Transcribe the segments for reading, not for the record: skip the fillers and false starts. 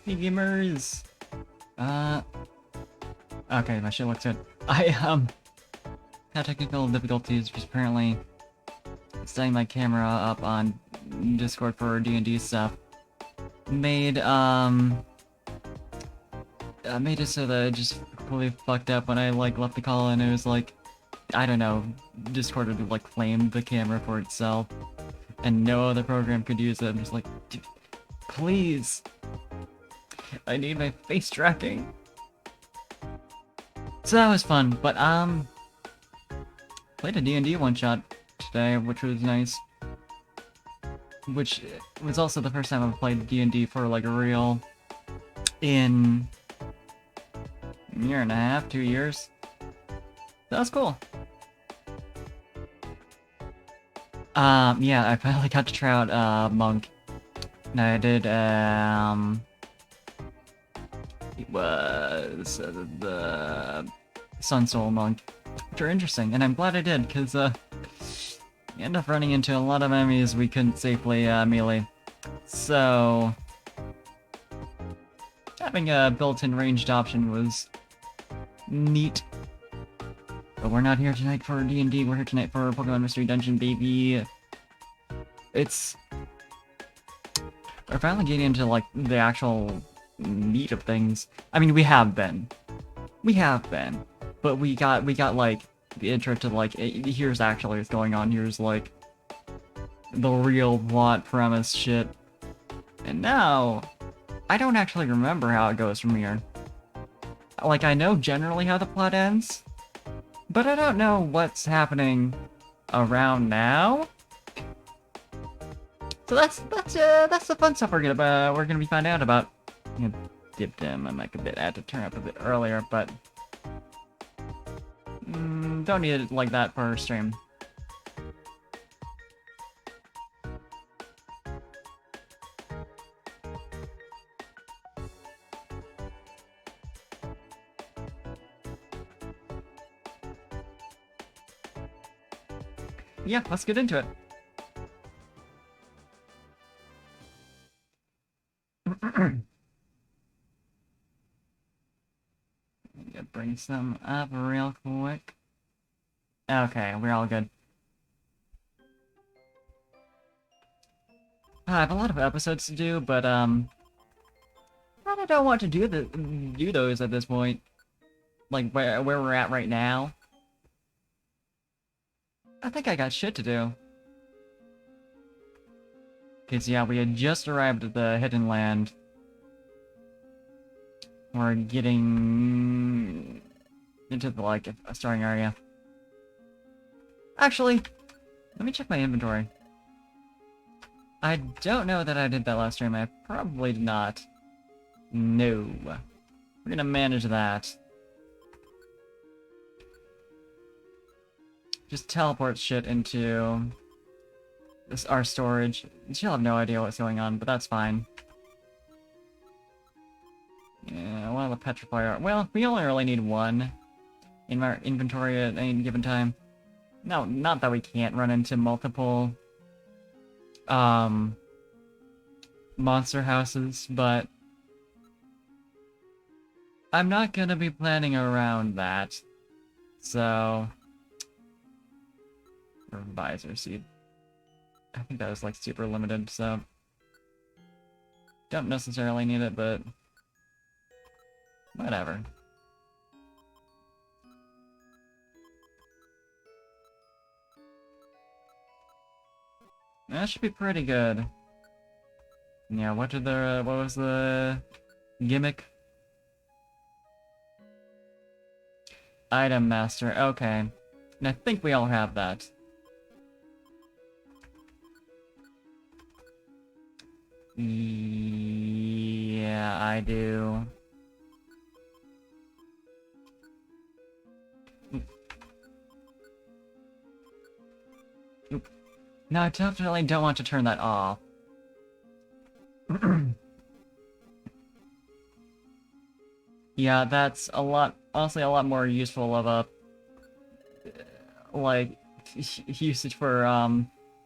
Hey gamers! Uh, okay, my shit looks good. I, had technical difficulties, just apparently setting my camera up on Discord for D&D stuff made it so that it just completely fucked up when I, like, left the call and it was like, I don't know, Discord had, like, claimed the camera for itself and no other program could use it. I'm just like, "Dude, please! I need my face tracking!" So that was fun, but, played a D&D one-shot today, which was nice. Which was also the first time I've played D&D for, like, real in a year and a half, 2 years. That was cool. Yeah, I finally got to try out, Monk. And I did, it was the Sun Soul Monk, which are interesting, and I'm glad I did, because, we ended up running into a lot of enemies we couldn't safely, melee. So, having a built-in ranged option was neat. But we're not here tonight for D&D, we're here tonight for Pokemon Mystery Dungeon, baby. We're finally getting into, like, the actual meat of things. I mean, we have been. We have been. But we got like, the intro to, like, here's actually what's going on, here's, like, the real plot premise shit. And now, I don't actually remember how it goes from here. Like, I know generally how the plot ends, but I don't know what's happening around now. So that's the fun stuff we're gonna be finding out about. I'm gonna dip my mic a bit. I had to turn up a bit earlier, but don't need it like that for stream. Yeah, let's get into it. Gonna bring some up real quick. Okay, we're all good. I have a lot of episodes to do, but I don't want to do those at this point. Like where we're at right now. I think I got shit to do. Cause yeah, we had just arrived at the Hidden Land. We're getting into the, like, a starting area. Actually, let me check my inventory. I don't know that I did that last stream. I probably did not. No. We're gonna manage that. Just teleport shit into our storage. She'll have no idea what's going on, but that's fine. Yeah, one of the petrify art. Well, we only really need one in our inventory at any given time. No, not that we can't run into multiple monster houses, but I'm not gonna be planning around that. So, visor seed. I think that was, like, super limited, so don't necessarily need it, but whatever. That should be pretty good. Yeah, what was the gimmick? Item Master, okay. And I think we all have that. Yeah, I do. Oop. No, I definitely don't want to turn that off. Yeah, that's honestly a lot more useful of a, like, usage for,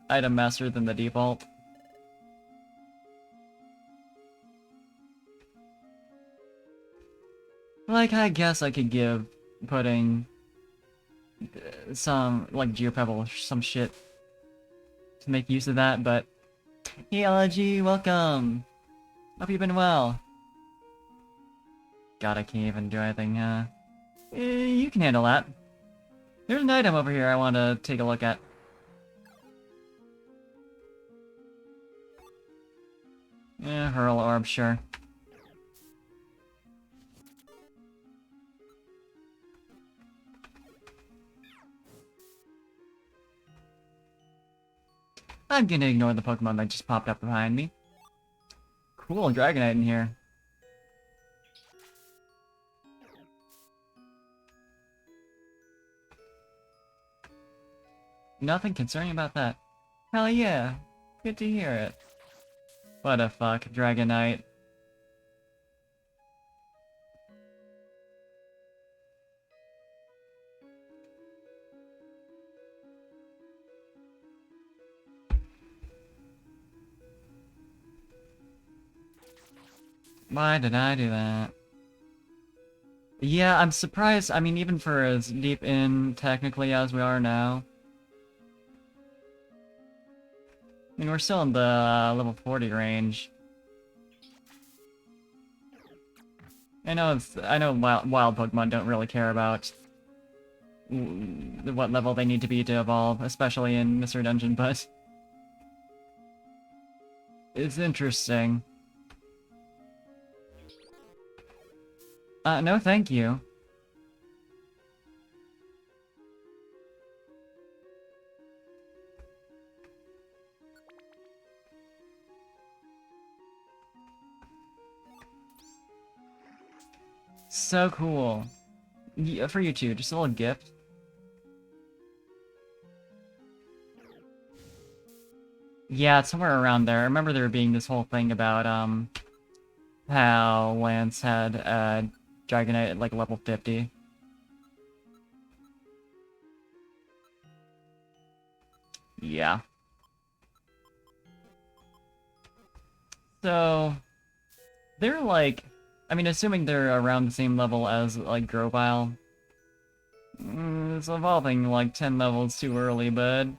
item master than the default. Like, I guess I could give putting some, like, Geopebble or some shit to make use of that, but... Hey, LG, welcome! Hope you've been well. God, I can't even do anything, you can handle that. There's an item over here I want to take a look at. Yeah, hurl orb, sure. I'm gonna ignore the Pokemon that just popped up behind me. Cool, Dragonite in here. Nothing concerning about that. Hell yeah, good to hear it. What a fuck, Dragonite. Why did I do that? Yeah, I'm surprised. I mean, even for as deep in, technically, as we are now. I mean, we're still in the level 40 range. I know wild Pokemon don't really care about what level they need to be to evolve, especially in Mystery Dungeon, but... It's interesting. No thank you. So cool. Yeah, for you too, just a little gift. Yeah, it's somewhere around there. I remember there being this whole thing about, how Lance had, Dragonite at, like, level 50. Yeah. So... They're, like... I mean, assuming they're around the same level as, like, Grovyle. It's evolving, like, 10 levels too early, bud.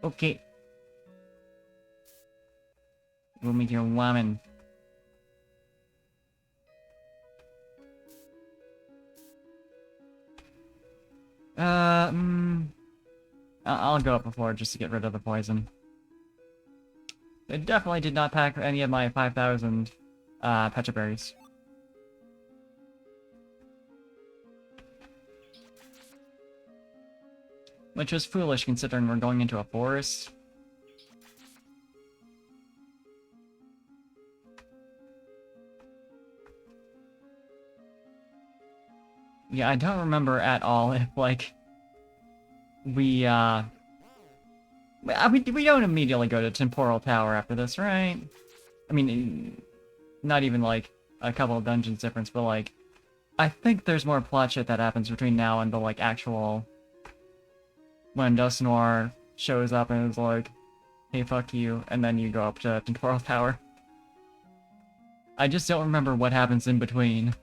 Okay. We'll make your woman. I'll go up before just to get rid of the poison. I definitely did not pack any of my 5,000 Pecha Berries. Which was foolish considering we're going into a forest. Yeah, I don't remember at all if, like, we we don't immediately go to Temporal Tower after this, right? I mean, not even, like, a couple of dungeons difference, but, like, I think there's more plot shit that happens between now and the, like, actual... when Dusknoir shows up and is like, hey, fuck you, and then you go up to Temporal Tower. I just don't remember what happens in between.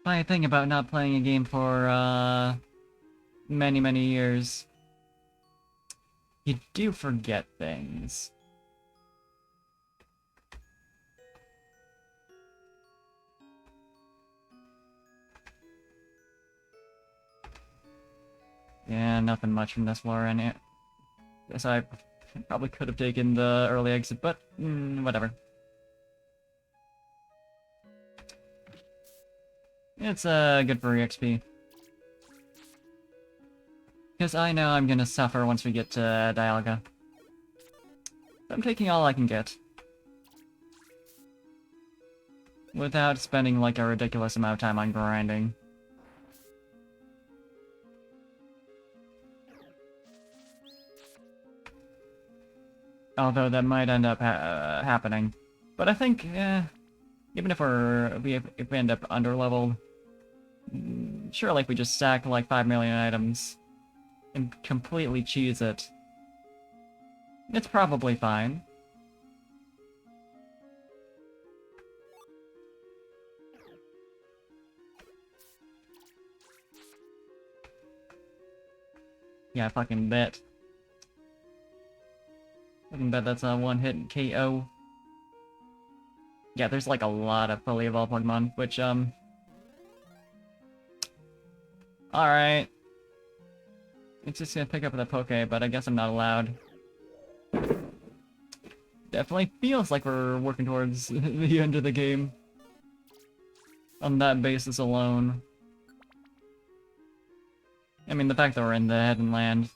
Funny thing about not playing a game for, many, many years. You do forget things. Yeah, nothing much from this floor in it. Guess I probably could have taken the early exit, but whatever. It's good for EXP. Because I know I'm gonna suffer once we get to Dialga. I'm taking all I can get. Without spending like a ridiculous amount of time on grinding. Although that might end up happening. But I think, even if we end up underleveled, Surely if we just stack like 5 million items and completely cheese it, it's probably fine. Yeah, fucking bet. Fucking bet that's a one-hit KO. Yeah, there's like a lot of fully evolved Pokemon, which, alright. It's just gonna pick up the Poke, but I guess I'm not allowed. Definitely feels like we're working towards the end of the game. On that basis alone. I mean, the fact that we're in the Hidden Land.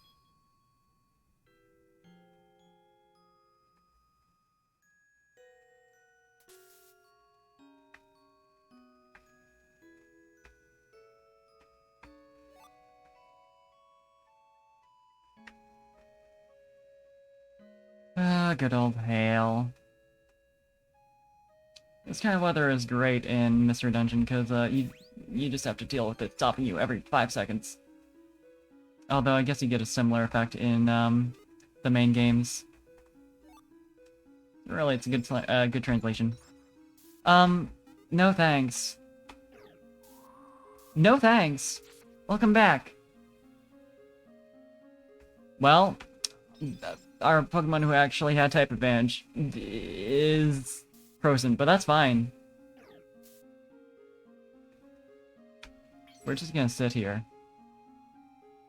Ah, good old Hail. This kind of weather is great in Mystery Dungeon, because you just have to deal with it stopping you every 5 seconds. Although I guess you get a similar effect in the main games. Really, it's a good translation. No thanks. No thanks. Welcome back. Well, our Pokemon who actually had type advantage is frozen, but that's fine. We're just gonna sit here.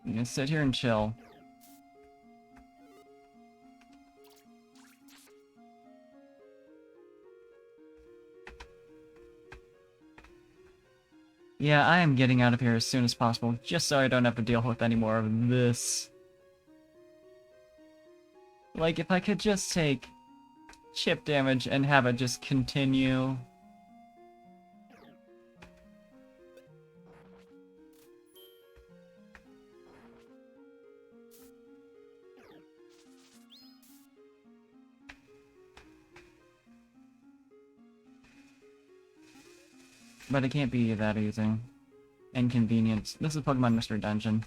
I'm gonna sit here and chill. Yeah, I am getting out of here as soon as possible, just so I don't have to deal with any more of this. Like, if I could just take chip damage and have it just continue. But it can't be that easy. Inconvenience. This is Pokemon Mystery Dungeon.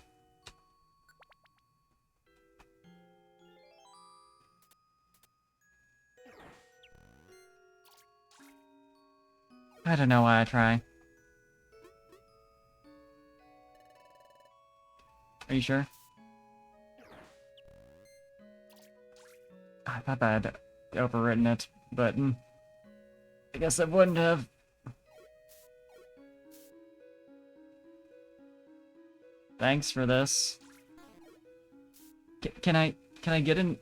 I don't know why I try. Are you sure? I thought I'd overwritten it, but I guess I wouldn't have. Thanks for this. Can I get in?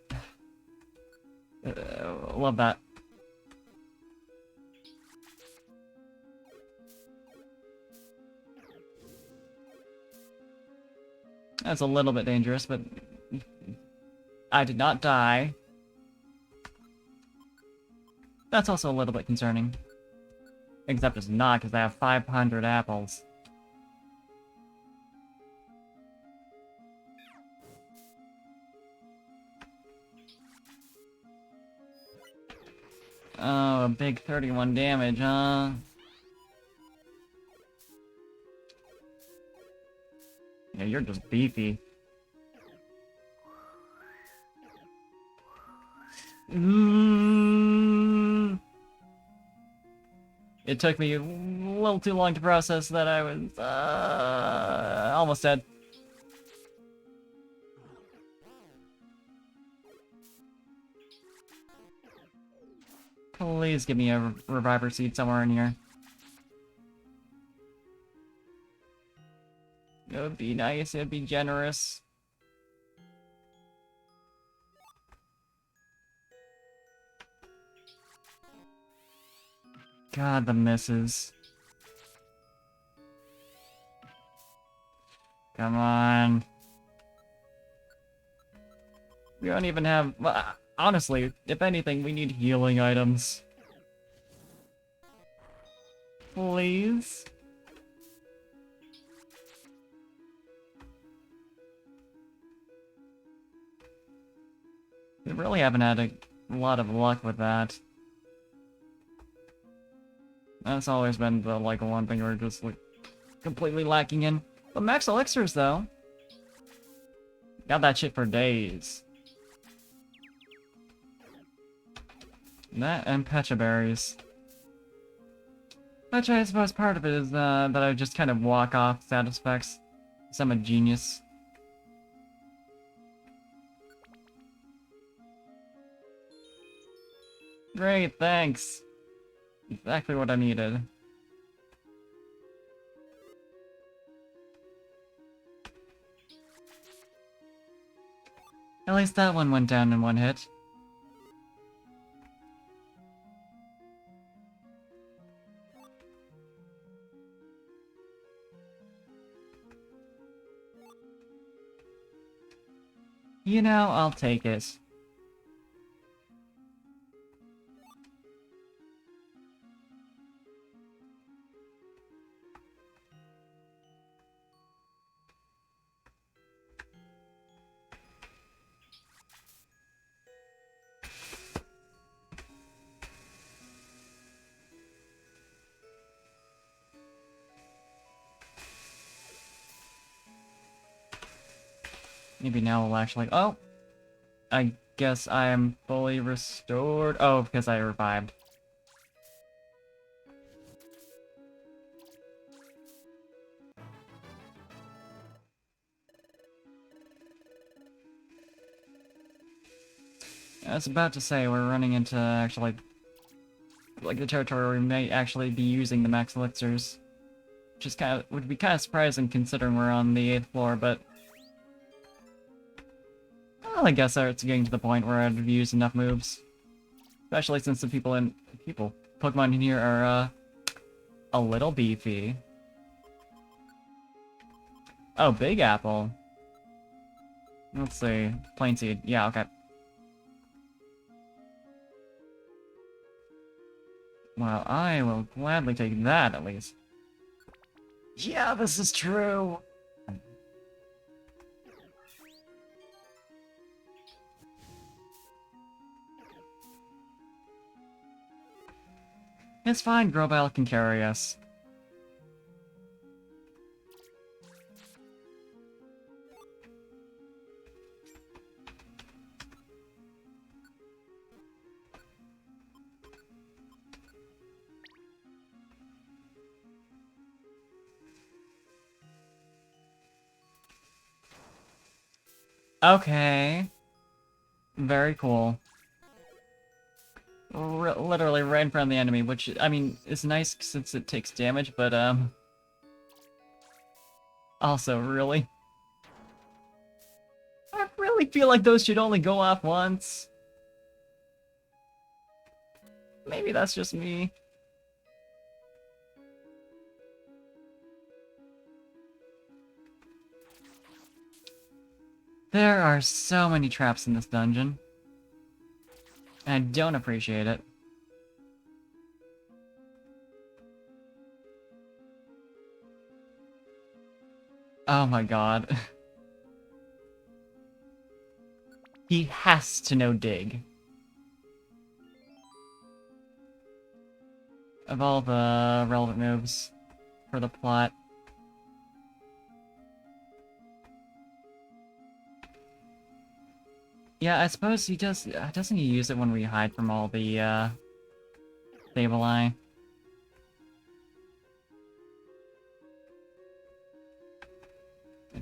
Love that. That's a little bit dangerous, but I did not die. That's also a little bit concerning. Except it's not, because I have 500 apples. Oh, a big 31 damage, huh? Yeah, you're just beefy. It took me a little too long to process that I was almost dead. Please give me a reviver seed somewhere in here. It would be nice, it would be generous. God, the misses. Come on. We don't even have... Well, honestly, if anything, we need healing items. Please? We really haven't had a lot of luck with that. That's always been the, like, one thing where just, like... completely lacking in. But max elixirs, though. Got that shit for days. That and Pecha berries. Which I suppose part of it is that I just kind of walk off status effects. So I'm a genius. Great, thanks. Exactly what I needed. At least that one went down in one hit. You know, I'll take it. Maybe now we'll actually... Oh! I guess I am fully restored. Oh, because I revived. I was about to say, we're running into actually... like the territory where we may actually be using the max elixirs. Which is kind of... would be kind of surprising considering we're on the 8th floor, but... well, I guess it's getting to the point where I've used enough moves. Especially since the Pokemon in here are, a little beefy. Oh, Big Apple. Let's see. Plain Seed. Yeah, okay. Well, I will gladly take that, at least. Yeah, this is true! It's fine, Grobile can carry us. Okay. Very cool. Literally right in front of the enemy, which, I mean, is nice since it takes damage, but, also, really? I really feel like those should only go off once. Maybe that's just me. There are so many traps in this dungeon. And I don't appreciate it. Oh my god. He has to know Dig. Of all the relevant moves for the plot. Yeah, I suppose he does. Doesn't he use it when we hide from all the, Sableye?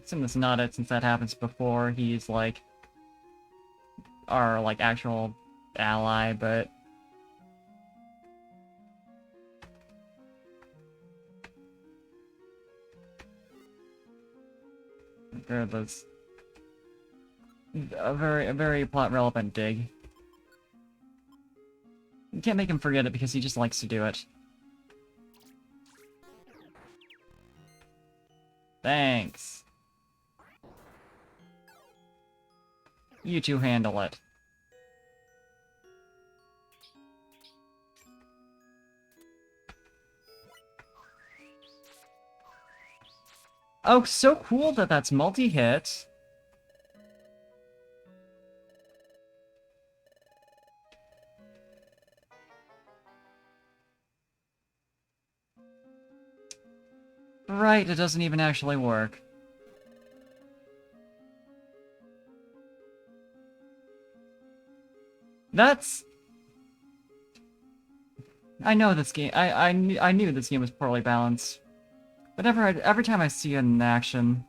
Assume that's not it, since that happens before he's, like, our, like, actual ally, but... regardless. A very plot-relevant dig. You can't make him forget it because he just likes to do it. Thanks. You two handle it. Oh, so cool that that's multi-hit. right, it doesn't even actually work. That's... I know this game... I knew this game was poorly balanced. But every time I see it in action...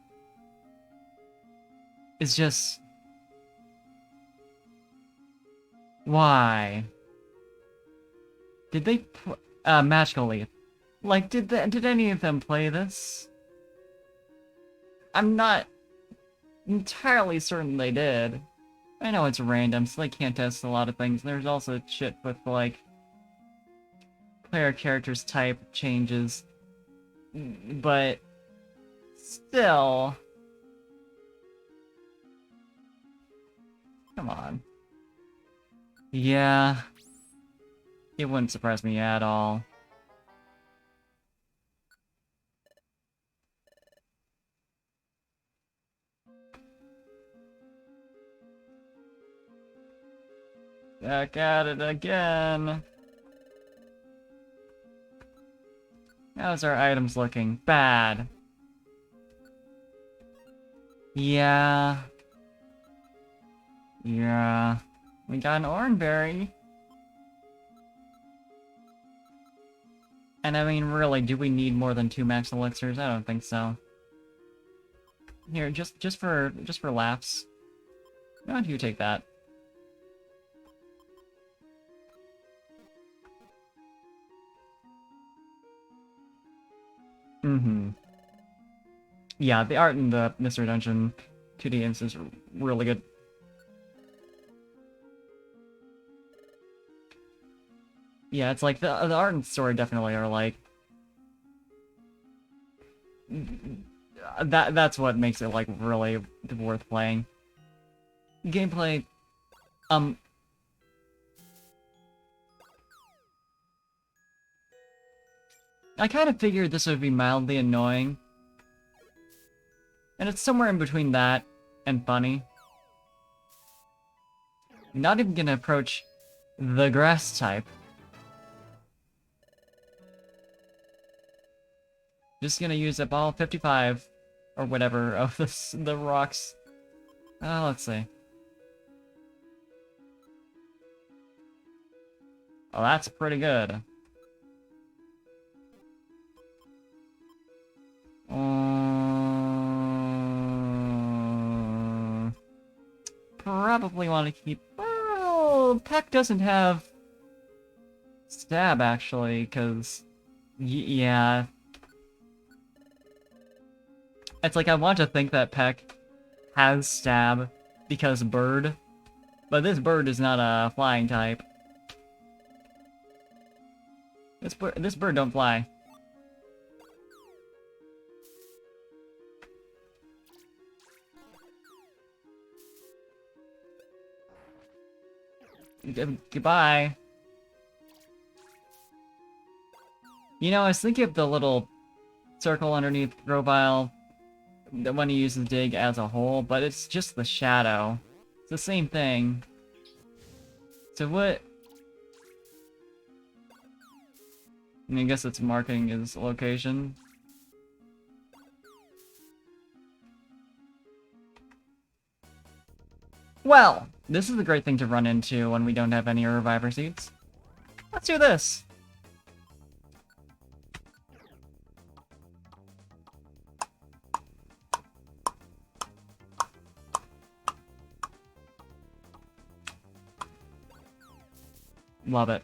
It's just... Why? Did they... Magical Leap. Like, did any of them play this? I'm not entirely certain they did. I know it's random, so they can't test a lot of things. There's also shit with, like, player characters type changes. But still... Come on. Yeah. It wouldn't surprise me at all. Back at it again. How's our items looking? Bad. Yeah. Yeah. We got an oranberry. And I mean, really, do we need more than 2 max elixirs? I don't think so. Here, just for laughs. Why don't you take that? Mm-hmm. Yeah, the art in the Mystery Dungeon 2D games is really good. Yeah, it's like the art and story definitely are like that's what makes it like really worth playing. Gameplay, I kind of figured this would be mildly annoying, and it's somewhere in between that and funny. I'm not even gonna approach the grass type. Just gonna use up all 55 or whatever of the rocks. Let's see. Oh, that's pretty good. Probably want to keep... Well, Peck doesn't have stab, actually, because... yeah. It's like I want to think that Peck has stab because bird, but this bird is not a flying type. This bird don't fly. Goodbye. You know, I was thinking of the little circle underneath Grovile, the one he uses dig as a whole, but it's just the shadow. It's the same thing. So what... I mean, I guess it's marking his location. Well, this is a great thing to run into when we don't have any reviver seeds. Let's do this! Love it.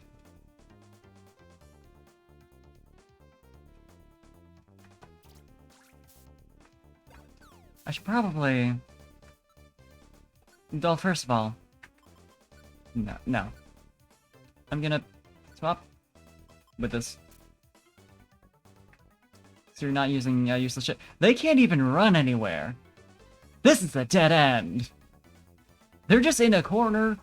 I should probably... Well, first of all... No. I'm gonna swap with this. So you're not using useless shit. They can't even run anywhere. This is a dead end. They're just in a corner.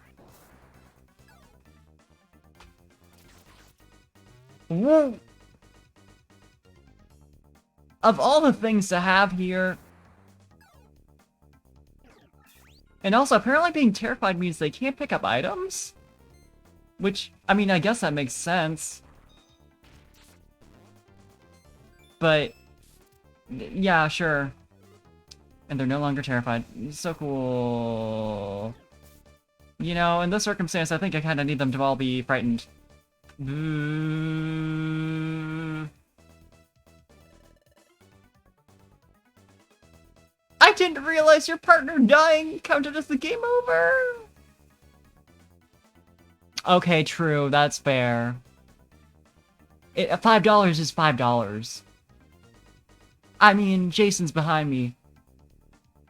Whoa. Of all the things to have here... And also, apparently being terrified means they can't pick up items? Which, I mean, I guess that makes sense. But... Yeah, sure. And they're no longer terrified. So cool. You know, in this circumstance, I think I kind of need them to all be frightened. Boo. I didn't realize your partner dying counted as the game over. Okay, true. That's fair. $5 is $5. I mean, Jason's behind me,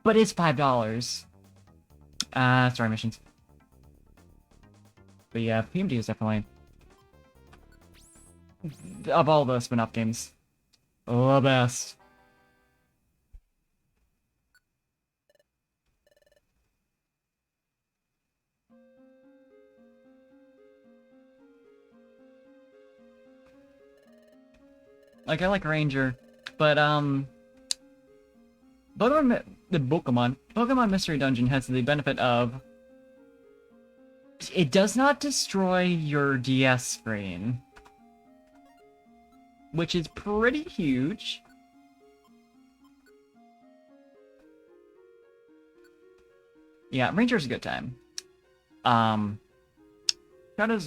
but it's $5. Story missions. But yeah, PMD is definitely, of all the spin-off games, the best. Like, I like Ranger, but, Pokemon Mystery Dungeon has the benefit of, it does not destroy your DS screen, which is pretty huge. Yeah, Ranger's a good time. Shadows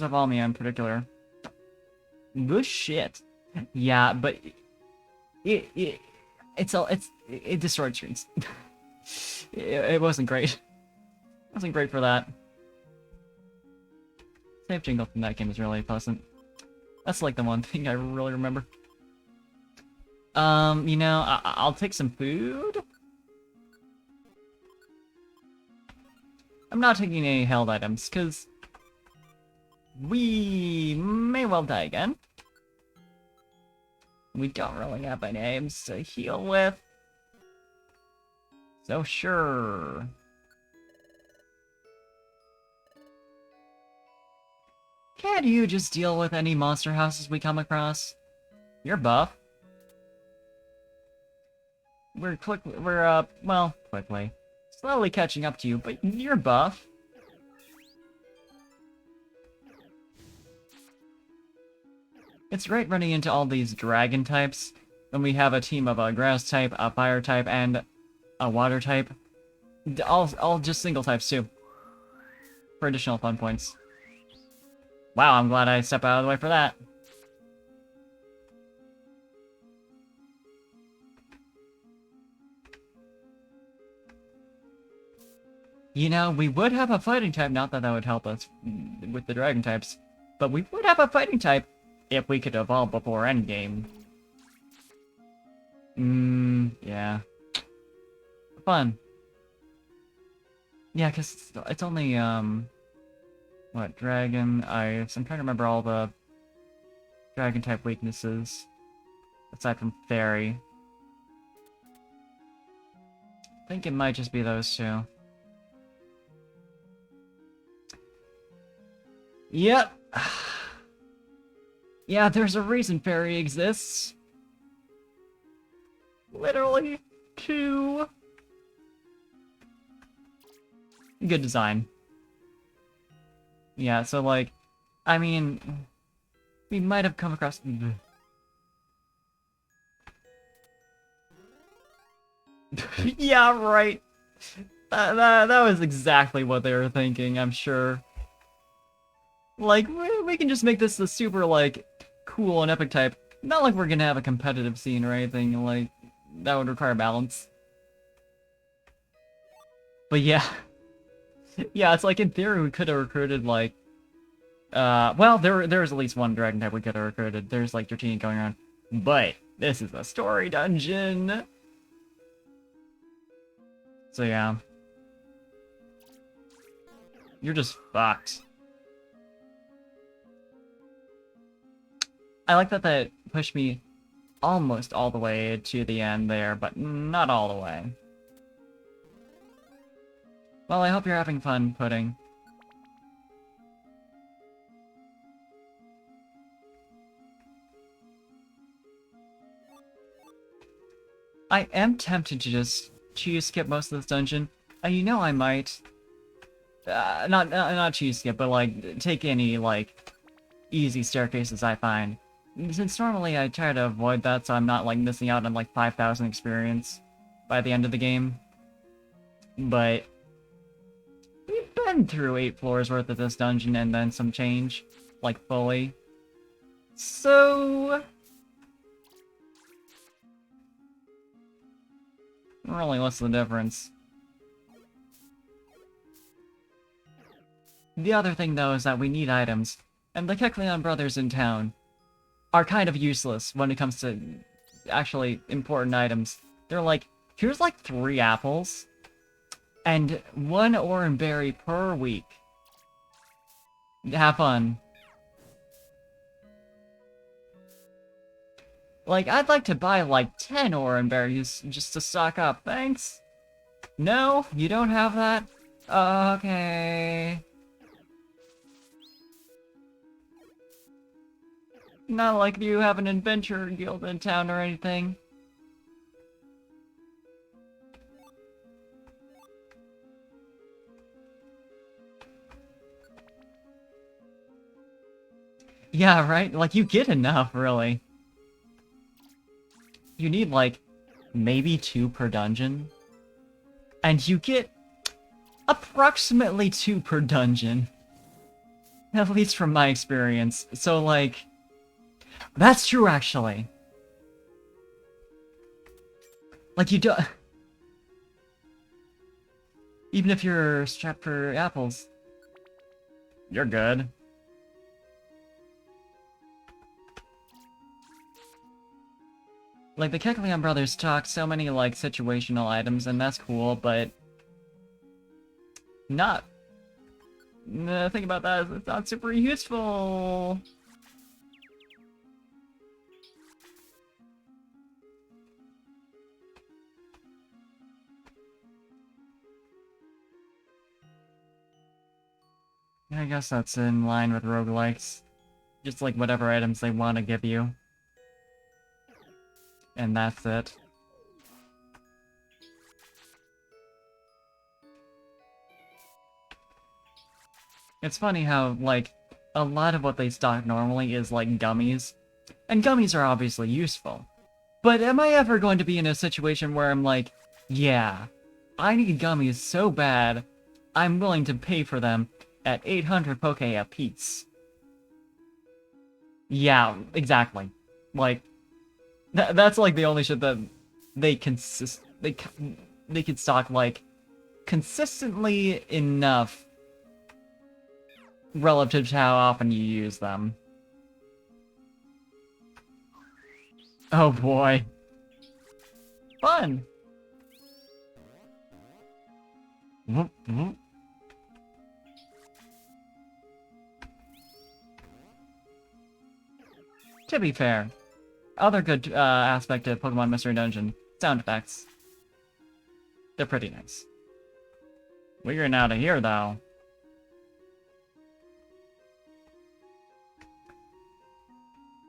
of Almia in particular. Good shit. Yeah, but it destroyed screens. it wasn't great. It wasn't great for that. Save jingle from that game is really pleasant. That's like the one thing I really remember. You know, I'll take some food. I'm not taking any held items, because we may well die again. We don't really have any items to heal with. So sure. Can't you just deal with any monster houses we come across? You're buff. We're quickly. Slowly catching up to you, but you're buff. It's great running into all these dragon types when we have a team of a grass type, a fire type, and a water type. All just single types too. For additional fun points. Wow, I'm glad I stepped out of the way for that. You know, we would have a fighting type, not that that would help us with the dragon types, but we would have a fighting type if we could evolve before endgame. Yeah. Fun. Yeah, because it's only, what, dragon, ice. I'm trying to remember all the dragon type weaknesses, aside from fairy. I think it might just be those two. Yep. Yeah, there's a reason fairy exists. Literally, two. Good design. Yeah, so like, I mean, we might have come across... Yeah, right. That was exactly what they were thinking, I'm sure. Like, we can just make this the super, like, cool and epic type. Not like we're gonna have a competitive scene or anything, like, that would require balance. But yeah. Yeah, it's like, in theory, we could have recruited, like... well, there's at least one dragon type we could have recruited. There's, like, 13 going around. But, this is a story dungeon! So yeah. You're just fucked. I like that pushed me almost all the way to the end there, but not all the way. Well, I hope you're having fun, Pudding. I am tempted to just choose skip most of this dungeon. You know I might. Not choose skip, but like take any like easy staircases I find. since normally I try to avoid that so I'm not like missing out on like 5,000 experience by the end of the game. But we've been through 8 floors worth of this dungeon and then some change, like fully. So really, what's the difference? The other thing though is that we need items, and the Kecleon brothers in town are kind of useless when it comes to actually important items. They're like, here's like 3 apples, and 1 orange berry per week. Have fun. Like, I'd like to buy like 10 orange berries just to stock up, thanks? No? You don't have that? Okay. Not like you have an adventure guild in town or anything. Yeah, right? Like, you get enough, really. You need, like, maybe 2 per dungeon. And you get approximately 2 per dungeon. At least from my experience. So, like... That's true, actually. Like, you don't... Even if you're strapped for apples, you're good. Like, the Kecleon brothers talk so many, like, situational items, and that's cool, but... Not... The thing about that is it's not super useful. I guess that's in line with roguelikes. Just like whatever items they want to give you. And that's it. It's funny how, like, a lot of what they stock normally is, like, gummies. And gummies are obviously useful. But am I ever going to be in a situation where I'm like, yeah, I need gummies so bad, I'm willing to pay for them at 800 poke a piece. Yeah, exactly. Like, that's like the only shit that they can stock, like, consistently enough relative to how often you use them. Oh boy. Fun! Whoop, whoop. To be fair, other good aspect of Pokemon Mystery Dungeon, sound effects. They're pretty nice. We're getting out of here, though.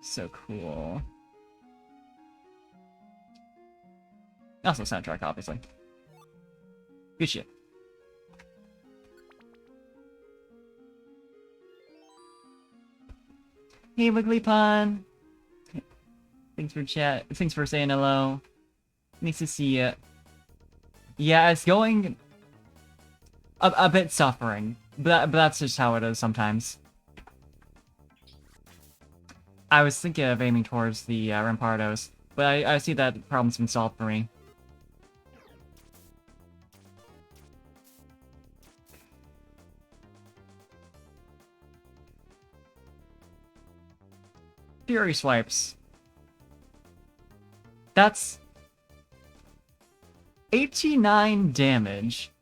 So cool. Also soundtrack, obviously. Good shit. Hey, Wigglypon! Thanks for chat. Thanks for saying hello. Nice to see you. Yeah, it's going a bit suffering, but that's just how it is sometimes. I was thinking of aiming towards the Rampardos, but I see that problem's been solved for me. Fury swipes. That's 89 damage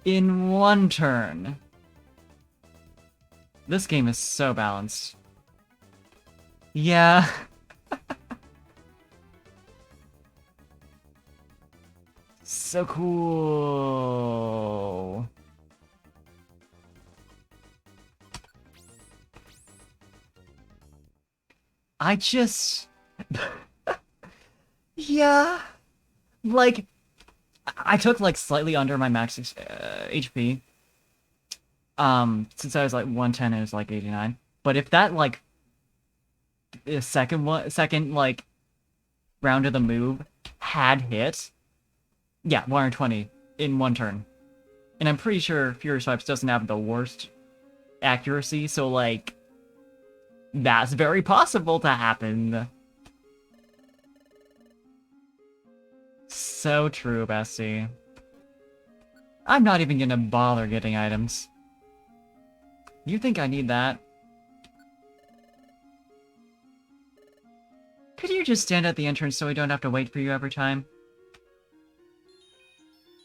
in 1 turn. This game is so balanced. Yeah. So cool. I just... Yeah. Like, I took, like, slightly under my max HP. Since I was, like, 110, it was, like, 89. But if that, like, the second like round of the move had hit, yeah, 120 in one turn. And I'm pretty sure Fury Swipes doesn't have the worst accuracy, so like that's very possible to happen. So true, Bestie. I'm not even gonna bother getting items. You think I need that? Could you just stand at the entrance so we don't have to wait for you every time?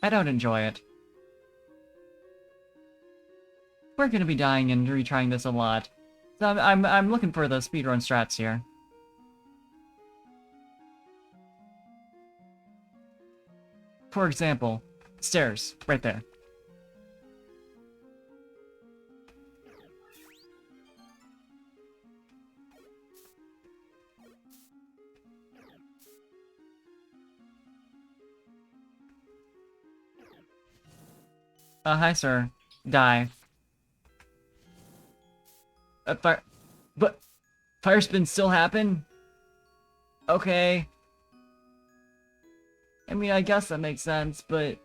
I don't enjoy it. We're gonna be dying and retrying this a lot. So I'm looking for the speedrun strats here. For example, stairs, right there. Hi sir. Die. Fire... But... Fire spin still happen? Okay. I mean, I guess that makes sense, but...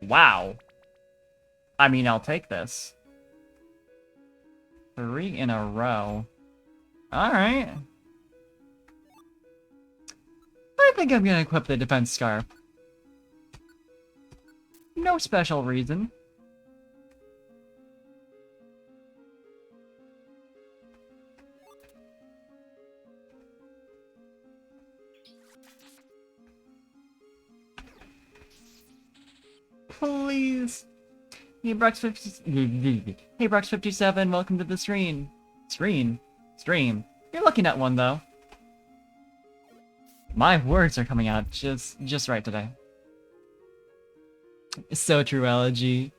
Wow. I mean, I'll take this. 3 in a row. Alright. I think I'm gonna equip the defense scarf. No special reason. Please. Hey Brox57, welcome to the stream. Stream. You're looking at one though. My words are coming out just right today. So true, Elegy.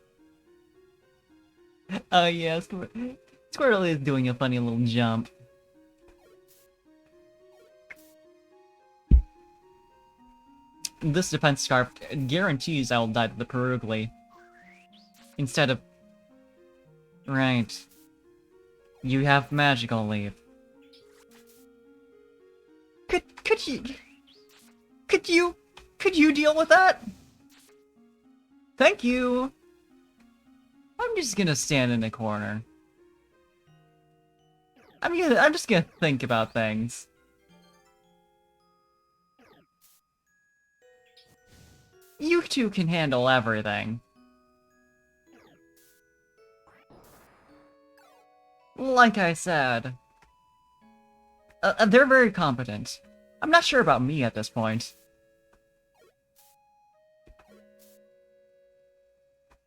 Oh yeah, Squirtle is doing a funny little jump. This defense scarf guarantees I will die to the Perugly. Instead of... Right. You have magical leaf. Could you deal with that? Thank you. I'm just gonna stand in a corner. I'm just gonna think about things. You two can handle everything. Like I said. They're very competent. I'm not sure about me at this point.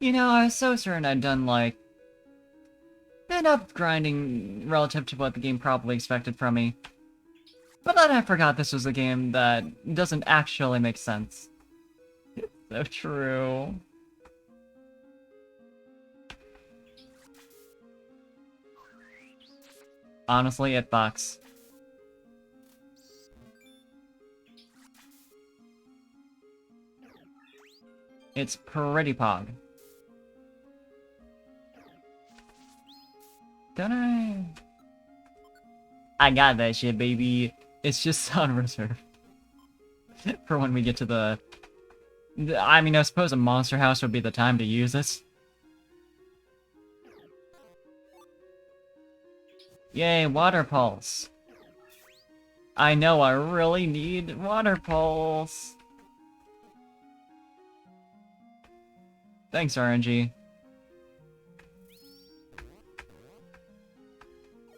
You know, I was so certain I'd done, like, enough grinding relative to what the game probably expected from me. But then I forgot this was a game that doesn't actually make sense. It's so true. Honestly, it bucks. It's pretty pog. Don't I? I got that shit, baby. It's just on reserve. For when we get to the... I mean, I suppose a monster house would be the time to use it. Yay, water pulse. I know, I really need water pulse. Thanks, RNG.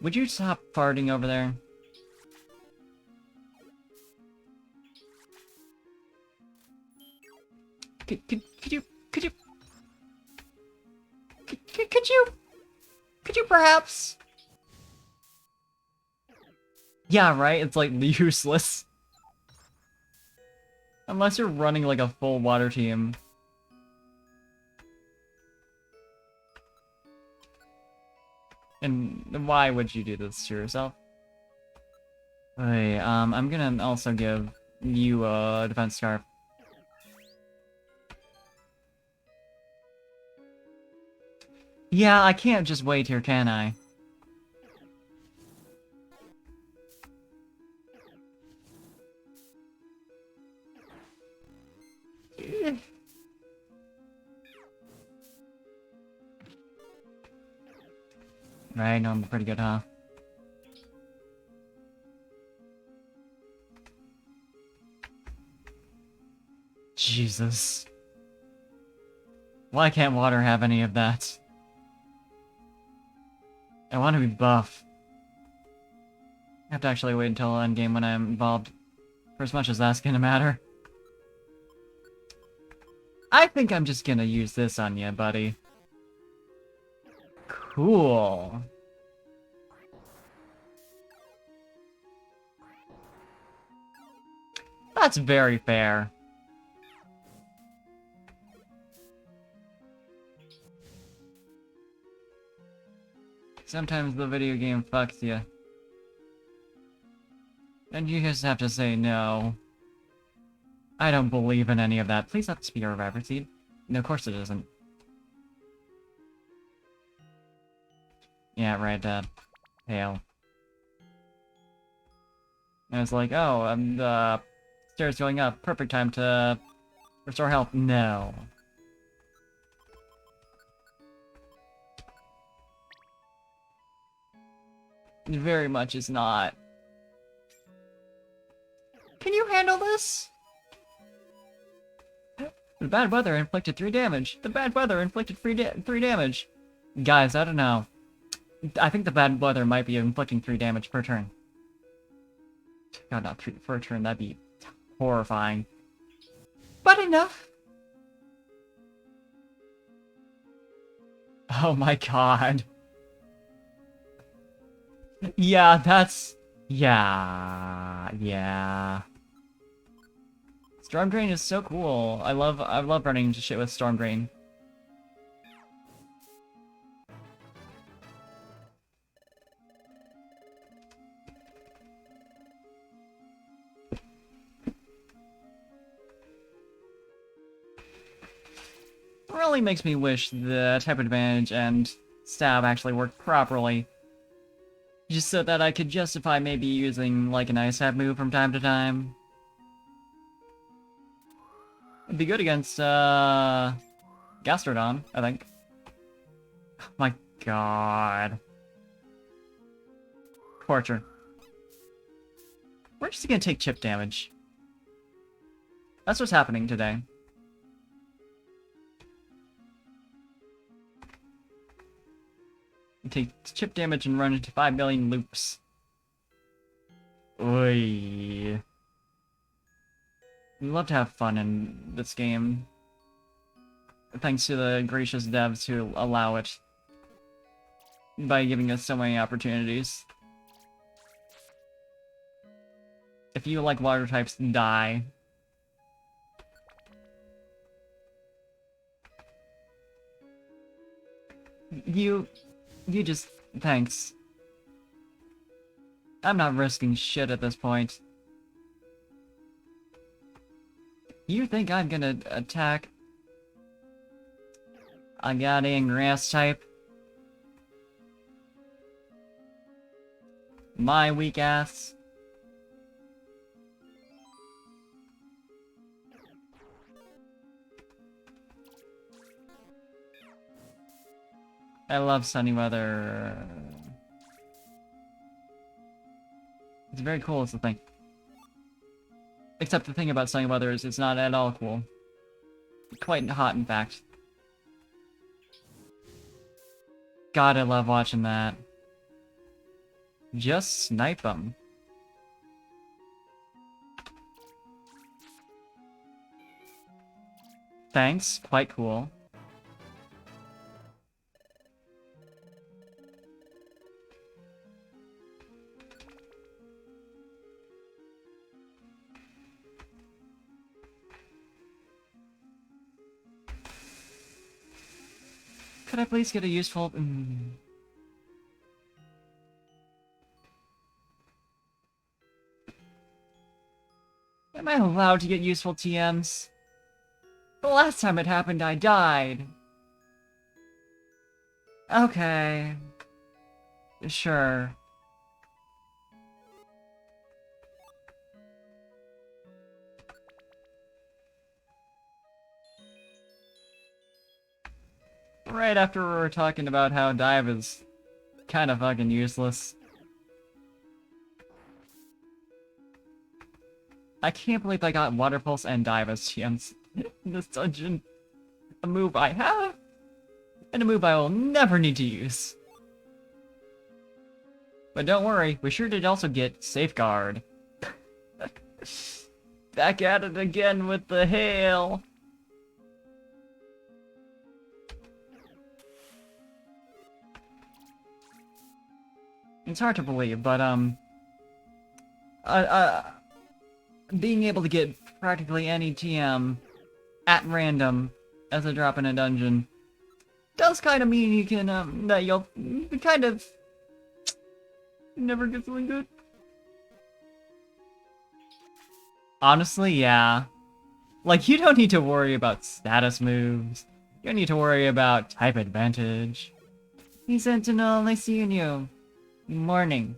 Would you stop farting over there? Could you perhaps? Yeah, right? It's like useless. Unless you're running like a full water team. And why would you do this to yourself? Okay, I'm gonna also give you a defense scarf. Yeah, I can't just wait here, can I? Right, no, I'm pretty good, huh? Jesus. Why can't water have any of that? I want to be buff. I have to actually wait until endgame when I'm involved. For as much as that's gonna matter. I think I'm just gonna use this on you, buddy. Cool. That's very fair. Sometimes the video game fucks you. And you just have to say no. I don't believe in any of that. Please not spear of Everseed. No, of course it isn't. Yeah, right, Hail. And it's like, oh, the stairs going up. Perfect time to restore health. No. It very much is not. Can you handle this? The bad weather inflicted 3 damage. The bad weather inflicted 3 damage. Guys, I don't know. I think the bad weather might be inflicting 3 damage per turn. God, not 3 per turn. That'd be horrifying. But enough. Oh my god. Yeah, that's... Yeah. Storm Drain is so cool. I love running into shit with Storm Drain. Really makes me wish the type advantage and stab actually worked properly. Just so that I could justify maybe using like an ice stab move from time to time. It'd be good against Gastrodon, I think. Oh my god. Torture. We're just gonna take chip damage. That's what's happening today. Take chip damage and run into 5 million loops. Oy. We love to have fun in this game. Thanks to the gracious devs who allow it. By giving us so many opportunities. If you like water types, die. You just... thanks. I'm not risking shit at this point. You think I'm gonna attack a goddamn grass type? My weak ass? I love sunny weather. It's very cool, is the thing. Except the thing about sunny weather is it's not at all cool. Quite hot, in fact. God, I love watching that. Just snipe them. Thanks, quite cool. Could I please get a useful... Am I allowed to get useful TMs? The last time it happened, I died. Okay. Sure. Right after we were talking about how dive is kind of fucking useless. I can't believe I got Water Pulse and dive as TMs in this dungeon. A move I have, and a move I will never need to use. But don't worry, we sure did also get Safeguard. Back at it again with the hail. It's hard to believe, but being able to get practically any TM at random as a drop in a dungeon does kind of mean you can that you'll kind of never get something good. Honestly, yeah. Like, you don't need to worry about status moves. You don't need to worry about type advantage. Hey, Sentinel, nice seeing you. Morning.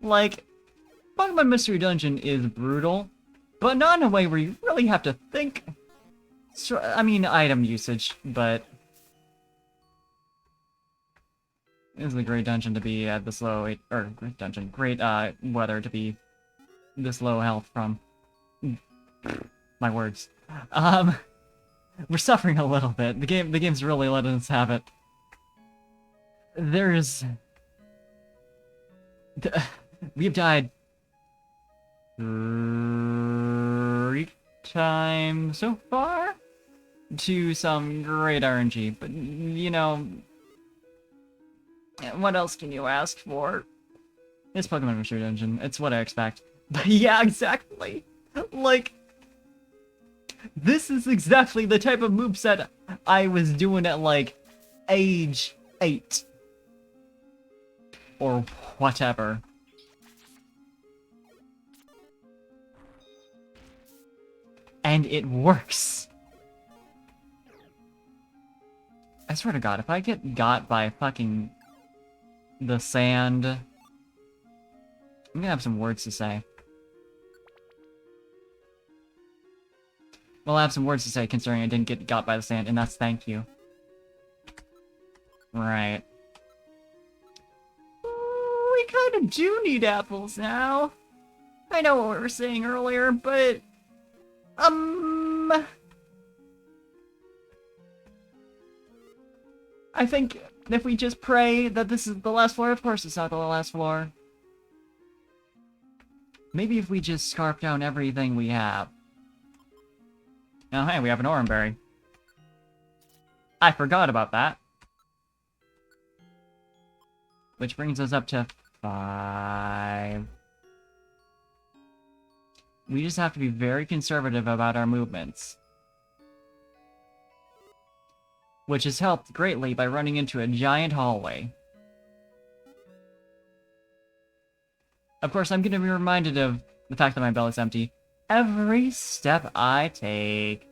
Like, Pokemon Mystery Dungeon is brutal, but not in a way where you really have to think. So, I mean, item usage, but this is a great dungeon to be at this low, or great dungeon, great weather to be this low health from. My words. We're suffering a little bit. The game's really letting us have it. We've died 3 times so far to some great RNG, but you know, what else can you ask for? It's Pokemon Mystery Dungeon. It's what I expect. But yeah, exactly. Like, this is exactly the type of moveset I was doing at, like, age 8. Or whatever. And it works. I swear to God, if I get got by fucking the sand, I'm gonna have some words to say. Well, I have some words to say considering I didn't get got by the sand, and that's thank you. Right. We kind of do need apples now. I know what we were saying earlier, but... I think if we just pray that this is the last floor, of course it's not the last floor. Maybe if we just scarf down everything we have. Oh, hey, we have an Oranberry. I forgot about that. Which brings us up to 5. We just have to be very conservative about our movements. Which is helped greatly by running into a giant hallway. Of course, I'm going to be reminded of the fact that my belly's empty every step I take.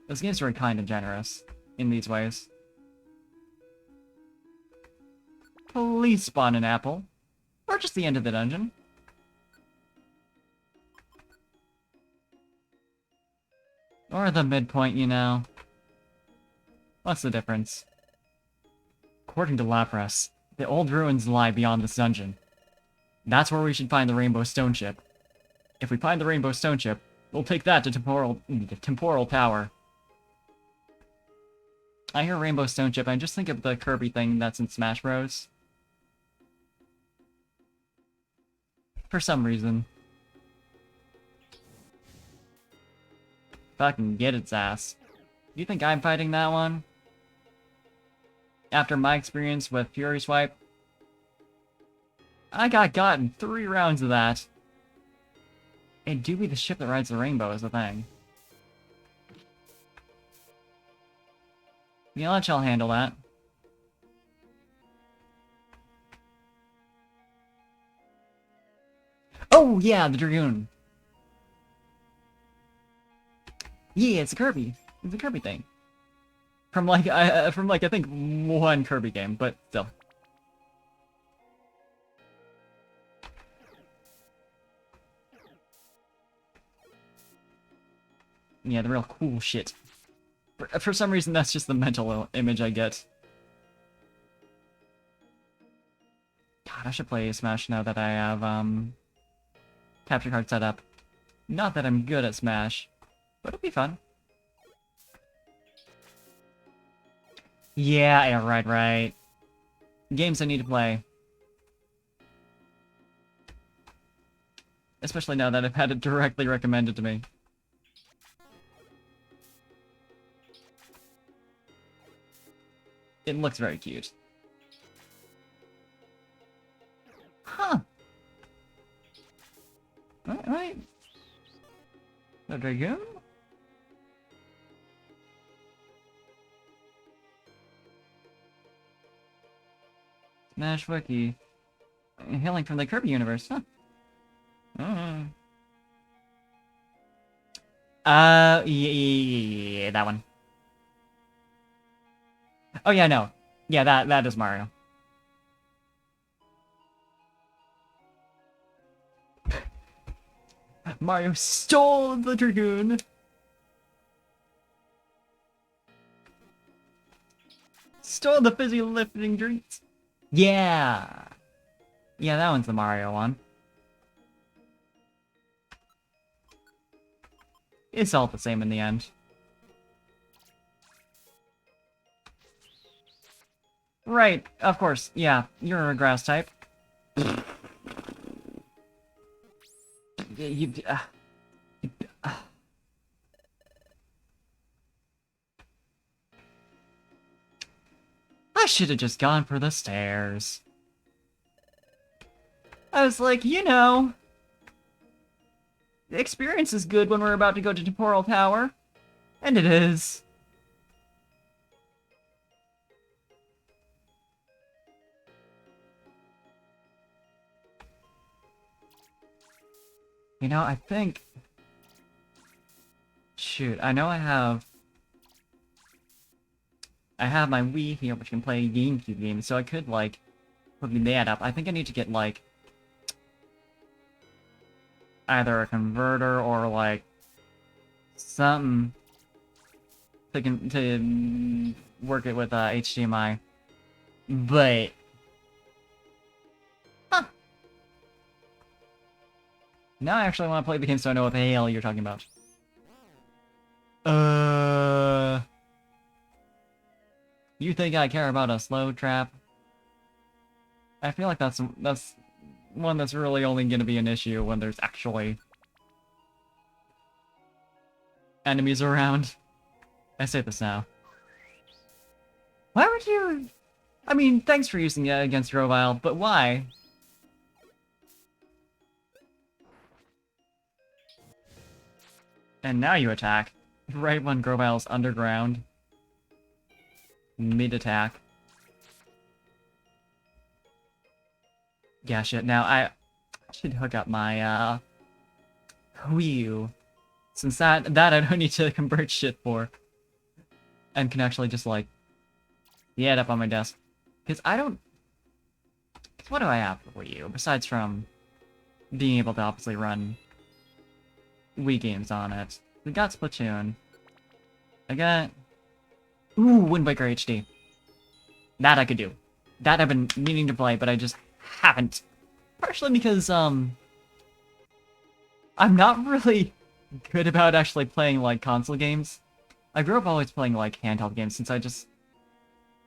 This game's very kind and generous in these ways. Please spawn an apple. Or just the end of the dungeon. Or the midpoint, you know. What's the difference? According to Lapras, the old ruins lie beyond this dungeon. That's where we should find the Rainbow Stone Chip. If we find the Rainbow Stone Chip, we'll take that to temporal power. I hear Rainbow Stone Chip, I just think of the Kirby thing that's in Smash Bros. For some reason. Fucking get its ass. You think I'm fighting that one? After my experience with Fury Swipe? I got in 3 rounds of that. It do be the ship that rides the rainbow is the thing. Yeah, let y'all handle that. Oh, yeah, the Dragoon. Yeah, it's a Kirby. It's a Kirby thing. From like, I think one Kirby game, but still. Yeah, the real cool shit. For some reason, that's just the mental image I get. God, I should play Smash now that I have, capture card set up. Not that I'm good at Smash, but it'll be fun. Yeah, right. Games I need to play. Especially now that I've had it directly recommended to me. It looks very cute. Huh. Alright. The Dragoon? Smash Wiki. Hailing from the Kirby universe, huh? Yeah, that one. Oh yeah, no. Yeah, that is Mario. Mario stole the Dragoon! Stole the fizzy lifting drinks! Yeah! Yeah, that one's the Mario one. It's all the same in the end. Right, of course. Yeah, you're a grass type. You, I should have just gone for the stairs. I was like, you know, the experience is good when we're about to go to Temporal Tower. And it is. You know, I think... Shoot, I know I have my Wii here, which can play GameCube games, so I could, like, hook that up. I think I need to get, like, either a converter or, like, something to work it with HDMI. But... Huh. Now I actually want to play the game so I know what the hell you're talking about. You think I care about a slow trap? I feel like that's one that's really only gonna be an issue when there's actually enemies around. I say this now. Why would you... I mean, thanks for using it against Grovyle, but why? And now you attack. Right when Grovyle's underground. Mid-attack. Yeah, shit. Now, I should hook up my, Wii U. Since that I don't need to convert shit for. And can actually just, like, get up on my desk. Because I don't... What do I have for Wii U? Besides from being able to obviously run Wii games on it. We got Splatoon. I got... Ooh, Wind Waker HD. That I could do. That I've been meaning to play, but I just haven't. Partially because, I'm not really good about actually playing, like, console games. I grew up always playing, like, handheld games, since I just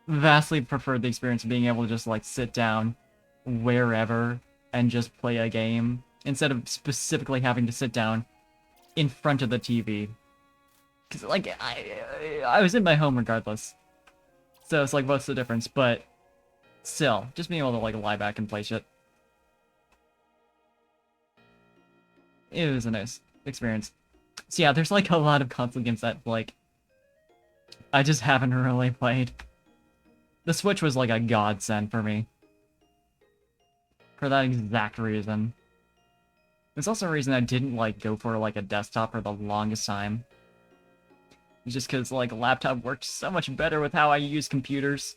vastly preferred the experience of being able to just, like, sit down wherever and just play a game, instead of specifically having to sit down in front of the TV. Because, like, I was in my home regardless. So it's like, what's the difference? But still, just being able to, like, lie back and play shit. It was a nice experience. So yeah, there's, like, a lot of console games that, like, I just haven't really played. The Switch was, like, a godsend for me. For that exact reason. There's also a reason I didn't, like, go for, like, a desktop for the longest time. Just because, like, a laptop works so much better with how I use computers.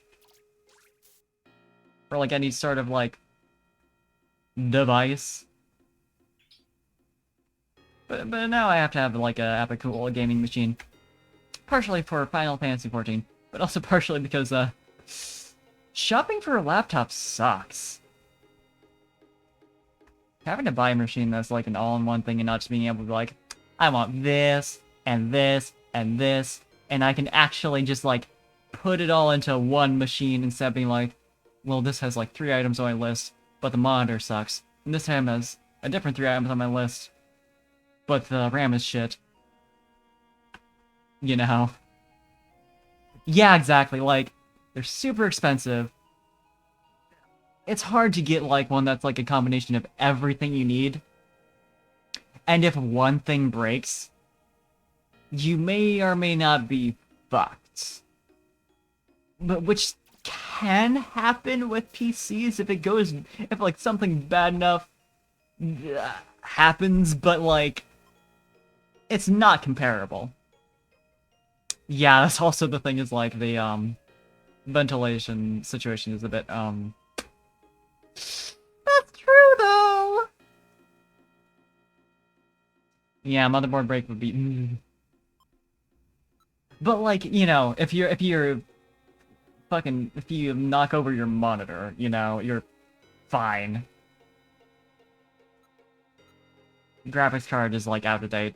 Or, like, any sort of, like, device. But now I have to have, like, a cool gaming machine. Partially for Final Fantasy 14, but also partially because, shopping for a laptop sucks. Having to buy a machine that's, like, an all-in-one thing and not just being able to be like, I want this, and this, and this, and I can actually just, like, put it all into one machine instead of being like, well, this has, like, 3 items on my list, but the monitor sucks. And this time has a different 3 items on my list, but the RAM is shit. You know? Yeah, exactly, like, they're super expensive. It's hard to get, like, one that's, like, a combination of everything you need. And if one thing breaks, you may or may not be fucked. But which can happen with PCs if, like, something bad enough happens, but, like, it's not comparable. Yeah, that's also the thing is, like, the, ventilation situation is a bit, That's true, though! Yeah, motherboard break would be... But, like, you know, if you knock over your monitor, you know, you're fine. Graphics card is, like, out of date.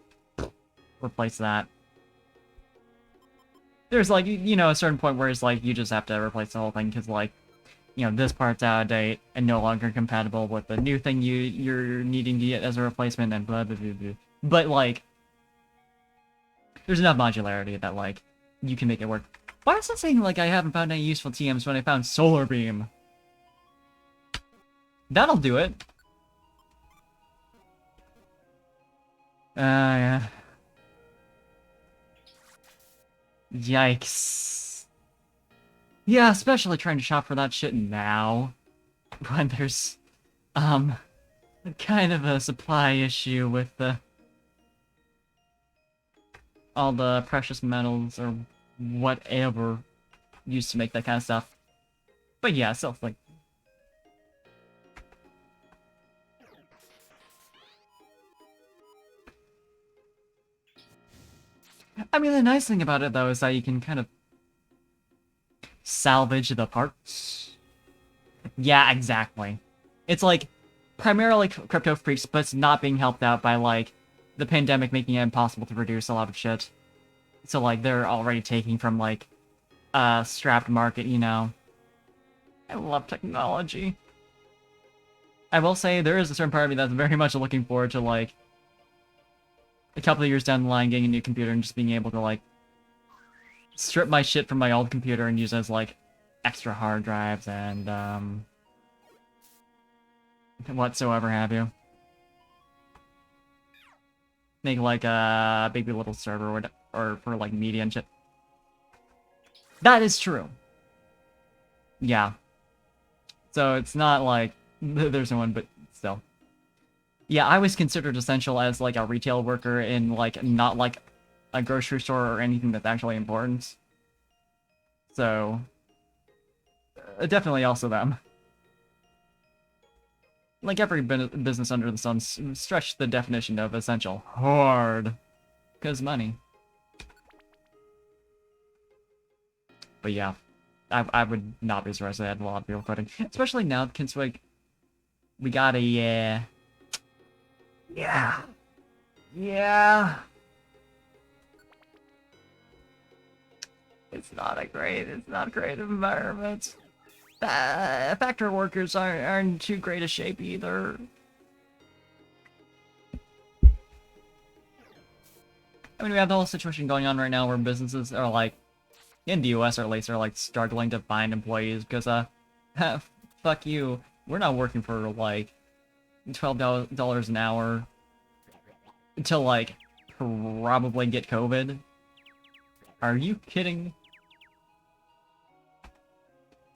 Replace that. There's, like, you know, a certain point where it's, like, you just have to replace the whole thing, because, like, you know, this part's out of date and no longer compatible with the new thing you're needing to get as a replacement, and blah, blah, blah, blah. But, like, there's enough modularity that, like, you can make it work. Why is it saying, like, I haven't found any useful TMs when I found Solar Beam? That'll do it. Yeah. Yikes. Yeah, especially trying to shop for that shit now. When there's, kind of a supply issue with all the precious metals or whatever used to make that kind of stuff. But yeah, still, like... I mean, the nice thing about it, though, is that you can kind of salvage the parts. Yeah, exactly. It's, like, primarily crypto freaks, but it's not being helped out by, like, the pandemic making it impossible to produce a lot of shit. So, like, they're already taking from, like, a strapped market, you know. I love technology. I will say, there is a certain part of me that's very much looking forward to, like, a couple of years down the line getting a new computer and just being able to, like, strip my shit from my old computer and use it as, like, extra hard drives and, whatsoever have you. Make, like, a baby little server or for, like, media and shit. That is true. Yeah. So it's not like there's no one, but still. Yeah, I was considered essential as, like, a retail worker in, like, not, like, a grocery store or anything that's actually important. So, definitely also them. Like every business under the sun, stretch the definition of essential hard. Because money. But yeah, I would not be surprised if I had a lot of people quitting. Especially now, since, like, we got a, yeah. Yeah. It's not a great environment. Factory workers aren't in too great a shape either. I mean, we have the whole situation going on right now where businesses are, like, in the US or at least, are, like, struggling to find employees because, fuck you. We're not working for, like, $12 an hour to, like, probably get COVID. Are you kidding?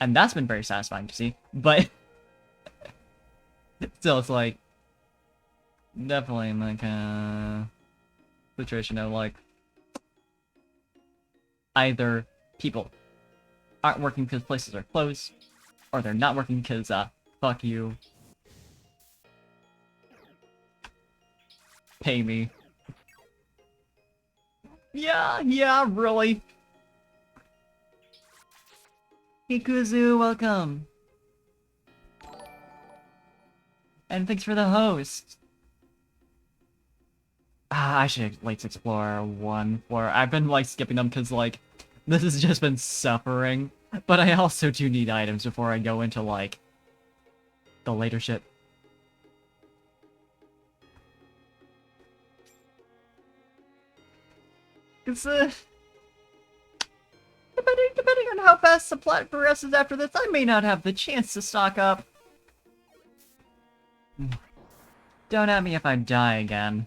And that's been very satisfying to see, but still, it's like definitely like a situation of like either people aren't working because places are closed, or they're not working because, fuck you. Pay me. Yeah, really. Hikuzu, welcome. And thanks for the host. I should let's explore one floor. I've been like skipping them because like this has just been suffering. But I also do need items before I go into like the later shit. It's depending on how fast the plot progresses after this, I may not have the chance to stock up. Don't at me if I die again.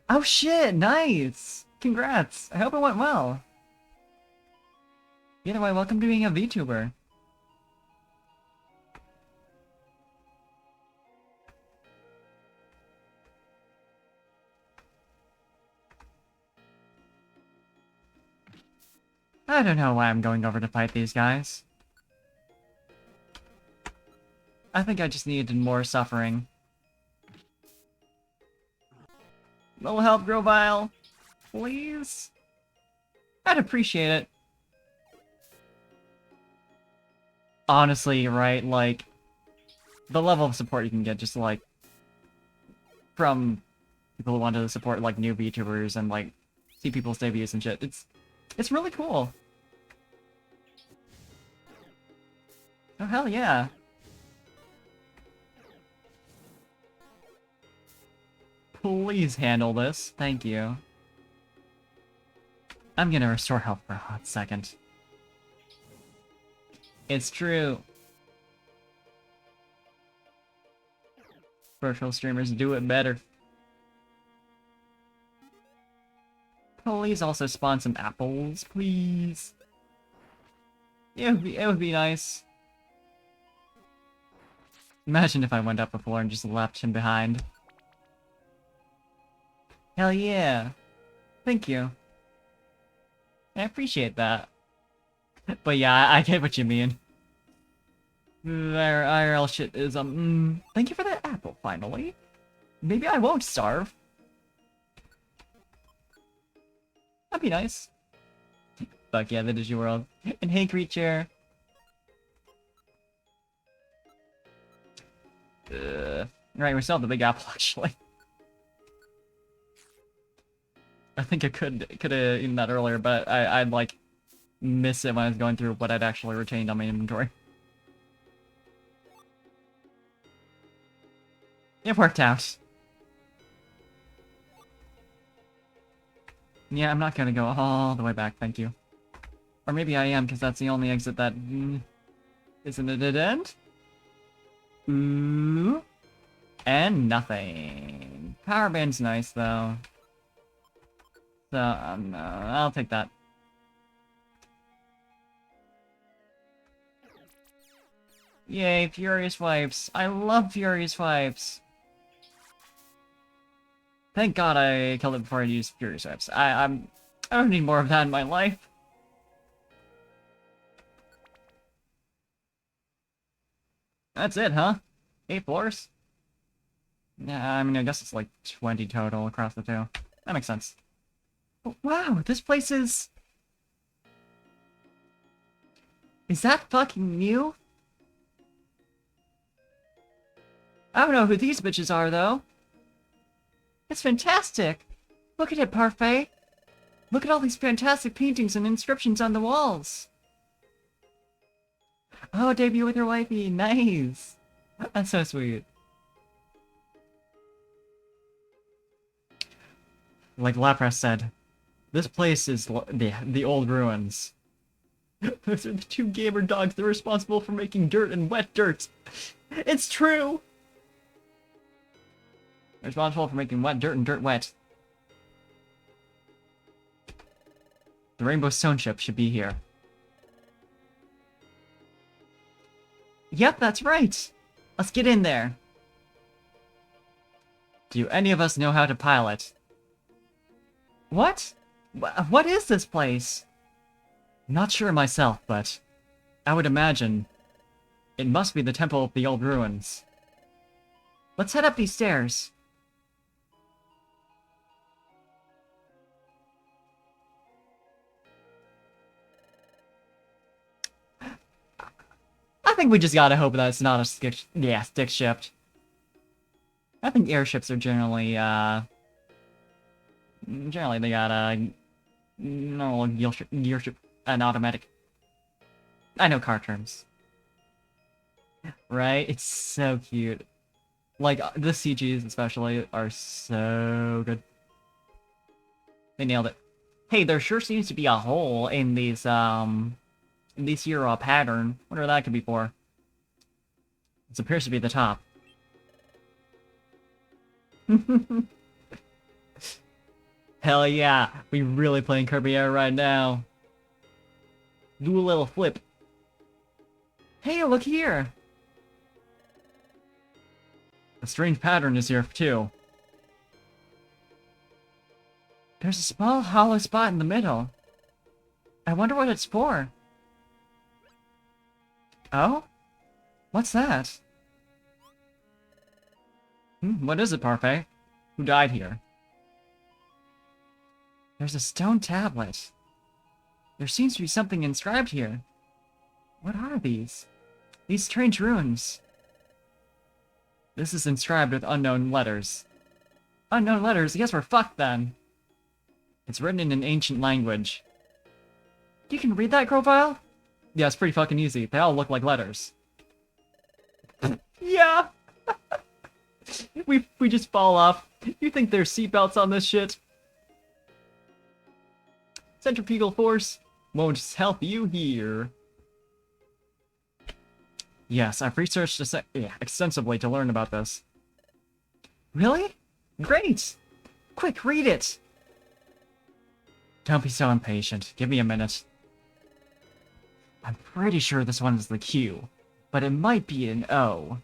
Oh shit, nice! Congrats! I hope it went well. Either way, welcome to being a VTuber. I don't know why I'm going over to fight these guys. I think I just needed more suffering. Little help, Grovile. Please? I'd appreciate it. Honestly, right, like, the level of support you can get just, like, from people who want to support, like, new VTubers and, like, see people's debuts and shit, it's really cool. Oh, hell yeah. Please handle this. Thank you. I'm gonna restore health for a hot second. It's true. Virtual streamers do it better. Please also spawn some apples, please. It would be nice. Imagine if I went up before and just left him behind. Hell yeah. Thank you. I appreciate that. But yeah, I get what you mean. IRL shit is, thank you for that apple, finally. Maybe I won't starve. That'd be nice. Fuck yeah, that is your world. And hey, creature. Right, we still have the big apple, actually. I think I could have eaten that earlier, but I'd like miss it when I was going through what I'd actually retained on my inventory. It worked out. Yeah, I'm not gonna go all the way back, thank you. Or maybe I am, because that's the only exit that isn't a dead end. Ooh. And nothing. Power band's nice, though. So, I'll take that. Yay, Furious Wipes. I love Furious Wipes. Thank God I killed it before I used Furious Wipes. I don't need more of that in my life. That's it, huh? 8 floors? Yeah, I mean, I guess it's like 20 total across the two. That makes sense. But wow, this place is... Is that fucking new? I don't know who these bitches are, though. It's fantastic! Look at it, Parfait! Look at all these fantastic paintings and inscriptions on the walls! Oh, debut with your wifey! Nice! That's so sweet. Like Lapras said, this place is the old ruins. Those are the 2 gamer dogs that are responsible for making dirt and wet dirt. It's true! They're responsible for making wet dirt and dirt wet. The Rainbow Stone Ship should be here. Yep, that's right! Let's get in there. Do any of us know how to pilot? What? What is this place? Not sure myself, but I would imagine it must be the Temple of the Old Ruins. Let's head up these stairs. I think we just gotta hope that it's not a stick shift. I think airships are generally they got a normal gear ship and automatic. I know car terms. Right? It's so cute. Like, the CGs especially are so good. They nailed it. Hey, there sure seems to be a hole in these, here pattern. Wonder what that could be for. This appears to be the top. Hell yeah, we really playing Kirby Air right now. Do a little flip. Hey, look here! A strange pattern is here, too. There's a small hollow spot in the middle. I wonder what it's for. Oh? What's that? What is it, Parfait? Who died here? There's a stone tablet. There seems to be something inscribed here. What are these? These strange runes. This is inscribed with unknown letters. Unknown letters? I guess we're fucked then. It's written in an ancient language. You can read that, Grovile? Yeah, it's pretty fucking easy. They all look like letters. Yeah! we just fall off. You think there's seatbelts on this shit? Centrifugal force won't help you here. Yes, I've researched extensively to learn about this. Really? Great! Quick, read it! Don't be so impatient. Give me a minute. I'm pretty sure this one is the Q, but it might be an O.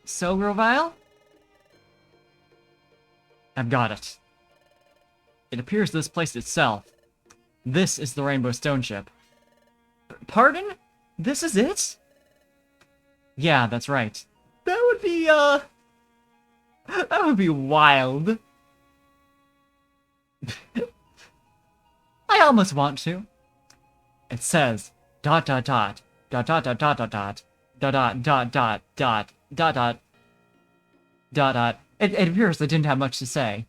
So, Grovile? I've got it. It appears this place itself. This is the Rainbow Stone Ship. Pardon? This is it? Yeah, that's right. That would be, that would be wild. I almost want to. It says, dot dot dot, dot dot dot dot dot dot, dot dot dot dot dot, dot dot, dot dot. It appears they didn't have much to say.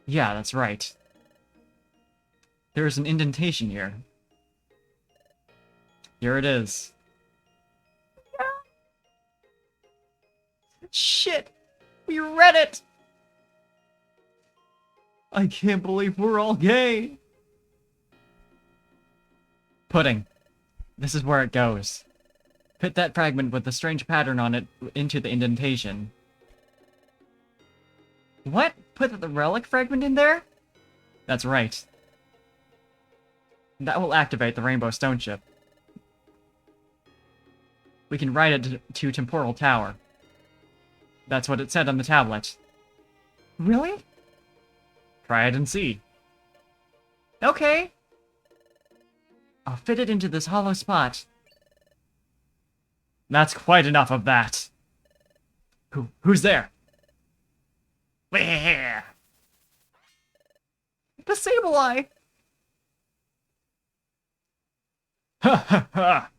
Yeah, that's right. There is an indentation here. Here it is. Shit! We read it! I can't believe we're all gay! Pudding. This is where it goes. Fit that fragment with the strange pattern on it into the indentation. What? Put the relic fragment in there? That's right. That will activate the Rainbow Stone Ship. We can ride it to Temporal Tower. That's what it said on the tablet. Really? Try it and see. Okay. I'll fit it into this hollow spot. That's quite enough of that. Who's there? The Sableye! Ha ha ha!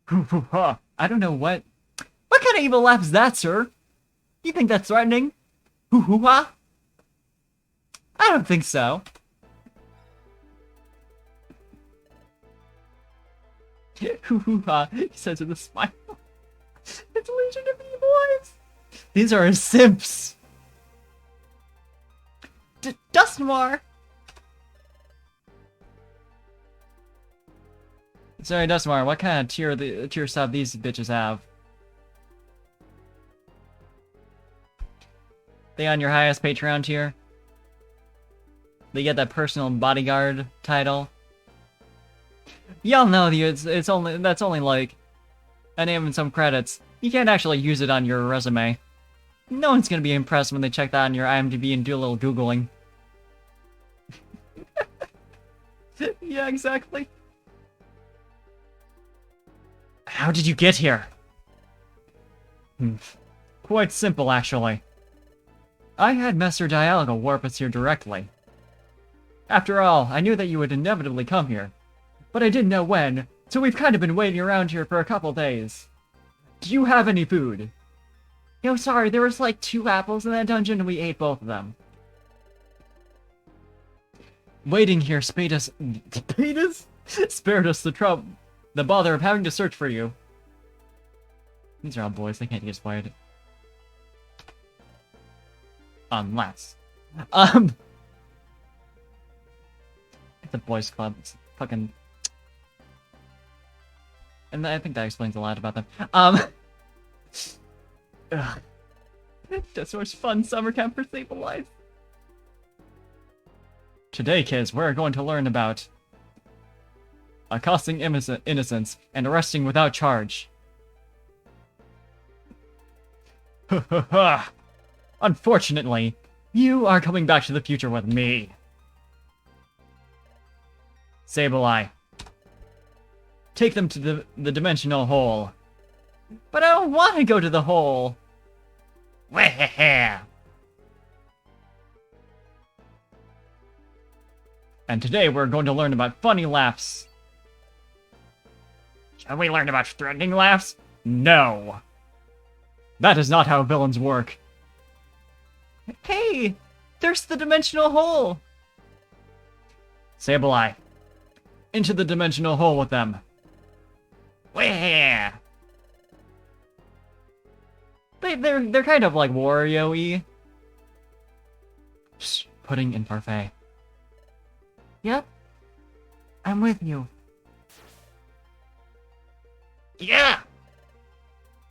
Hoo hoo ha! I don't know what kind of evil laugh is that, sir? You think that's threatening? Hoo hoo ha! I don't think so. Hoo hoo ha! He says with a smile. It's Legion of Evil Eyes! These are his simps! Dustmar! Sorry, Dustmar, what kind of tier sub these bitches have? They on your highest Patreon tier? They get that personal bodyguard title? Y'all know that's only like a name and some credits. You can't actually use it on your resume. No one's gonna be impressed when they check that on your IMDb and do a little Googling. Yeah, exactly. How did you get here? Quite simple, actually. I had Master Dialga warp us here directly. After all, I knew that you would inevitably come here. But I didn't know when, so we've kind of been waiting around here for a couple days. Do you have any food? Yo, sorry, there was like 2 apples in that dungeon and we ate both of them. Waiting here spared us the bother of having to search for you. These are all boys, they can't get spoiled. Unless. It's a boys club. It's fucking... And I think that explains a lot about them. Ugh. Just so much fun summer camp for Sable Life. Today, kids, we're going to learn about accosting innocents and arresting without charge. Unfortunately, you are coming back to the future with me. Sableye. Take them to the dimensional hole. But I don't want to go to the hole. And today we're going to learn about funny laughs. Shall we learn about threatening laughs? No. That is not how villains work. Hey, there's the dimensional hole. Sableye. Into the dimensional hole with them. Where? They're kind of like Wario-y. Pudding and parfait. Yep. I'm with you. Yeah!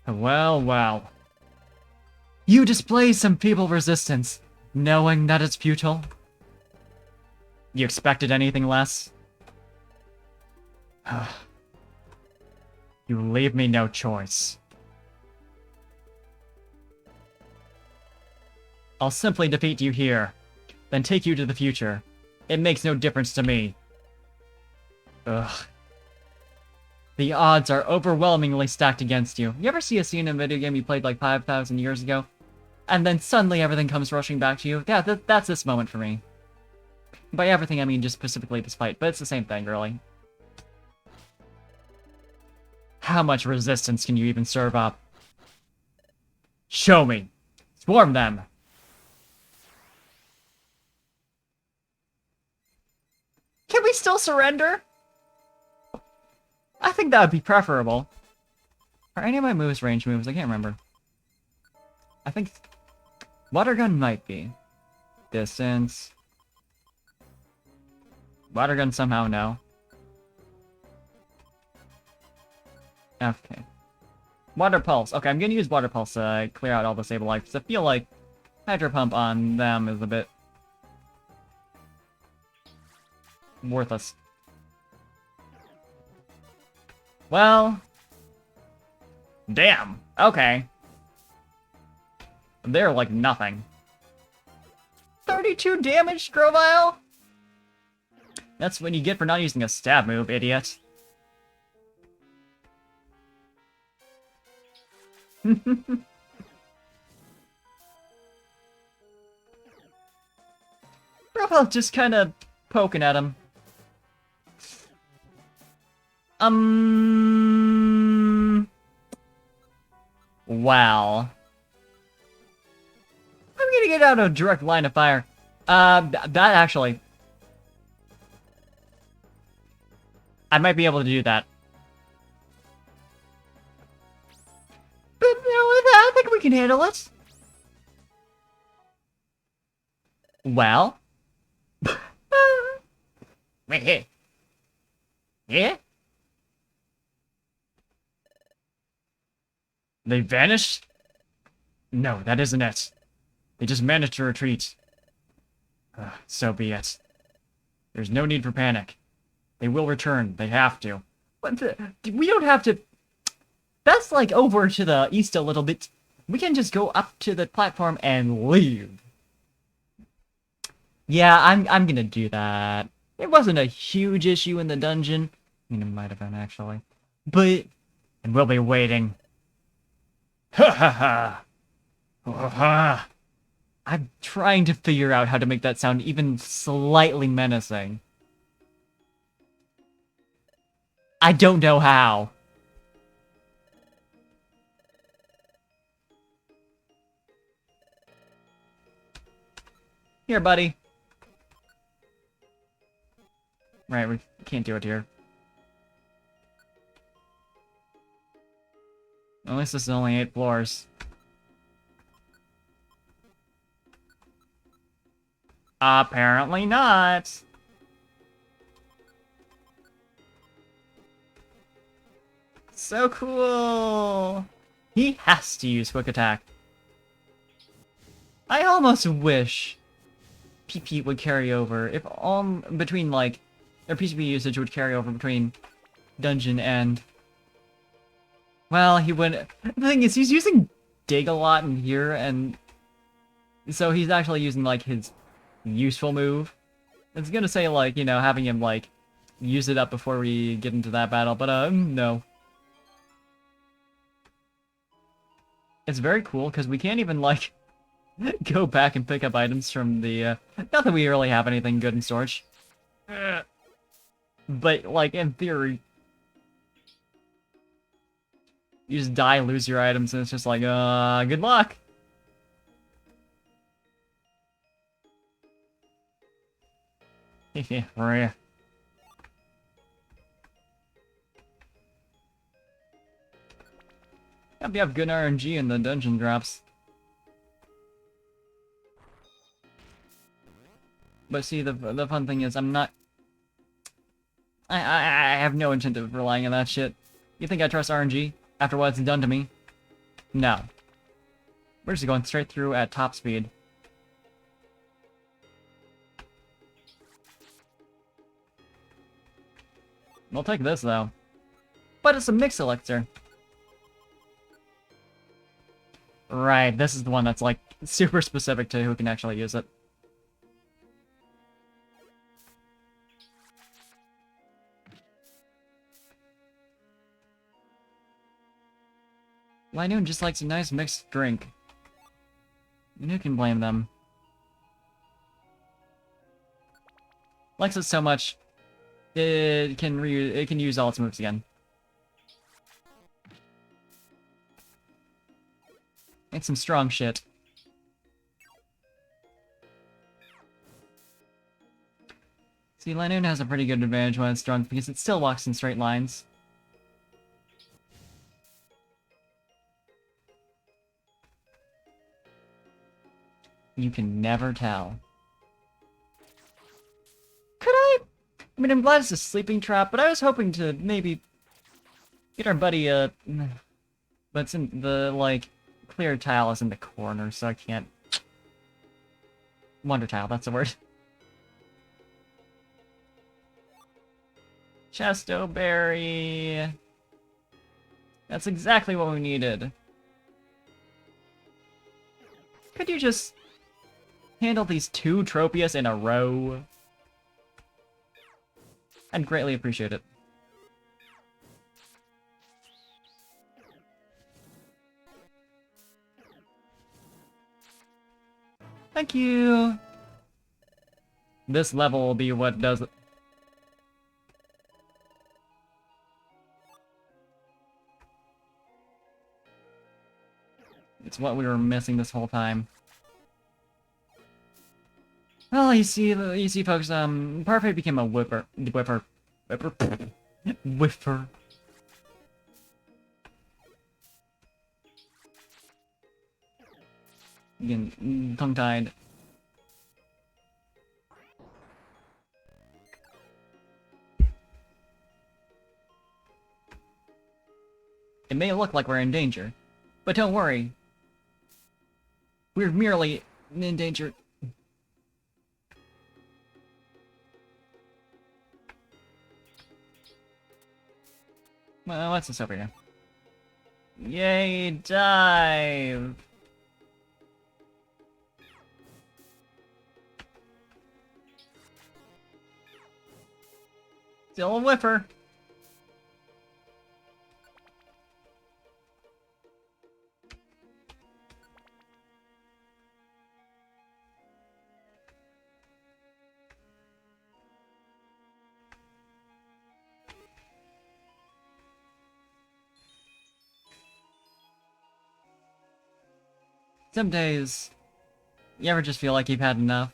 Well, well. You display some feeble resistance, knowing that it's futile. You expected anything less? You leave me no choice. I'll simply defeat you here, then take you to the future. It makes no difference to me. Ugh. The odds are overwhelmingly stacked against you. You ever see a scene in a video game you played like 5,000 years ago? And then suddenly everything comes rushing back to you? Yeah, that's this moment for me. By everything, I mean just specifically this fight, but it's the same thing, really. How much resistance can you even serve up? Show me! Swarm them! Can we still surrender? I think that would be preferable. Are any of my moves range moves? I can't remember. I think water gun might be. Distance. Water gun somehow no. Okay. Water pulse. Okay, I'm gonna use water pulse to clear out all the Sable Life, because I feel like Hydro Pump on them is a bit worthless. Well, damn. Okay. They're like nothing. 32 damage, Grovyle? That's what you get for not using a stab move, idiot. Grovyle just kind of poking at him. Wow. I'm gonna get out of direct line of fire. That actually... I might be able to do that. But no, I think we can handle it. Well... Yeah? They vanished? No, that isn't it. They just managed to retreat. So be it. There's no need for panic. They will return. They have to. But we don't have to... That's like over to the east a little bit. We can just go up to the platform and leave. Yeah, I'm gonna do that. It wasn't a huge issue in the dungeon. I mean, it might have been, actually. But... And we'll be waiting. Ha ha ha! Ha ha! I'm trying to figure out how to make that sound even slightly menacing. I don't know how. Here, buddy. Right, we can't do it here. At least this is only 8 floors. Apparently not. So cool. He has to use quick attack. I almost wish PP would carry over. If all between like their PCP usage would carry over between dungeon and... Well, he would... The thing is, he's using dig a lot in here, and so he's actually using like his useful move. It's gonna say like, you know, having him like use it up before we get into that battle, but no. It's very cool because we can't even like go back and pick up items from the not that we really have anything good in storage. But like in theory, you just die, lose your items, and it's just like, good luck. Yeah, right. Yep, you have good RNG in the dungeon drops. But see, the fun thing is, I'm not... I have no intent of relying on that shit. You think I trust RNG after what it's done to me? No. We're just going straight through at top speed. We'll take this, though. But it's a mix elixir. Right, this is the one that's, like, super specific to who can actually use it. Linoon just likes a nice mixed drink. And who can blame them? Likes it so much, it can use all its moves again. It's some strong shit. See, Linoon has a pretty good advantage when it's drunk because it still walks in straight lines. You can never tell. Could I? I mean, I'm glad it's a sleeping trap, but I was hoping to maybe get our buddy but it's in the, like, clear tile is in the corner, so I can't... Wonder tile, that's the word. Chestoberry. That's exactly what we needed. Could you just handle these 2 Tropius in a row? I'd greatly appreciate it. Thank you! This level will be what does it. It's what we were missing this whole time. Well, you see, folks, Parfait became a whipper. Whiffer. Again, tongue-tied. It may look like we're in danger, but don't worry. We're merely in danger. Well, what's this over here? Yay, dive! Still a whiffer. Some days, you ever just feel like you've had enough?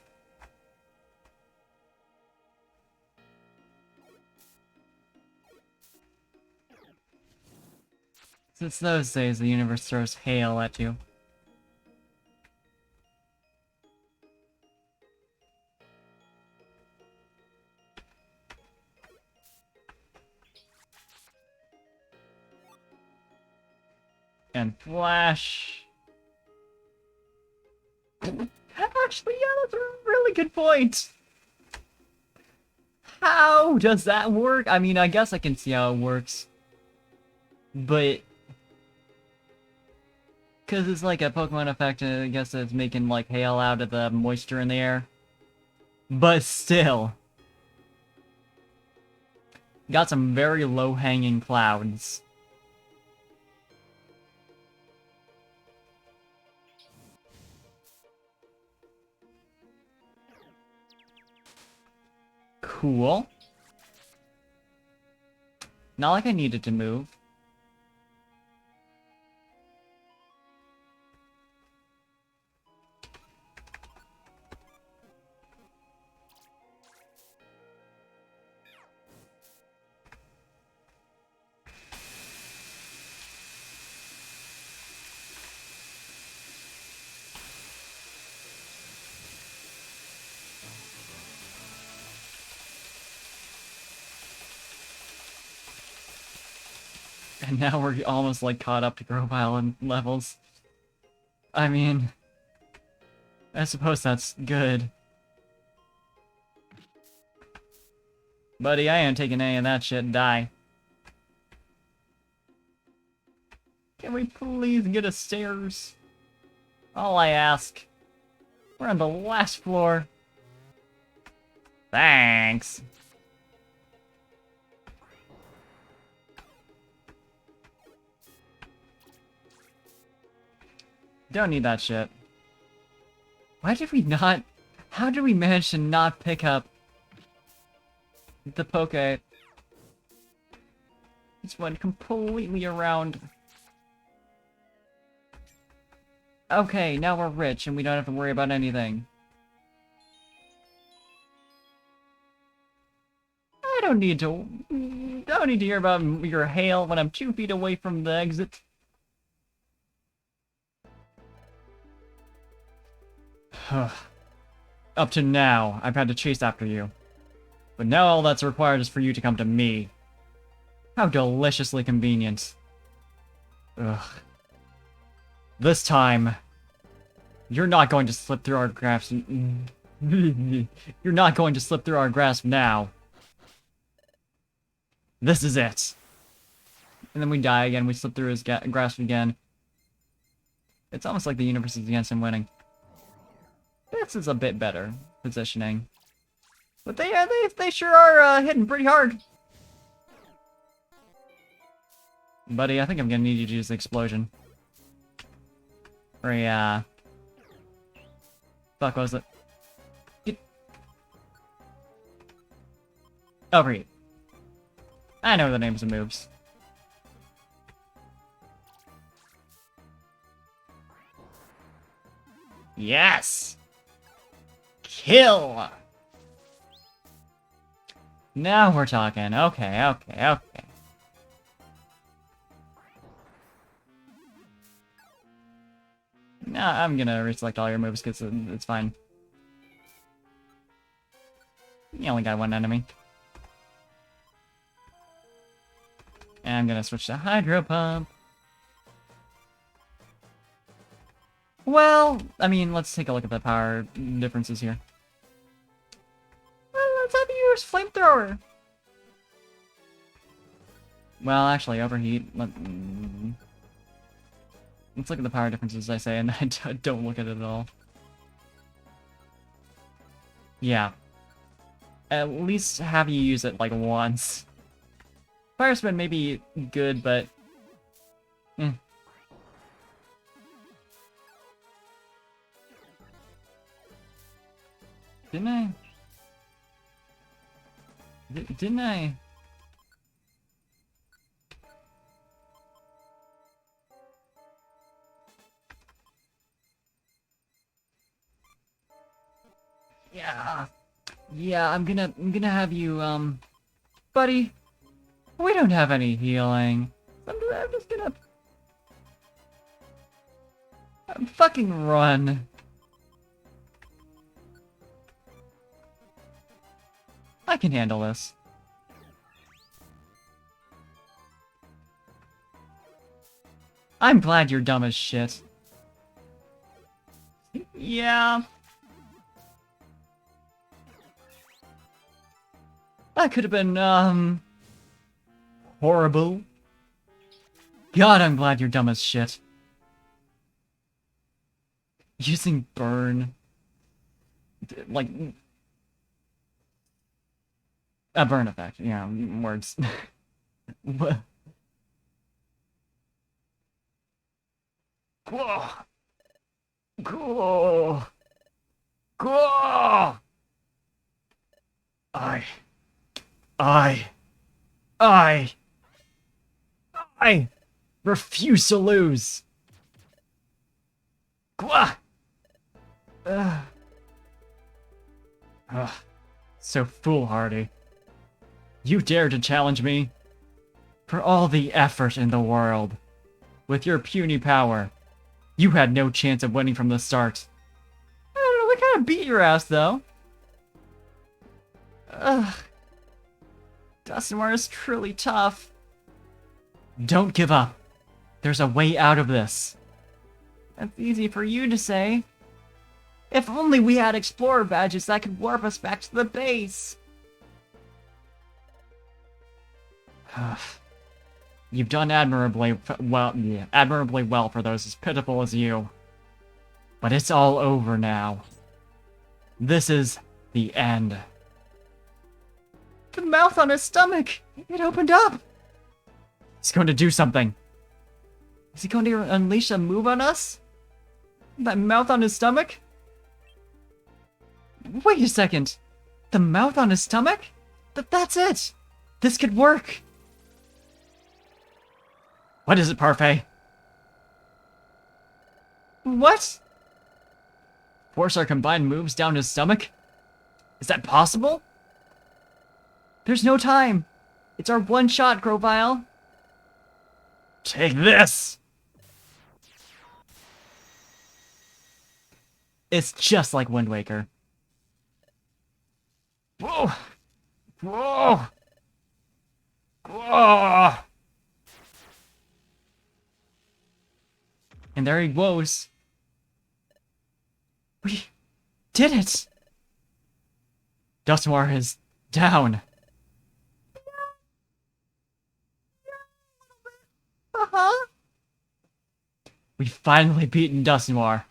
It's those days the universe throws hail at you. And flash. Actually, yeah, that's a really good point. How does that work? I mean, I guess I can see how it works. But... because it's like a Pokemon effect, and I guess it's making, like, hail out of the moisture in the air. But still. Got some very low-hanging clouds. Cool. Not like I needed to move. And now we're almost, like, caught up to Grovyle in levels. I mean... I suppose that's good. Buddy, I ain't taking any of that shit, die. Can we please get a stairs? All I ask. We're on the last floor. Thanks. Don't need that shit. Why did we not... how did we manage to not pick up the Poke? Just went completely around. Okay, now we're rich and we don't have to worry about anything. I don't need to hear about your hail when I'm 2 feet away from the exit. Up to now, I've had to chase after you. But now all that's required is for you to come to me. How deliciously convenient. Ugh. This time, you're not going to slip through our grasp. You're not going to slip through our grasp now. This is it. And then we die again, we slip through his grasp again. It's almost like the universe is against him winning. This is a bit better positioning. But they sure are hitting pretty hard. Buddy, I think I'm gonna need you to use the explosion. Or fuck, what was it? Get... overheat. I know the names of moves. Yes! Kill! Now we're talking. Okay. Nah, I'm gonna reselect all your moves because it's fine. You only got one enemy. And I'm gonna switch to Hydro Pump. Well, I mean, let's take a look at the power differences here. Well, let's have you use Flamethrower. Well, actually, Overheat. Let's look at the power differences, I say, and I don't look at it at all. Yeah. At least have you use it, like, once. Fire Spin may be good, but... Didn't I? Didn't I? Yeah. Yeah, I'm gonna have you, buddy, we don't have any healing. I'm just gonna fucking run. I can handle this. I'm glad you're dumb as shit. Yeah. That could have been, horrible. God, I'm glad you're dumb as shit. Using burn. Like... A burn effect, yeah, words. Cool. Cool. Cool. I refuse to lose. So foolhardy. You dare to challenge me? For all the effort in the world. With your puny power, you had no chance of winning from the start. I don't know, we kind of beat your ass, though. Ugh. Dustin is truly tough. Don't give up. There's a way out of this. That's easy for you to say. If only we had explorer badges that could warp us back to the base. You've done admirably well for those as pitiful as you. But it's all over now. This is the end. The mouth on his stomach! It opened up! He's going to do something. Is he going to unleash a move on us? That mouth on his stomach? Wait a second. The mouth on his stomach? That's it! This could work! What is it, Parfait? What? Force our combined moves down his stomach? Is that possible? There's no time! It's our one shot, Grovile! Take this! It's just like Wind Waker. Whoa! Whoa! Whoa! And there he goes. We did it! Dusknoir is down. Uh-huh. We finally beaten Dusknoir.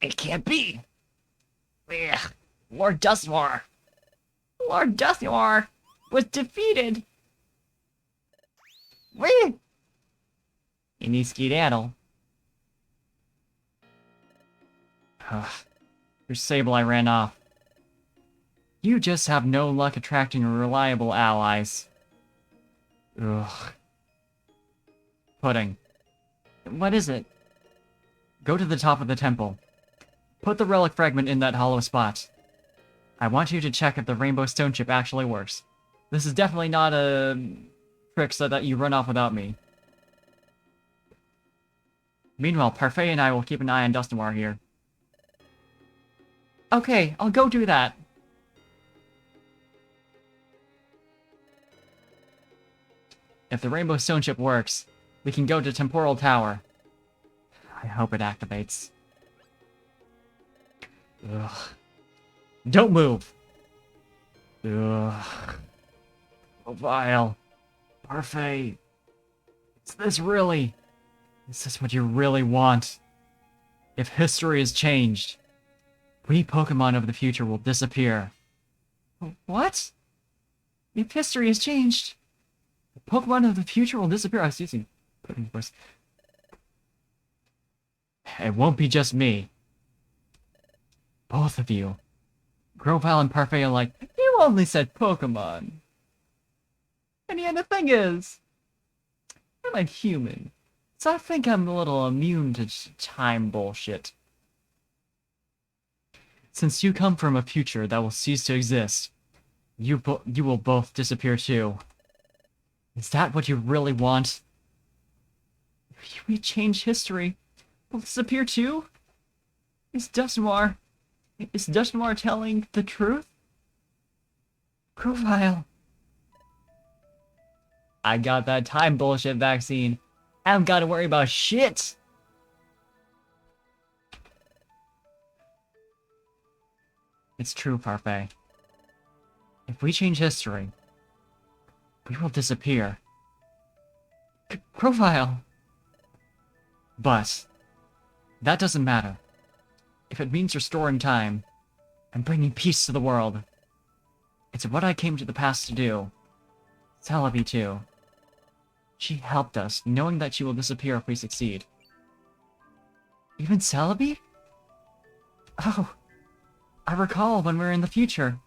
It can't be. Ugh. Lord Dusknoir was defeated. Wait. You need skedaddle. Your Sableye ran off. You just have no luck attracting reliable allies. Ugh. Pudding. What is it? Go to the top of the temple. Put the relic fragment in that hollow spot. I want you to check if the Rainbow Stone Chip actually works. This is definitely not a trick so that you run off without me. Meanwhile, Parfait and I will keep an eye on Dusknoir here. Okay, I'll go do that. If the Rainbow Stone Chip works, we can go to Temporal Tower. I hope it activates. Ugh. Don't move! Ugh. Grovile. Parfait. Is this what you really want? If history is changed, we Pokemon of the future will disappear. What? If history has changed, Pokemon of the future will disappear. I was using pudding voice. It won't be just me. Both of you. Grovyle and Parfait are like, you only said Pokemon. And yeah, the thing is, I'm a human, so I think I'm a little immune to time bullshit. Since you come from a future that will cease to exist, you will both disappear too. Is that what you really want? If we change history, we'll disappear too? Is Dusknoir telling the truth? Grovyle. I got that time bullshit vaccine. I don't gotta worry about shit. It's true, Parfait. If we change history, we will disappear. Grovyle. But that doesn't matter. If it means restoring time and bringing peace to the world, it's what I came to the past to do. Celebi too. She helped us, knowing that she will disappear if we succeed. Even Celebi? Oh, I recall when we were in the future.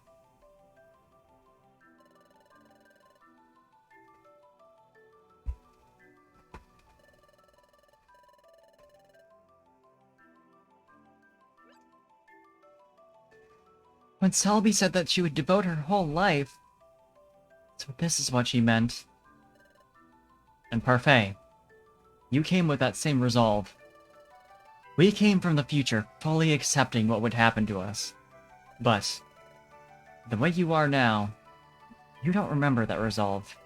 When Celebi said that she would devote her whole life. So this is what she meant. And Parfait, you came with that same resolve. We came from the future, fully accepting what would happen to us. But, the way you are now, you don't remember that resolve.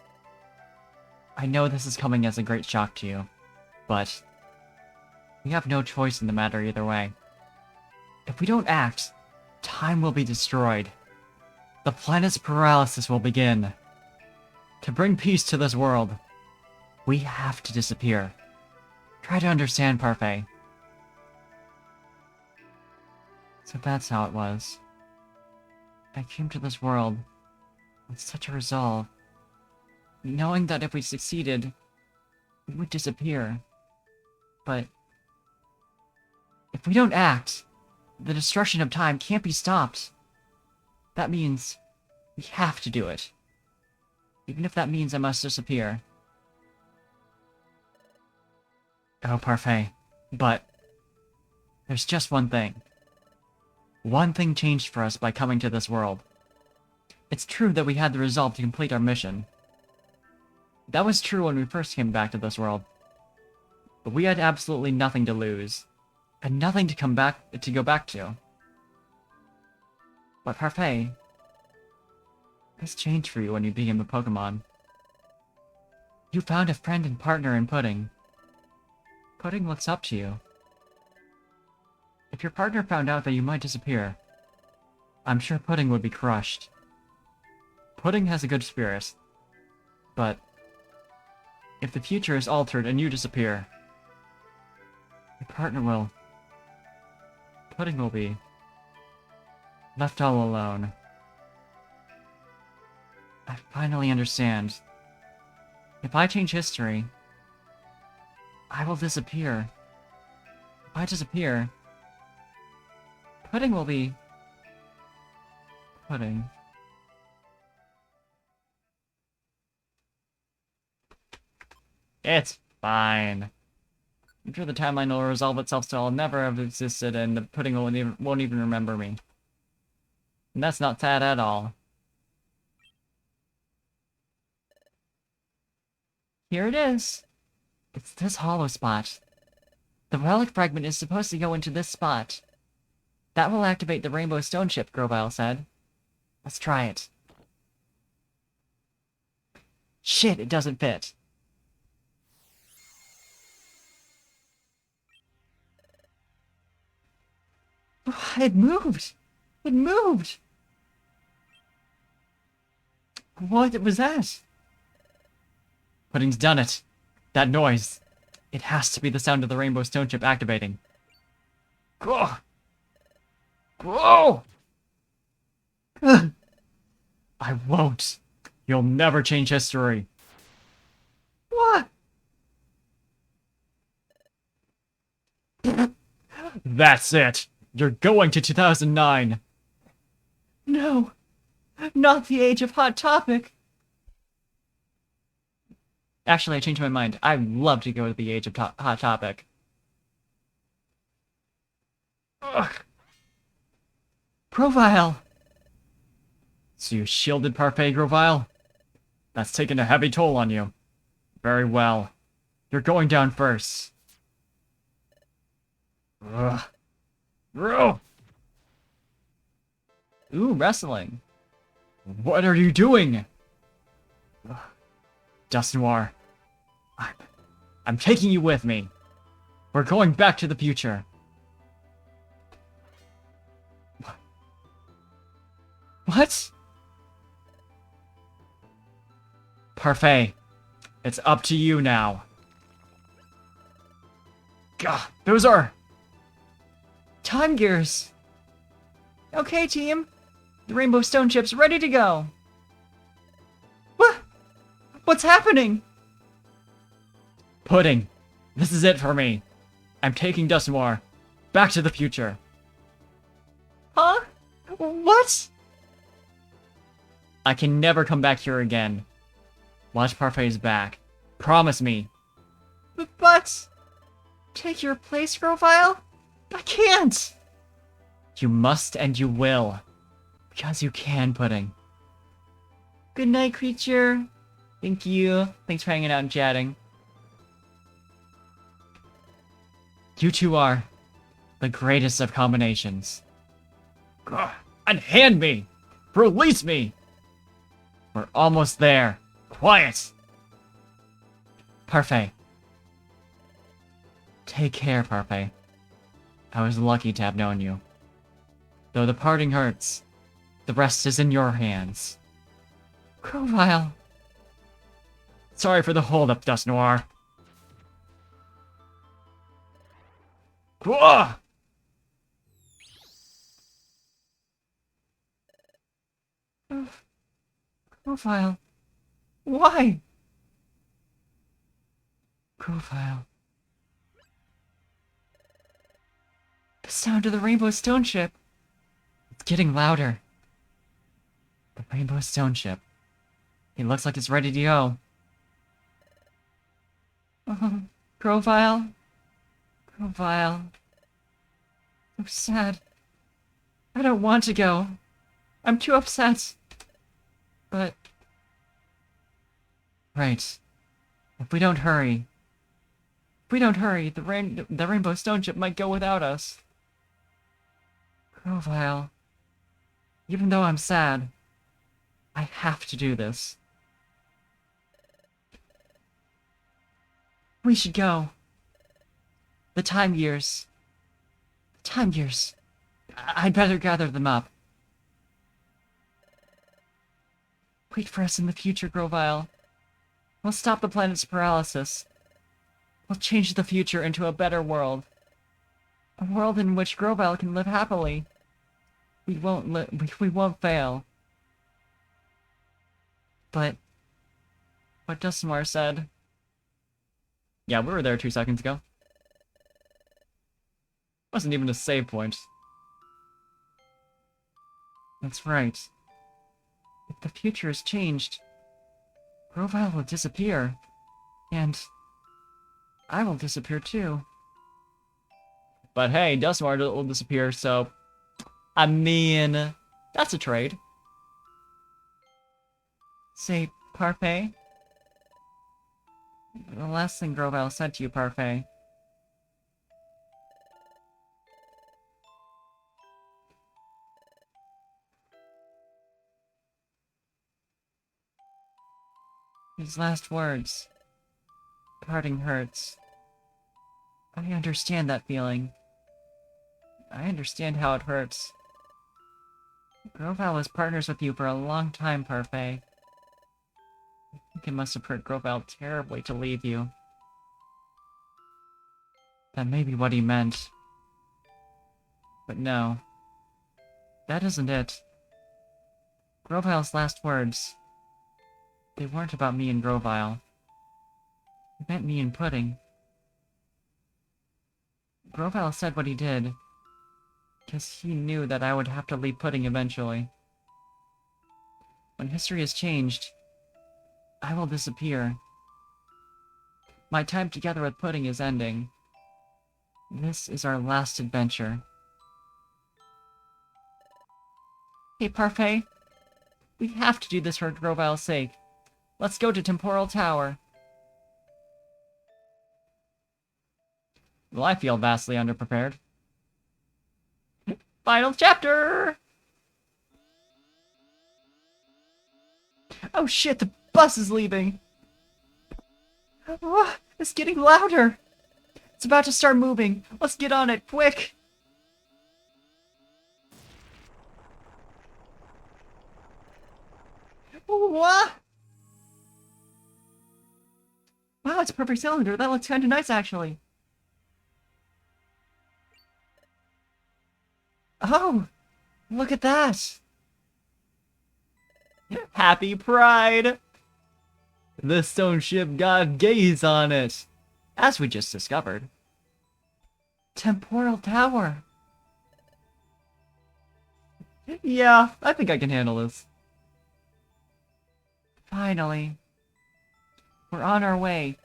I know this is coming as a great shock to you, but we have no choice in the matter either way. If we don't act, time will be destroyed. The planet's paralysis will begin. To bring peace to this world, we have to disappear. Try to understand, Parfait. So that's how it was. I came to this world with such a resolve, knowing that if we succeeded, we would disappear. But if we don't act, the destruction of time can't be stopped. That means we have to do it. Even if that means I must disappear. Oh, Parfait. But there's just one thing. One thing changed for us by coming to this world. It's true that we had the resolve to complete our mission. That was true when we first came back to this world. But we had absolutely nothing to lose, and nothing to go back to. But Parfait, this changed for you when you became a Pokemon. You found a friend and partner in Pudding. Pudding looks up to you. If your partner found out that you might disappear, I'm sure Pudding would be crushed. Pudding has a good spirit, but if the future is altered and you disappear, your partner will... Pudding will be left all alone. I finally understand. If I change history, I will disappear. If I disappear, Pudding will be... Pudding. It's fine. I'm sure the timeline will resolve itself so I'll never have existed and the Pudding won't even remember me. And that's not sad at all. Here it is. It's this hollow spot. The relic fragment is supposed to go into this spot. That will activate the Rainbow Stone chip, Grovyle said. Let's try it. Shit, it doesn't fit. It moved! It moved! What was that? Pudding's done it. That noise. It has to be the sound of the Rainbow Stone Chip activating. Go! Go! I won't. You'll never change history. What? That's it. You're going to 2009. No. Not the age of Hot Topic. Actually, I changed my mind. I'd love to go to the age of Hot Topic. Ugh. Grovyle! So you shielded Parfait, Grovyle? That's taken a heavy toll on you. Very well. You're going down first. Ugh. Bro! Ooh, wrestling. What are you doing? Ugh. Dust Noir. I'm taking you with me. We're going back to the future. What? Parfait. It's up to you now. Gah, those are... time gears. Okay, team. The Rainbow Stone Chip's ready to go. What? What's happening? Pudding. This is it for me. I'm taking Dust Noir back to the future. Huh? What? I can never come back here again. Watch Parfait's back. Promise me. But... take your place, Grovyle? I can't! You must and you will. Because you can, Pudding. Good night, creature. Thank you. Thanks for hanging out and chatting. You two are the greatest of combinations. Unhand me! Release me! We're almost there. Quiet! Parfait. Take care, Parfait. I was lucky to have known you. Though the parting hurts, the rest is in your hands. Grovyle. Sorry for the hold-up, Dust Noir. Gah! Grovyle. Why? Grovyle. The sound of the Rainbow Stone Chip. It's getting louder. The Rainbow Stone Chip. It looks like it's ready to go. Oh, Grovyle. Grovyle. I'm sad. I don't want to go. I'm too upset. But... right. If we don't hurry... the Rainbow Stone Chip might go without us. Grovyle. Even though I'm sad, I have to do this. We should go. The time gears. Time gears. I'd better gather them up. Wait for us in the future, Grovyle. We'll stop the planet's paralysis. We'll change the future into a better world. A world in which Grovyle can live happily. We won't fail. But what Dust Noir said. Yeah, we were there 2 seconds ago. Wasn't even a save point. That's right. If the future is changed, Grovyle will disappear. And I will disappear too. But hey, Dust Noir will disappear, so... I mean... that's a trade. Say, Parfait? The last thing Grovyle said to you, Parfait. His last words. Parting hurts. I understand that feeling. I understand how it hurts. Grovyle was partners with you for a long time, Parfait. I think it must have hurt Grovyle terribly to leave you. That may be what he meant. But no. That isn't it. Grovile's last words. They weren't about me and Grovile. They meant me and Pudding. Grovile said what he did, because he knew that I would have to leave Pudding eventually. When history has changed, I will disappear. My time together with Pudding is ending. This is our last adventure. Hey, Parfait. We have to do this for Grovile's sake. Let's go to Temporal Tower. Well, I feel vastly underprepared. Final chapter! Oh shit, the bus is leaving! Oh, it's getting louder! It's about to start moving. Let's get on it, quick! What? Wow, it's a perfect cylinder. That looks kinda nice, actually. Oh! Look at that! Happy Pride! The stone ship got gaze on it! As we just discovered. Temporal Tower! Yeah, I think I can handle this. Finally. We're on our way.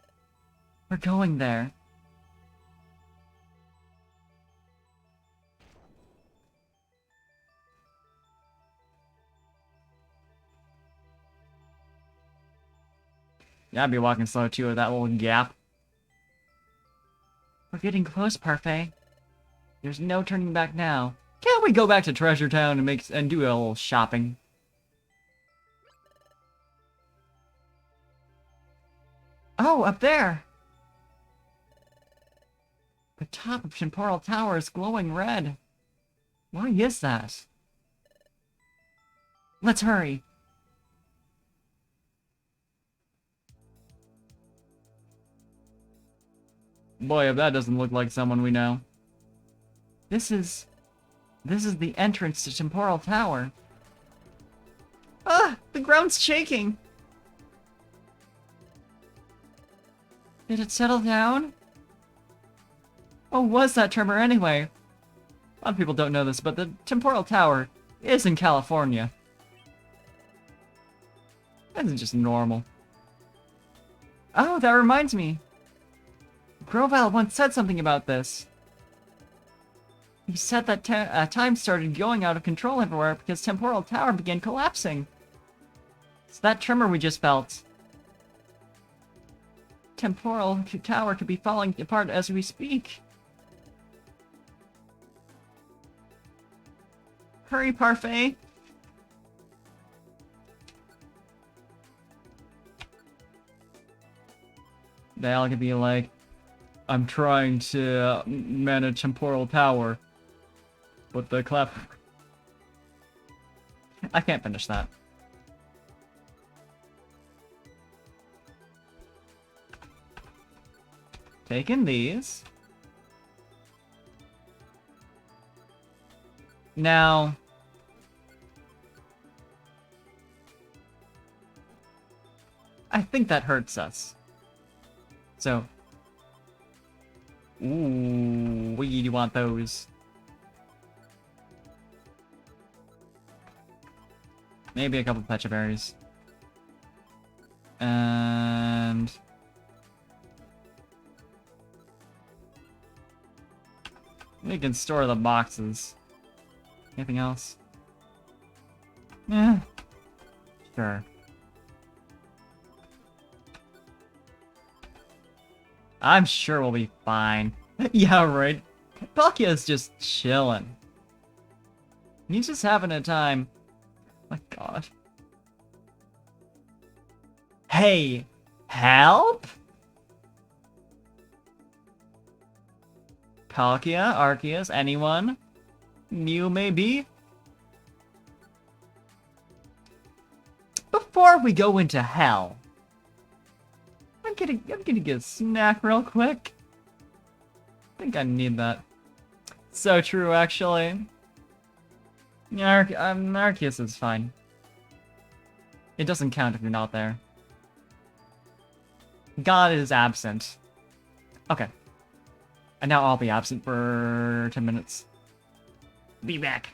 We're going there. Yeah, I'd be walking slow too with that little gap. We're getting close, Parfait. There's no turning back now. Can't we go back to Treasure Town and do a little shopping? Oh, up there! The top of Temporal Tower is glowing red. Why is that? Let's hurry. Boy, if that doesn't look like someone we know. This is the entrance to Temporal Tower. Ah! The ground's shaking! Did it settle down? What was that tremor anyway? A lot of people don't know this, but the Temporal Tower is in California. That's just normal. Oh, that reminds me. Grovile once said something about this. He said that time started going out of control everywhere because Temporal Tower began collapsing. It's that tremor we just felt. Temporal Tower could be falling apart as we speak. Hurry, Parfait! They all could be like, I'm trying to manage Temporal Tower, but the clap... I can't finish that. Taking these. Now... I think that hurts us. So... Ooh, we want those. Maybe a couple Pecha Berries. And... we can store the boxes. Anything else? Yeah. Sure. I'm sure we'll be fine. Yeah, right. Palkia's just chilling. He's just having a time. My god. Hey! Help? Palkia, Arceus, anyone? Mew, maybe? Before we go into hell, I'm gonna get a snack real quick. think I need that. So true, actually. Yeah, Arceus is fine. It doesn't count if you're not there. God is absent. Okay. And now I'll be absent for 10 minutes. Be back.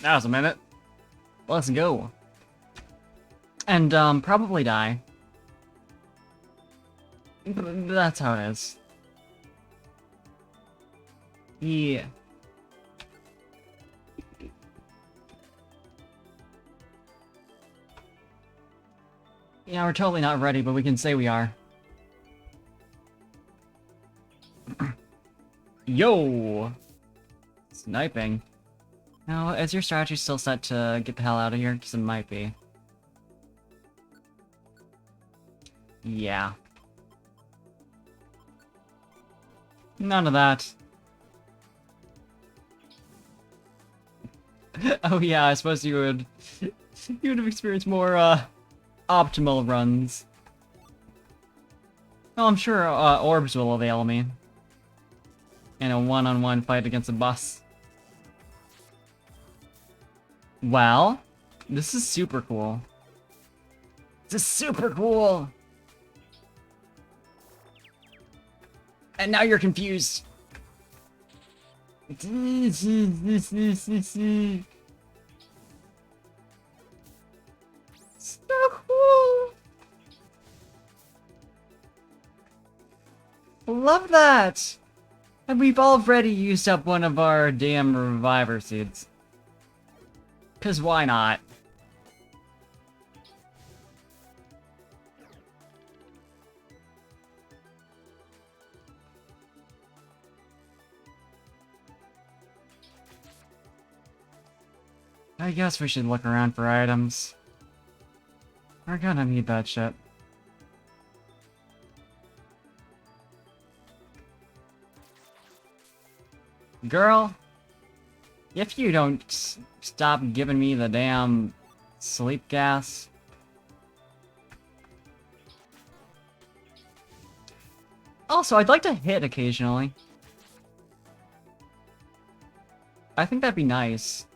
That was a minute. Let's go. And, probably die. That's how it is. Yeah. Yeah, we're totally not ready, but we can say we are. Yo! Sniping. Now, is your strategy still set to get the hell out of here? Because it might be. Yeah. None of that. Oh yeah, I suppose you would... you would have experienced more, optimal runs. Oh, I'm sure, orbs will avail me. In a one-on-one fight against a boss. Well, this is super cool. This is super cool! And now you're confused. So cool! Love that! And we've already used up one of our damn reviver seeds. 'Cause why not? I guess we should look around for items. We're gonna need that shit. Girl, if you don't stop giving me the damn sleep gas. Also, I'd like to hit occasionally. I think that'd be nice.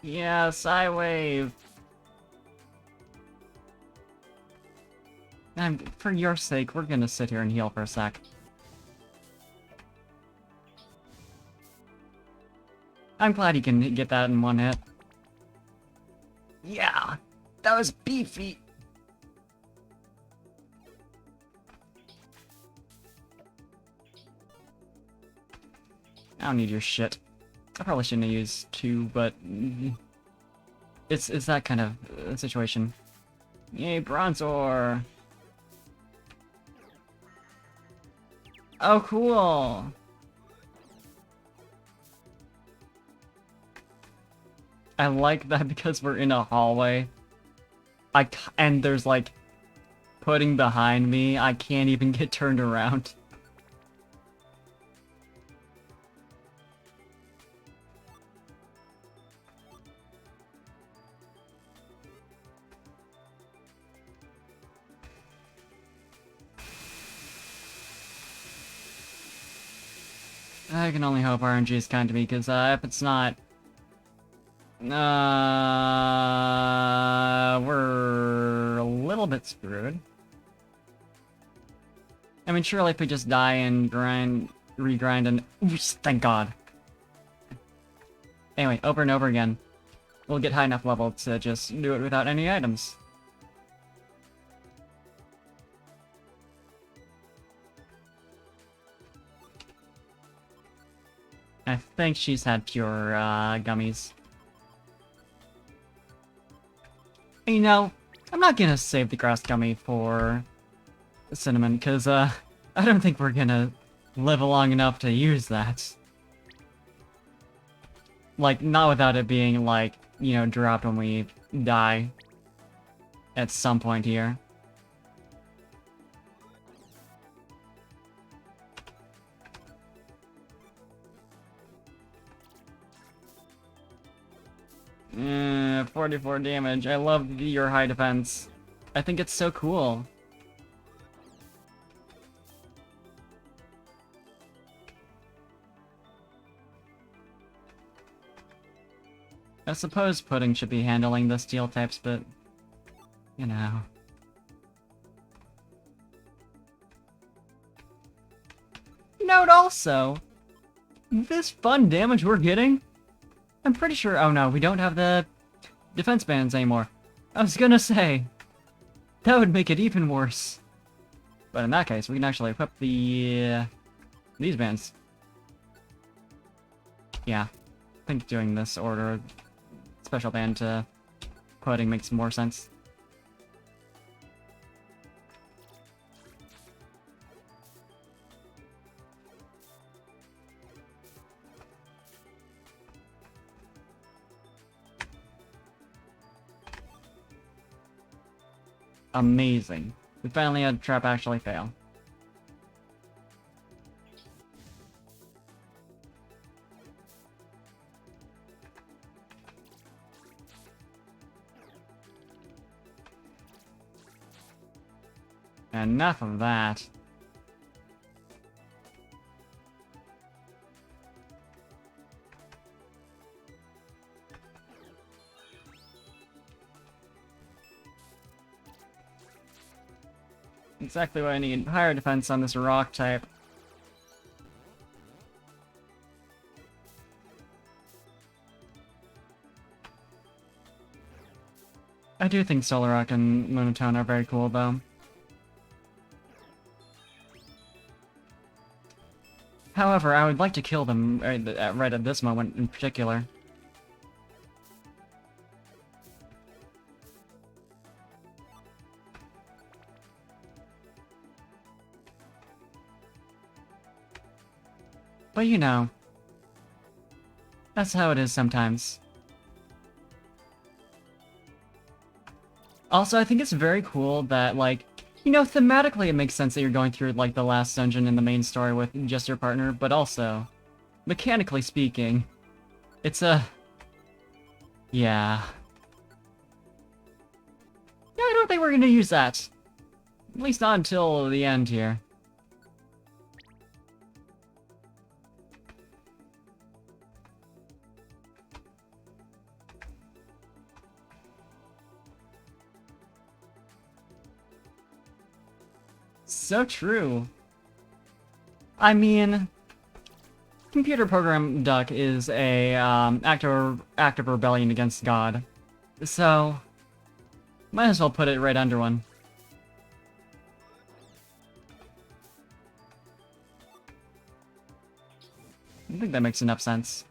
Yes, I wave. And for your sake, we're gonna sit here and heal for a sec. I'm glad you can get that in one hit. Yeah, that was beefy. I don't need your shit. I probably shouldn't have used two, but it's that kind of situation. Yay, bronze ore. Oh, cool. I like that because we're in a hallway. And there's like pudding behind me. I can't even get turned around. I can only hope RNG is kind to me, because if it's not, we're a little bit screwed. I mean, surely if we just die and regrind and... Ooh, thank God. Anyway, over and over again. We'll get high enough level to just do it without any items. I think she's had pure, gummies. You know, I'm not gonna save the grass gummy for cinnamon, because, I don't think we're gonna live long enough to use that. Like, not without it being, like, you know, dropped when we die. At some point here. Eh, 44 damage. I love your high defense. I think it's so cool. I suppose Pudding should be handling the steel types, but... you know... also, this fun damage we're getting, I'm pretty sure... Oh no, we don't have the defense bands anymore. I was gonna say, that would make it even worse. But in that case, we can actually equip the... these bands. Yeah, I think doing this order special band to quoting makes more sense. Amazing. We finally had a trap actually fail. Enough of that. Exactly what I need. Higher defense on this rock type. I do think Solar Rock and Monotone are very cool, though. However, I would like to kill them right at this moment in particular. But you know, that's how it is sometimes. Also, I think it's very cool that, like, you know, thematically it makes sense that you're going through, like, the last dungeon in the main story with just your partner, but also, mechanically speaking, it's a... Yeah. Yeah, I don't think we're gonna use that. At least not until the end here. So true. I mean, computer program duck is a active rebellion against God, so might as well put it right under one. I think that makes enough sense.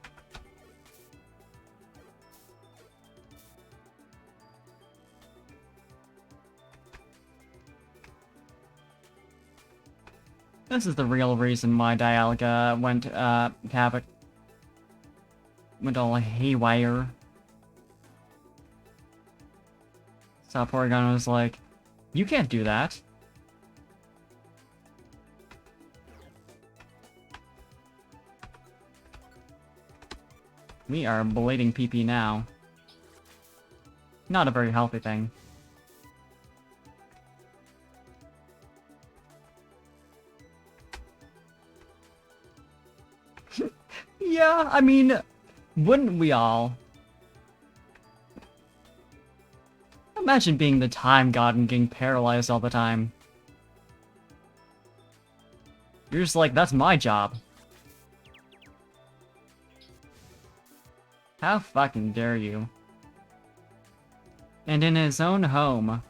This is the real reason why Dialga went, havoc. Went all haywire. So Porygon was like, you can't do that. We are blading PP now. Not a very healthy thing. Yeah, I mean, wouldn't we all? Imagine being the time god and getting paralyzed all the time. You're just like, that's my job. How fucking dare you? And in his own home.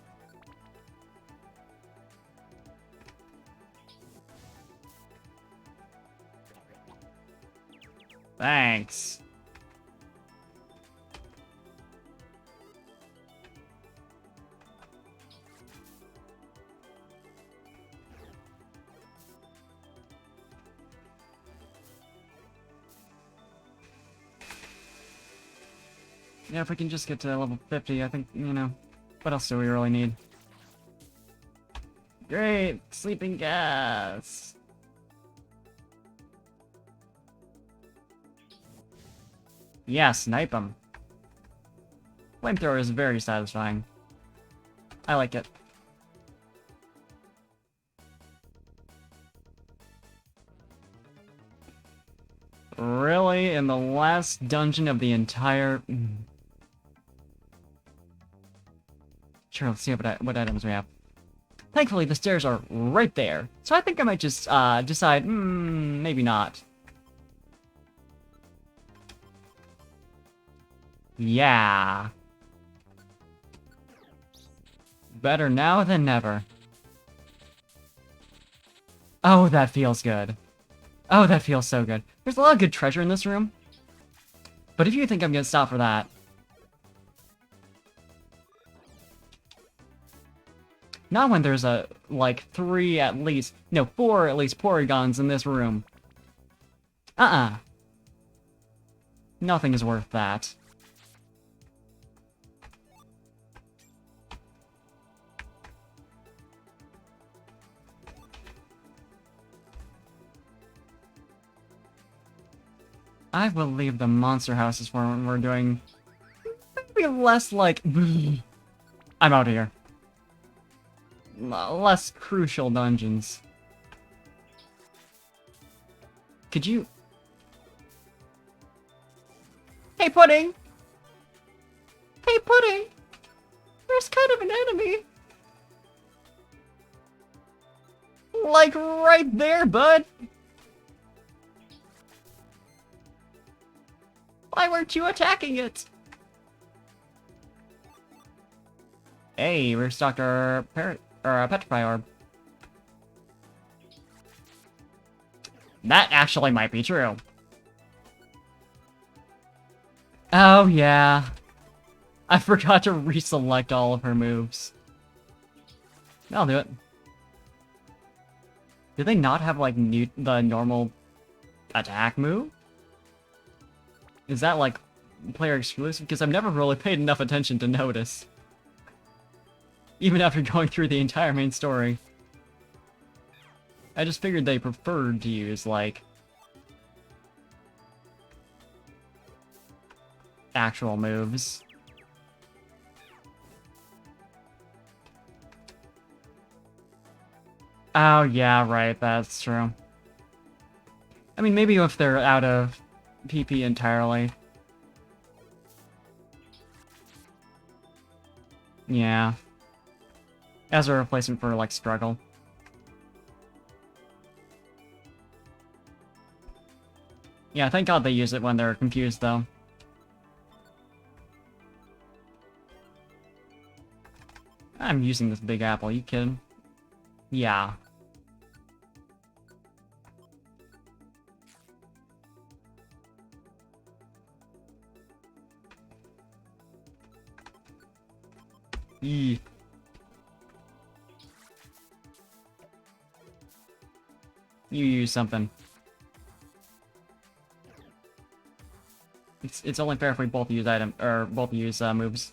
Thanks. Yeah, if we can just get to level 50, I think, you know, what else do we really need? Great! Sleeping gas! Yeah, snipe him. Flamethrower is very satisfying. I like it. Really? In the last dungeon of the entire... Sure, let's see what items we have. Thankfully, the stairs are right there. So I think I might just decide, maybe not. Yeah. Better now than never. Oh, that feels good. Oh, that feels so good. There's a lot of good treasure in this room. But if you think I'm gonna stop for that... Not when there's like 3 at least... No, 4 at least Porygons in this room. Nothing is worth that. I will leave the monster houses for when we're doing maybe less like I'm out of here. Less crucial dungeons. Could you? Hey, Pudding! Hey, Pudding! There's kind of an enemy. Like right there, bud. Why weren't you attacking it? Hey, we restocked our Petrify Orb. That actually might be true. Oh, yeah. I forgot to reselect all of her moves. I'll do it. Do they not have, like, the normal attack move? Is that, like, player exclusive? Because I've never really paid enough attention to notice. Even after going through the entire main story. I just figured they preferred to use, like... actual moves. Oh, yeah, right, that's true. I mean, maybe if they're out of PP entirely. Yeah. As a replacement for, like, Struggle. Yeah, thank God they use it when they're confused, though. I'm using this big apple, you kidding? Yeah. Eee. You use something. It's only fair if we both use moves.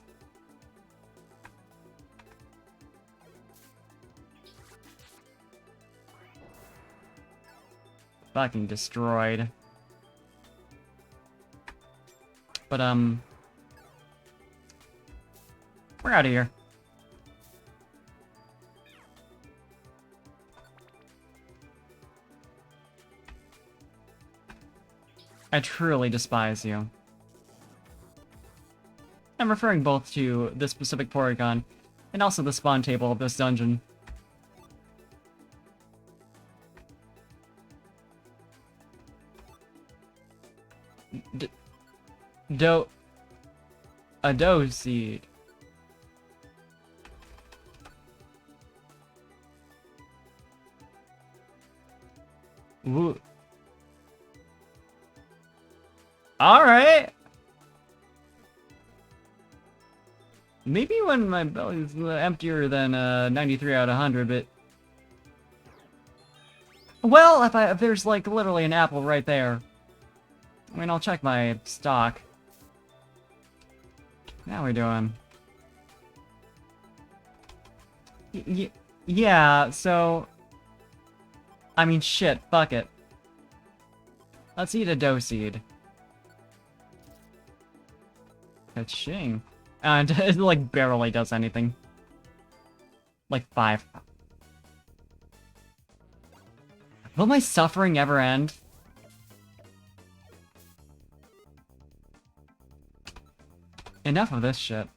Fucking destroyed. But we're out of here. I truly despise you. I'm referring both to this specific Porygon, and also the spawn table of this dungeon. A dough seed. Woo. Alright! Maybe when my belly's emptier than 93 out of 100, but... Well, if there's, like, literally an apple right there. I mean, I'll check my stock. How we doing? Yeah, so... I mean, shit, fuck it. Let's eat a dough seed. Ka-ching. And it, like, barely does anything. Like, 5. Will my suffering ever end? Enough of this shit.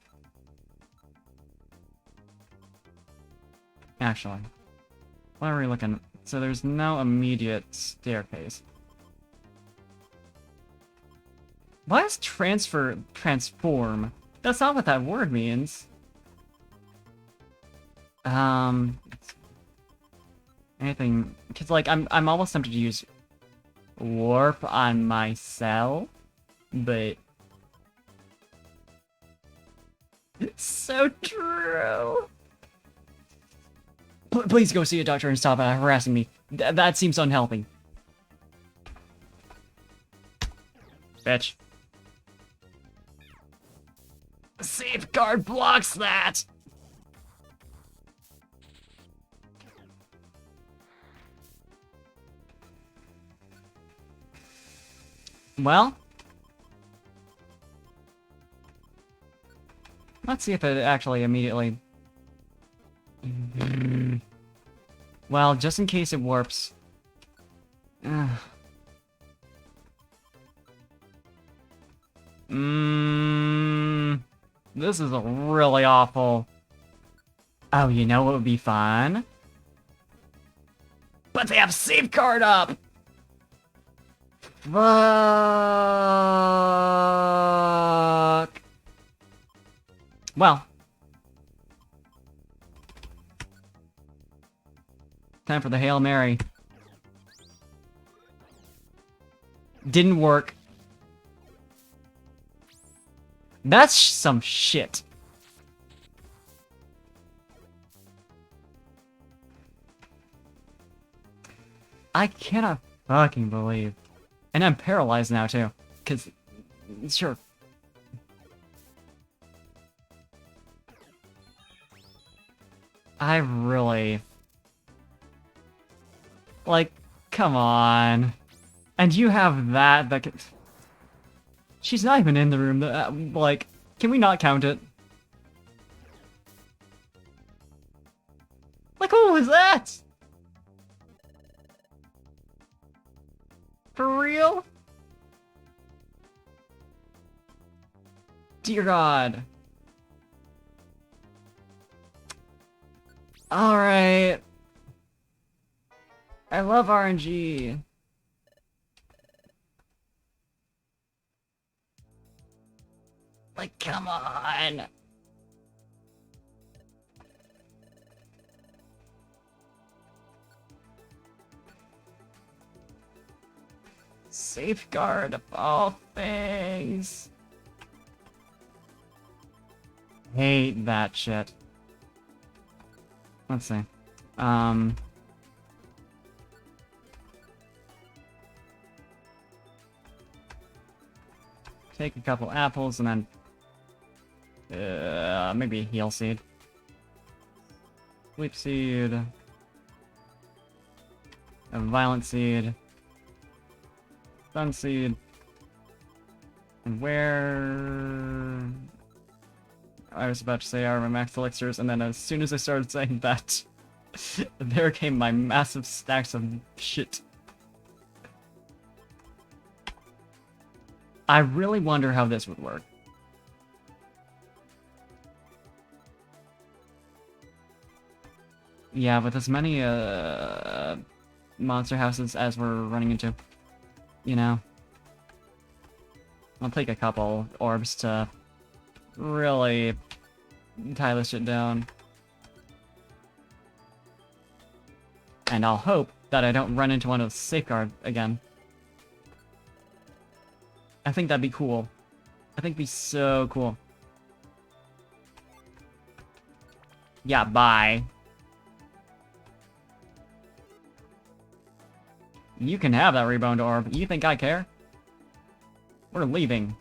Actually, what are we looking? So there's no immediate staircase. Why is transform? That's not what that word means. Anything, cause like I'm almost tempted to use warp on myself, but it's so true. Please go see a doctor and stop harassing me. That seems unhealthy. Bitch. Safeguard blocks that! Well, let's see if it actually immediately... Well, just in case it warps. This is really awful. Oh, you know what would be fun? But they have safeguard up! Fuck. Well. Time for the Hail Mary. Didn't work. That's some shit. I cannot fucking believe. And I'm paralyzed now too. Cause, sure. I really... Like, come on. And you have that can... She's not even in the room. Like, can we not count it? Like, what was that? For real? Dear God. Alright. I love RNG. Like, come on. Safeguard of all things. Hate that shit. Let's see. Take a couple apples and then maybe a heal seed. Sleep seed. A violent seed. Sun seed. And where... I was about to say are my max elixirs, and then as soon as I started saying that, there came my massive stacks of shit. I really wonder how this would work. Yeah, with as many monster houses as we're running into, you know. I'll take a couple orbs to really tie this shit down. And I'll hope that I don't run into one of those safeguard again. I think that'd be cool. I think it'd be so cool. Yeah, bye. You can have that reboned orb. You think I care? We're leaving.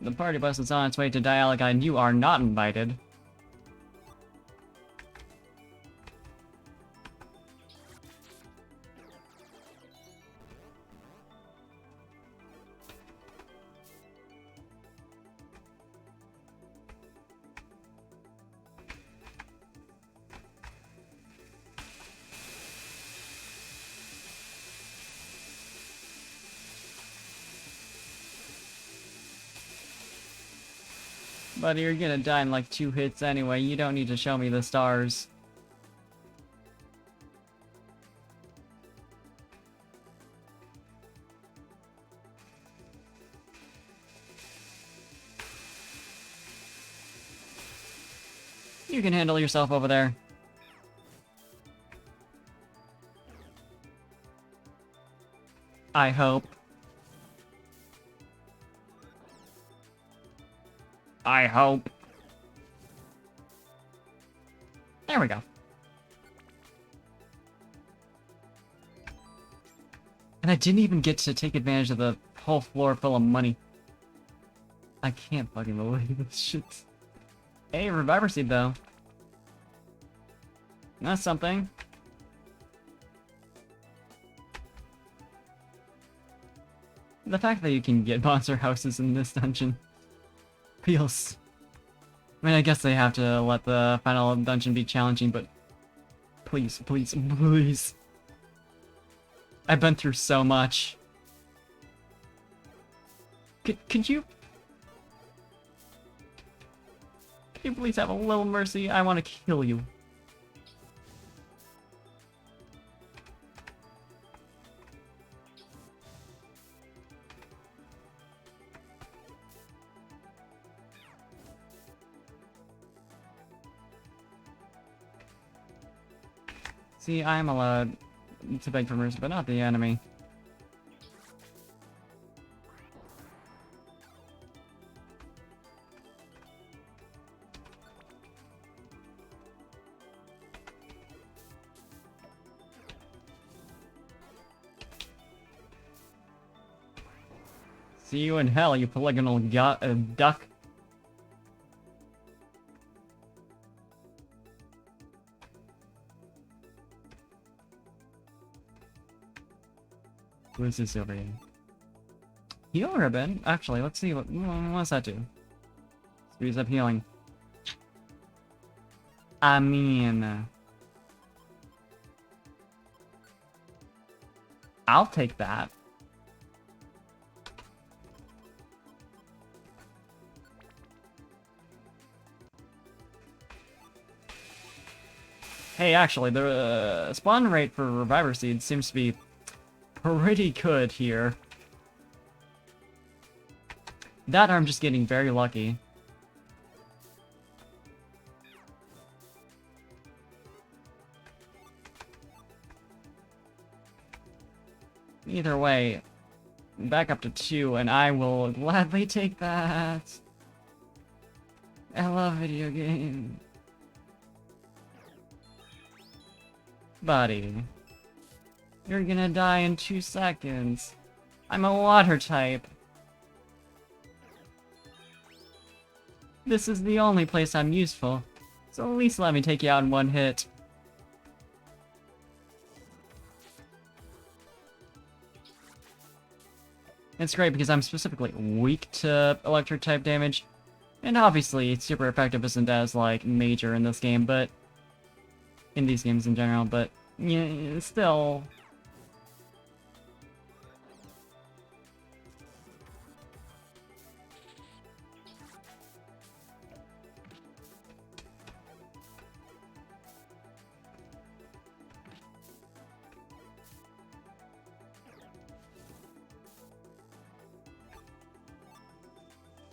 The party bus is on its way to Dialaga and you are not invited. Buddy, you're gonna die in like 2 hits anyway. You don't need to show me the stars. You can handle yourself over there. I hope. I hope. There we go. And I didn't even get to take advantage of the whole floor full of money. I can't fucking believe this shit. Hey, Reviver Seed, though. That's something. The fact that you can get monster houses in this dungeon feels... I mean, I guess they have to let the final dungeon be challenging, but... Please, please, please. I've been through so much. Could you... Could you please have a little mercy? I want to kill you. See, I am allowed to beg for mercy, but not the enemy. See you in hell, you polygonal duck. What is this over here? Heal ribbon? Actually, let's see what does that do? Speeds up healing. I mean... I'll take that. Hey, actually, the spawn rate for Reviver Seeds seems to be pretty good here. That or I'm just getting very lucky. Either way, back up to 2 and I will gladly take that. I love video games. Buddy. You're gonna die in 2 seconds. I'm a water type. This is the only place I'm useful, so at least let me take you out in 1 hit. It's great because I'm specifically weak to electric type damage, and obviously super effective isn't as like major in this game, but in these games in general, but yeah, still.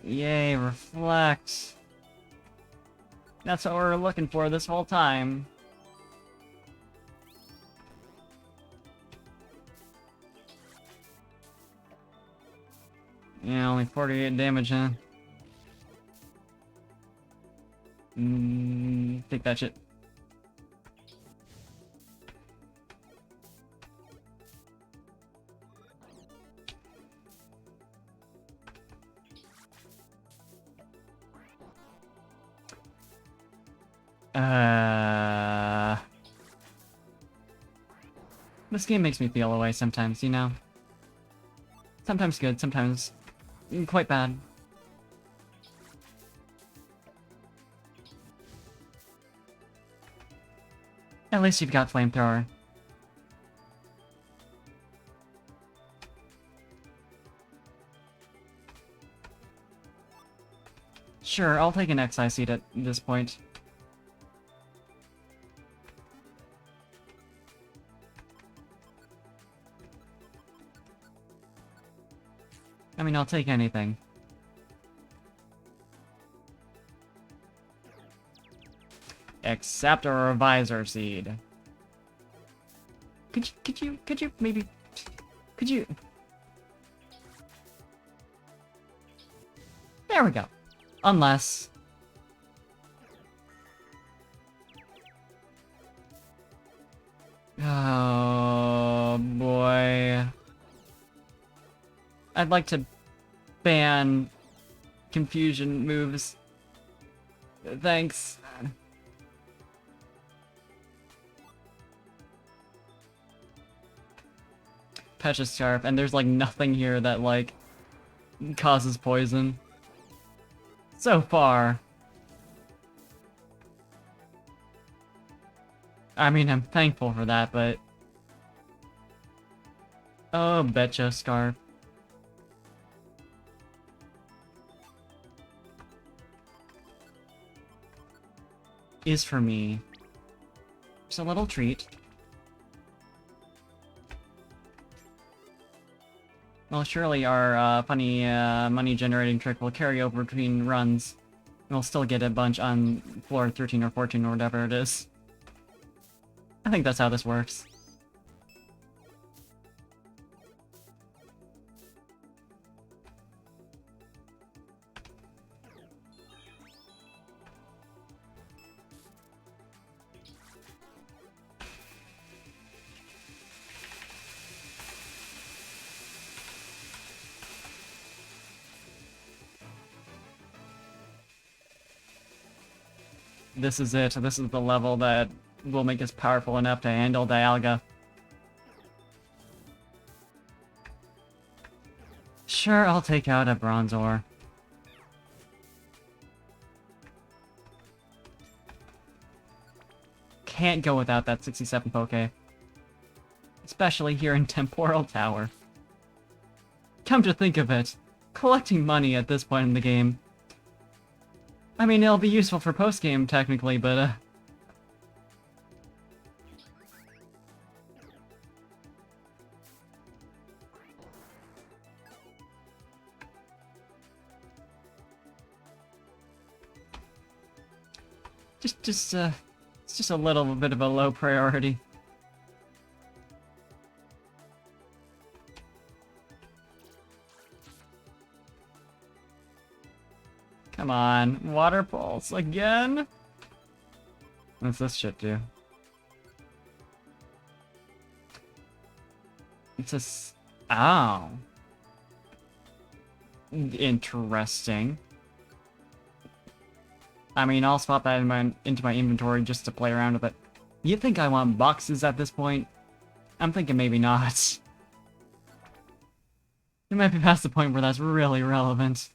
Yay, reflect. That's what we're looking for this whole time. Yeah, only 48 damage, huh? Take that shit. This game makes me feel away sometimes, you know? Sometimes good, sometimes quite bad. At least you've got flamethrower. Sure, I'll take an excise seat at this point. I mean, I'll take anything. Except a revisor seed. Could you maybe, could you? There we go. Unless. Oh boy. I'd like to ban confusion moves. Thanks. Pecha Scarf, and there's like nothing here that like causes poison. So far. I mean, I'm thankful for that, but... Oh, Betcha Scarf. Is for me. Just a little treat. Well, surely our funny money-generating trick will carry over between runs. We'll still get a bunch on floor 13 or 14 or whatever it is. I think that's how this works. This is it. This is the level that will make us powerful enough to handle Dialga. Sure, I'll take out a Bronzor. Can't go without that 67 Poke. Especially here in Temporal Tower. Come to think of it, collecting money at this point in the game. I mean, it'll be useful for post-game, technically, but, it's just a little bit of a low priority. Come on, Water Pulse again? What's this shit do? It's a oh. Interesting. I mean, I'll swap that into my inventory just to play around with it. You think I want boxes at this point? I'm thinking maybe not. It might be past the point where that's really relevant.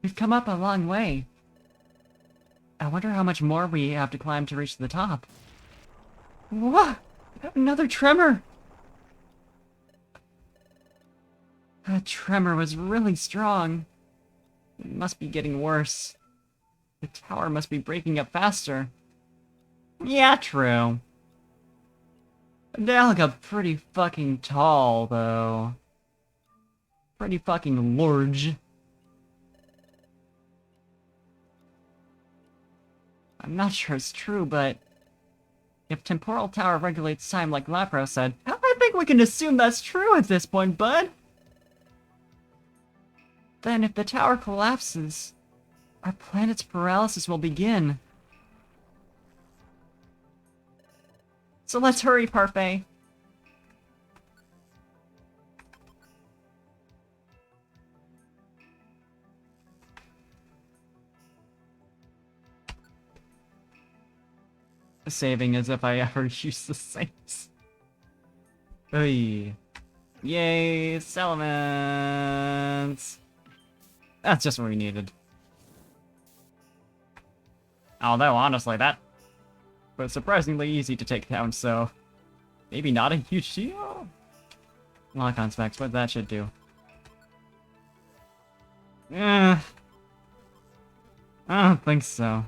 We've come up a long way. I wonder how much more we have to climb to reach the top. What? Another tremor! That tremor was really strong. It must be getting worse. The tower must be breaking up faster. Yeah, true. Dialga pretty fucking tall, though. Pretty fucking large. I'm not sure it's true, but if Temporal Tower regulates time like Lapras said, I think we can assume that's true at this point, bud. Then if the tower collapses, our planet's paralysis will begin. So let's hurry, Parfait. Saving as if I ever use the Saints. Oy. Yay, Salamence! That's just what we needed. Although, honestly, that was surprisingly easy to take down, so maybe not a huge deal? Lock on specs, what that should do. I don't think so.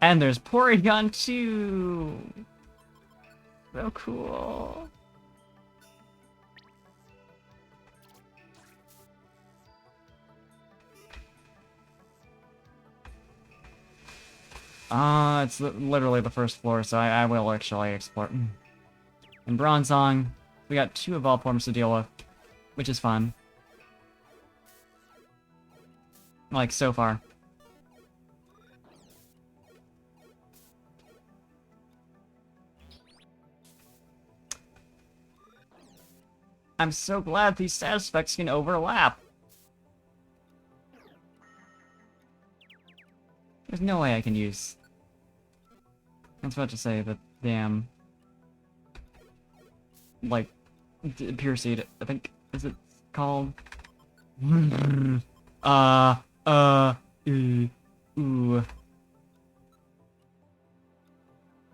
And there's Porygon too! So cool. It's literally the first floor, so I will actually explore. In Bronzong, we got 2 evolved forms to deal with, which is fun. Like, so far. I'm so glad these status effects can overlap. There's no way I can use... I was about to say the damn... like, Pure Seed, I think, is it called? Ooh.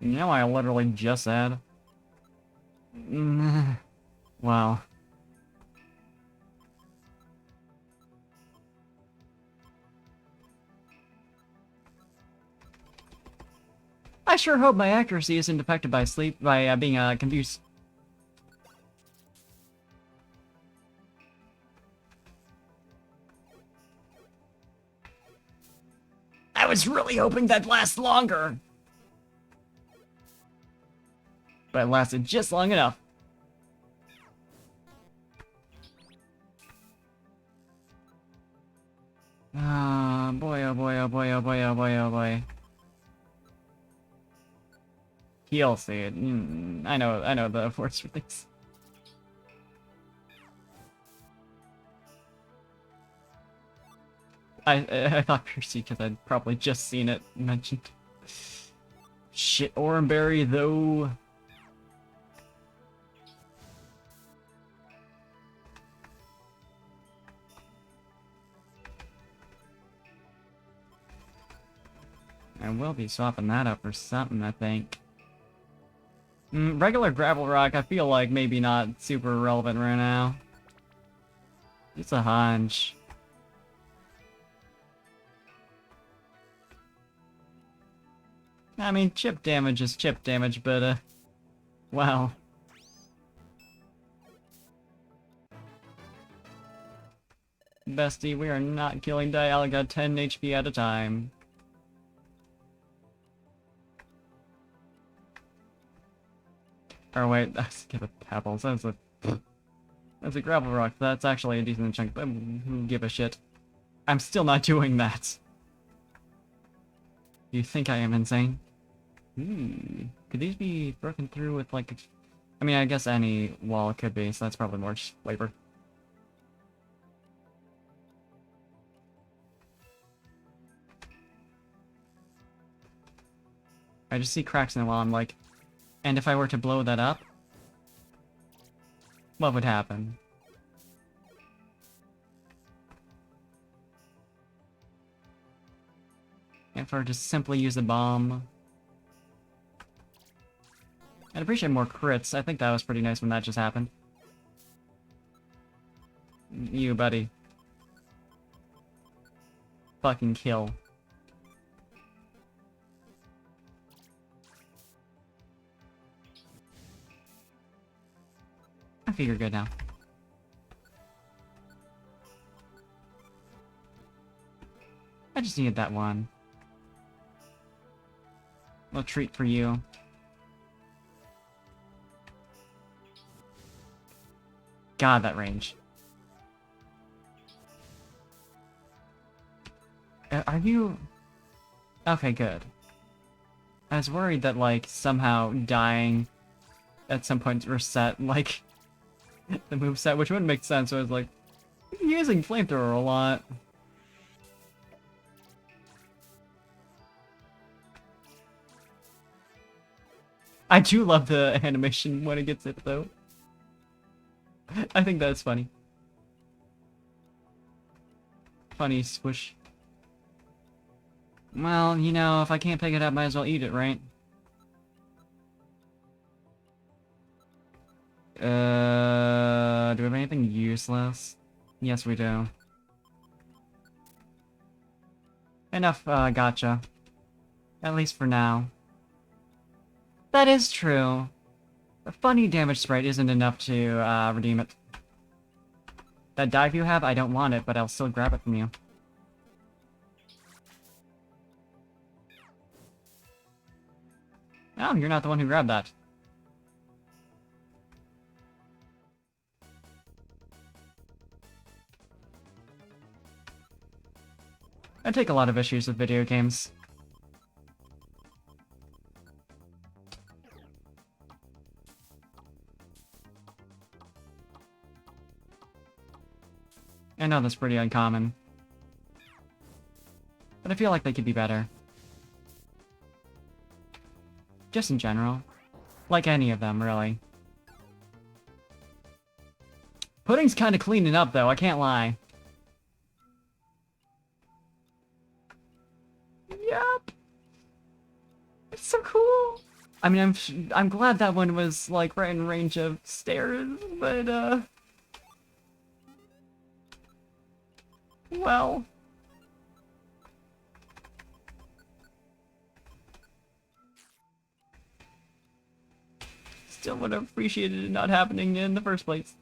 You know I literally just said. Wow. I sure hope my accuracy isn't affected by being confused. I was really hoping that'd last longer. But it lasted just long enough. Ah, boy, oh boy, oh boy, oh boy, oh boy, oh boy. He'll see it. I know the force for things. I thought Percy because I'd probably just seen it mentioned. Shit, Oranberry though. I will be swapping that up for something, I think. Regular gravel rock, I feel like maybe not super relevant right now. It's a hunch. I mean, chip damage is chip damage, but, wow. Bestie, we are not killing Dialga 10 HP at a time. Or wait, that's give it pebbles. That's a gravel rock. That's actually a decent chunk, but who give a shit? I'm still not doing that. You think I am insane? Could these be broken through with like... I mean, I guess any wall could be, so that's probably more just flavor. I just see cracks in the wall, I'm like... And if I were to blow that up? What would happen? If I were to simply use a bomb... I'd appreciate more crits. I think that was pretty nice when that just happened. You, buddy. Fucking kill. I think you're good now. I just needed that one. Little treat for you. God, that range. Are you... Okay, good. I was worried that, like, somehow dying at some point reset, like, the moveset, which wouldn't make sense, so I was like, I'm using flamethrower a lot. I do love the animation when it gets hit, though. I think that's funny. Funny swoosh. Well, you know, if I can't pick it up, might as well eat it, right? Do we have anything useless? Yes, we do. Enough, gotcha. At least for now. That is true. A funny damage sprite isn't enough to, redeem it. That dive you have, I don't want it, but I'll still grab it from you. Oh, you're not the one who grabbed that. I take a lot of issues with video games. I know that's pretty uncommon. But I feel like they could be better. Just in general. Like any of them, really. Pudding's kinda cleaning up, though, I can't lie. Yep! It's so cool! I mean, I'm glad that one was, like, right in range of stairs, but, well... Still would have appreciated it not happening in the first place.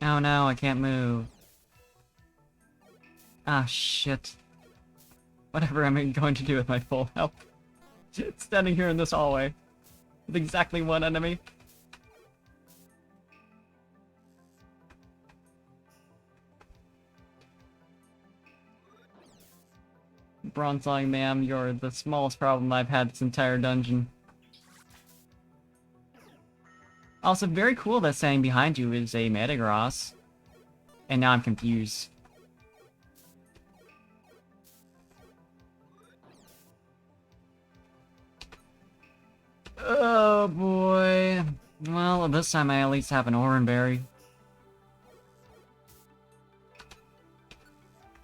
Oh no, I can't move. Ah, shit. Whatever I'm going to do with my full health. Standing here in this hallway. With exactly one enemy. Bronzong, ma'am, you're the smallest problem I've had this entire dungeon. Also, very cool that standing behind you is a Metagross. And now I'm confused. Oh boy. Well, this time I at least have an Oranberry.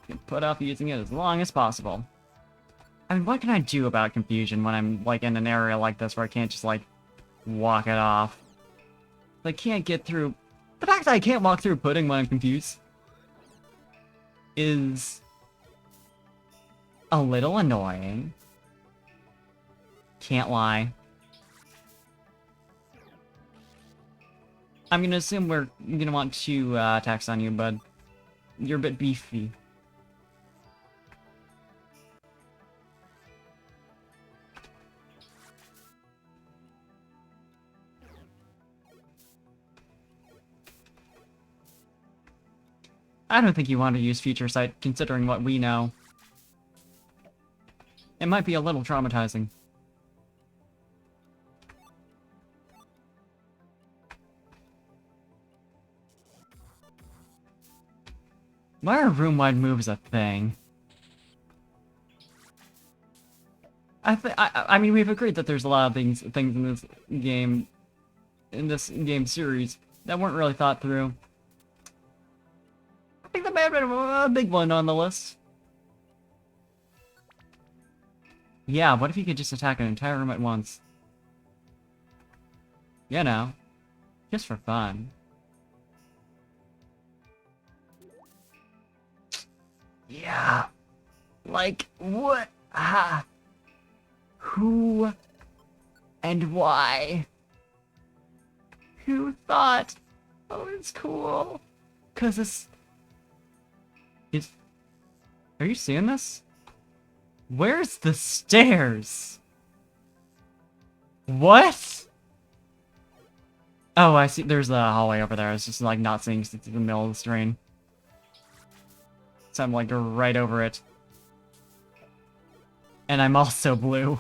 Can put off using it as long as possible. I mean, what can I do about confusion when I'm, like, in an area like this where I can't just, like, walk it off? I can't get through... The fact that I can't walk through pudding when I'm confused is a little annoying. Can't lie. I'm gonna assume we're gonna want to attacks on you, bud. You're a bit beefy. I don't think you want to use Future Sight, considering what we know. It might be a little traumatizing. Why are room-wide moves a thing? I mean, we've agreed that there's a lot of things in this game series, that weren't really thought through. I think that may have been a big one on the list. Yeah, what if you could just attack an entire room at once? You know, just for fun. Yeah, like, what? Ah. Who and why? Who thought? Oh, it's cool. Cause it's... Are you seeing this? Where's the stairs? What? Oh, I see. There's the hallway over there. I was just, like, not seeing since it's in the middle of the screen. So I'm, like, right over it. And I'm also blue.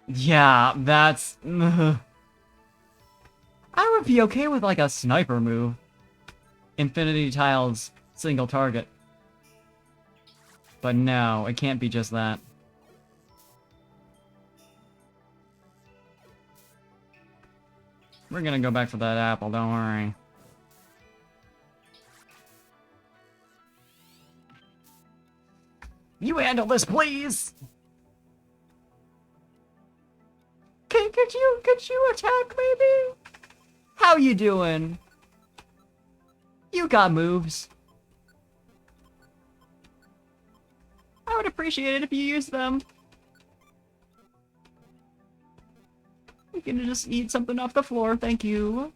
Yeah, that's... I would be okay with, like, a sniper move. Infinity Tiles, single target. But no, it can't be just that. We're gonna go back for that apple, don't worry. You handle this, please! Could you attack, maybe? How you doing? You got moves. I would appreciate it if you used them. You can just eat something off the floor, thank you.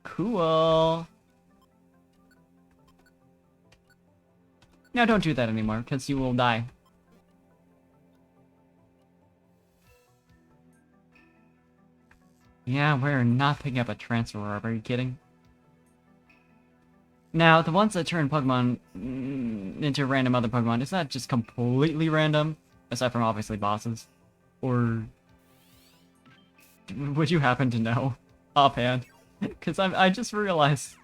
Cool. Now don't do that anymore, because you will die. Yeah, we're not picking up a transfer orb, are you kidding? Now, the ones that turn Pokemon into random other Pokemon, is that just completely random? Aside from obviously bosses? Or would you happen to know offhand? Because I just realized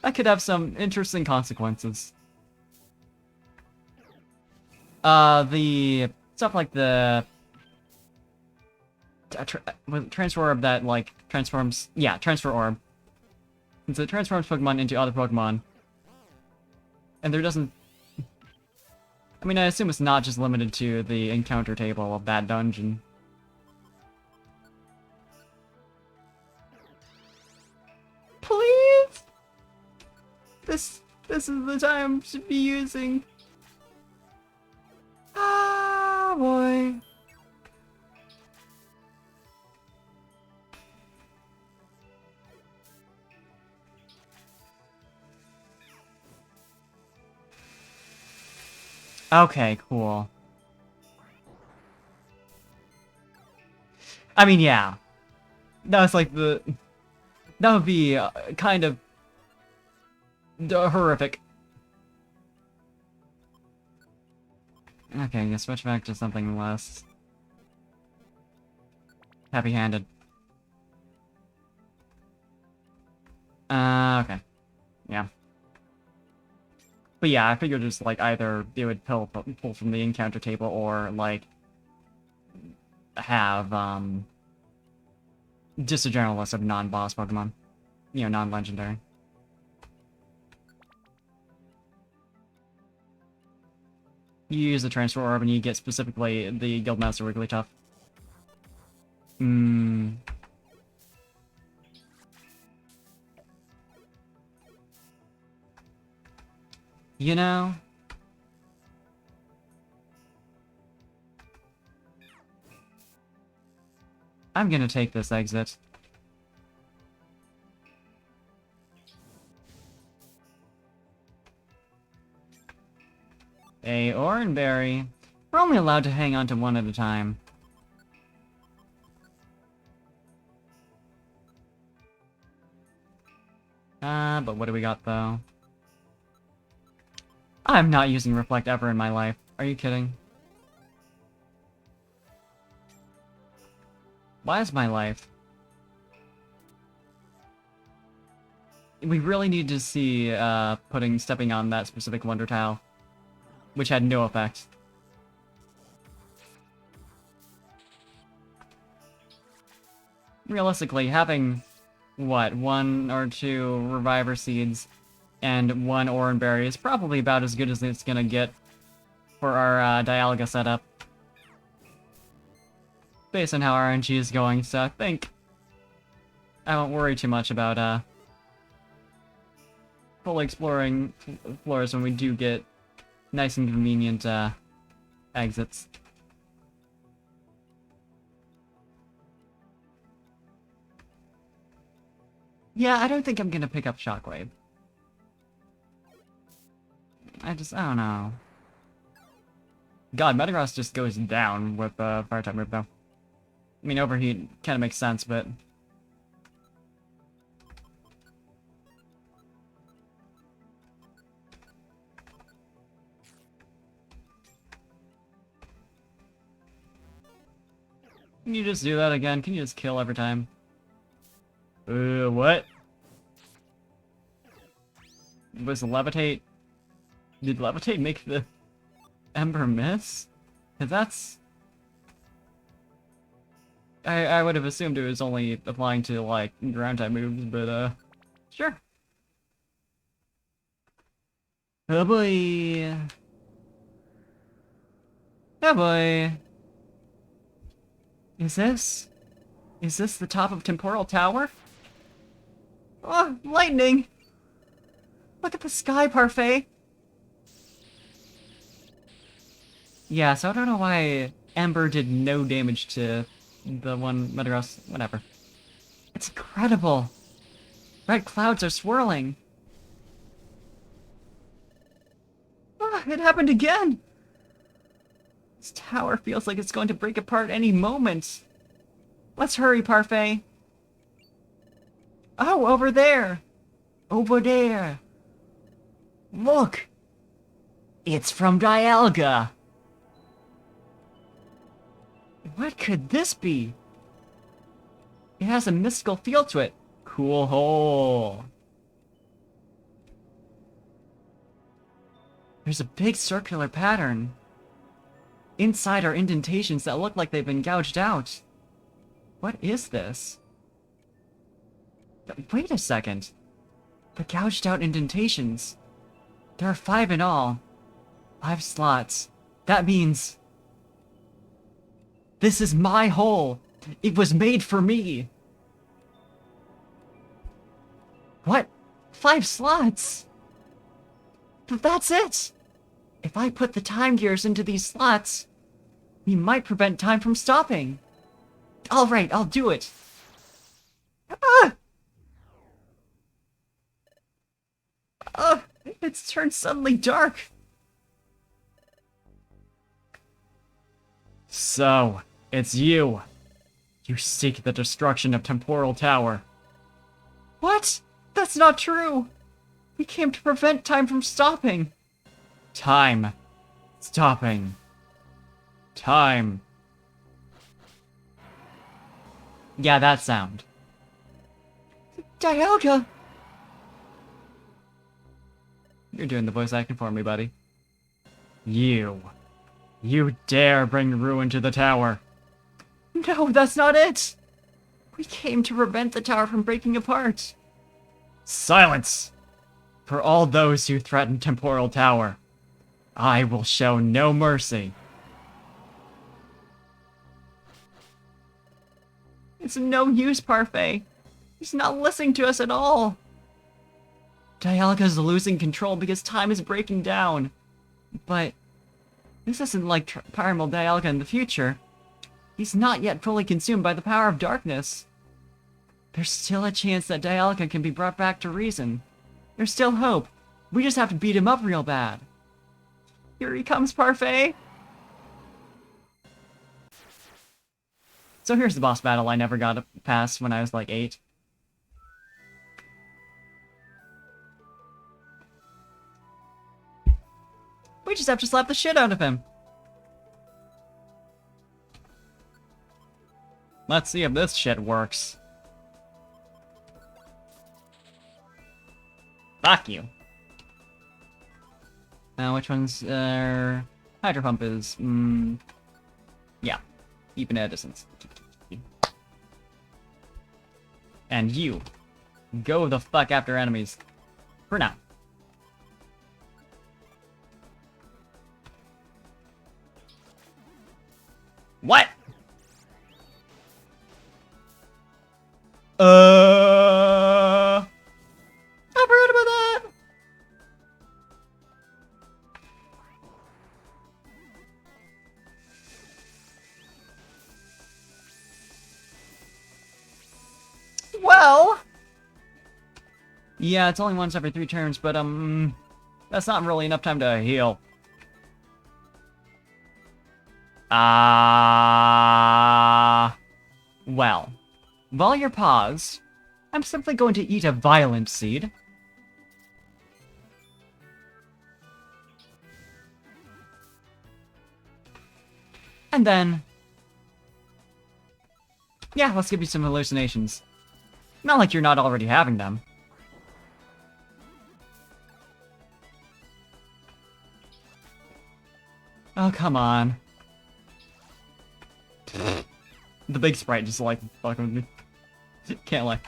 that could have some interesting consequences. The stuff like the transfer orb that like transforms, yeah, transfer orb. So it transforms Pokemon into other Pokemon, and there doesn't. I mean, I assume it's not just limited to the encounter table of that dungeon. Please, this is the time to be using. Ah, boy. Okay, cool. I mean, yeah. That was like the... That would be kind of... horrific. Okay, I'm gonna switch back to something less... heavy-handed. Okay. Yeah. But yeah, I figured just, like, either it would pull from the encounter table or, like, have, just a general list of non-boss Pokemon. You know, non-legendary. You use the Transfer Orb and you get specifically the Guildmaster Wigglytuff. You know... I'm gonna take this exit. A Oranberry. We're only allowed to hang on to one at a time. But what do we got, though? I'm not using Reflect ever in my life. Are you kidding? Why is my life? We really need to see, stepping on that specific Wonder Tile, which had no effect. Realistically, having, what, 1 or 2 Reviver Seeds and 1 Oranberry is probably about as good as it's gonna get for our Dialga setup. Based on how RNG is going, so I think I won't worry too much about fully exploring floors when we do get nice and convenient exits. Yeah, I don't think I'm gonna pick up Shockwave. I don't know. God, Metagross just goes down with Fire-type move, though. I mean, Overheat kind of makes sense, but... Can you just do that again? Can you just kill every time? What? Was Levitate... Did Levitate make the Ember miss? Cause that's... I would have assumed it was only applying to, like, ground type moves, but, sure. Oh boy. Oh boy. Is this the top of Temporal Tower? Oh, lightning! Look at the sky, Parfait! Yeah, so I don't know why Ember did no damage to the one Metagross. Whatever. It's incredible! Red clouds are swirling! Ah, it happened again! This tower feels like it's going to break apart any moment. Let's hurry, Parfait. Oh, over there! Over there! Look! It's from Dialga! What could this be? It has a mystical feel to it. Cool hole. There's a big circular pattern. Inside are indentations that look like they've been gouged out. What is this? Wait a second. The gouged out indentations. There are 5 in all. 5 slots. That means... this is my hole! It was made for me! What? 5 slots? That's it! If I put the time gears into these slots, we might prevent time from stopping. Alright, I'll do it. Ah! It's turned suddenly dark. So, it's you. You seek the destruction of Temporal Tower. What? That's not true. We came to prevent time from stopping. Time. Stopping. Time. Yeah, that sound. Dialga! You're doing the voice acting for me, buddy. You dare bring ruin to the tower. No, that's not it! We came to prevent the tower from breaking apart. Silence! For all those who threaten Temporal Tower, I will show no mercy. It's no use, Parfait. He's not listening to us at all. Dialga's losing control because time is breaking down. But this isn't like Primal Dialga in the future. He's not yet fully consumed by the power of darkness. There's still a chance that Dialga can be brought back to reason. There's still hope. We just have to beat him up real bad. Here he comes, Parfait! So here's the boss battle I never got past when I was like 8. We just have to slap the shit out of him. Let's see if this shit works. Fuck you. Now, which one's, Hydro Pump is, yeah. Keeping at a distance. And you. Go the fuck after enemies. For now. What? I forgot about that. Well, yeah, it's only once every 3 turns, but that's not really enough time to heal. Well, while you're paused, I'm simply going to eat a violent seed. And then... yeah, let's give you some hallucinations. Not like you're not already having them. Oh, come on. The big sprite just like fucking with me. Can't lie.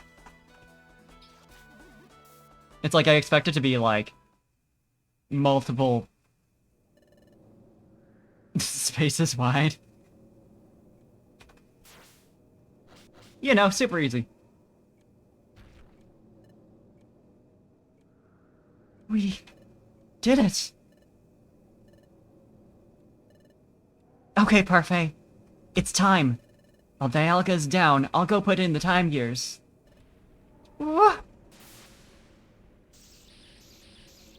It's like I expect it to be like multiple spaces wide. You know, super easy. We did it. Okay, Parfait. It's time. While Dialga's down, I'll go put in the time gears.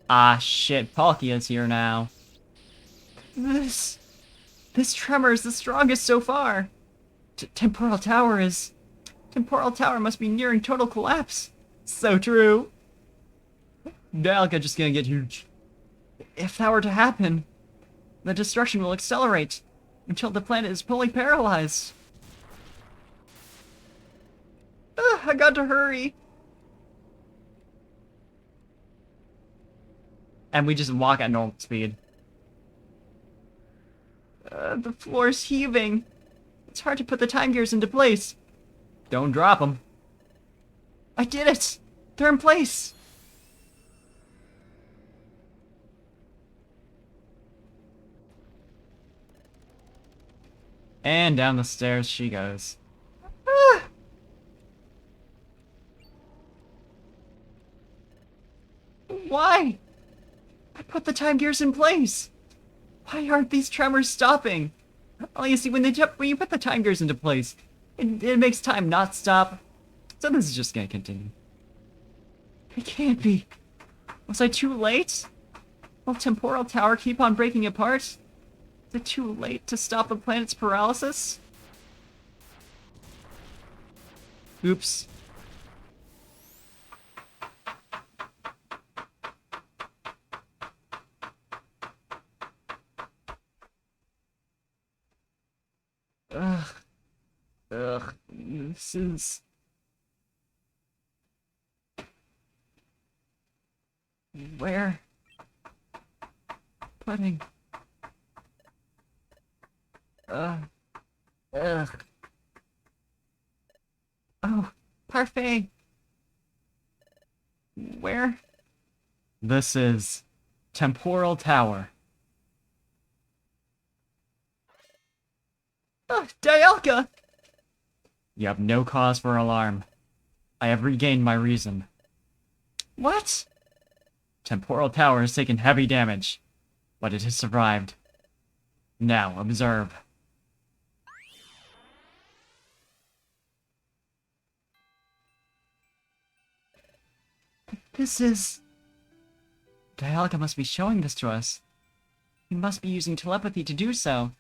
Ah, shit. Palkia's here now. This tremor is the strongest so far. Temporal Tower must be nearing total collapse. So true. Dialga just gonna get huge. If that were to happen, the destruction will accelerate until the planet is fully paralyzed. I got to hurry. And we just walk at normal speed. The floor's heaving. It's hard to put the time gears into place. Don't drop them. I did it! They're in place! And down the stairs she goes. Ah! Why? I put the time gears in place. Why aren't these tremors stopping? Oh, you see, when you put the time gears into place, it makes time not stop. So this is just gonna continue. It can't be. Was I too late? Will Temporal Tower keep on breaking apart? Is it too late to stop the planet's paralysis? Oops. Ugh. This is... Where? Pudding. Ugh. Oh, Parfait. Where? This is Temporal Tower. Dialga! You have no cause for alarm. I have regained my reason. What? Temporal Tower has taken heavy damage, but it has survived. Now, observe. This is... Dialga must be showing this to us. He must be using telepathy to do so.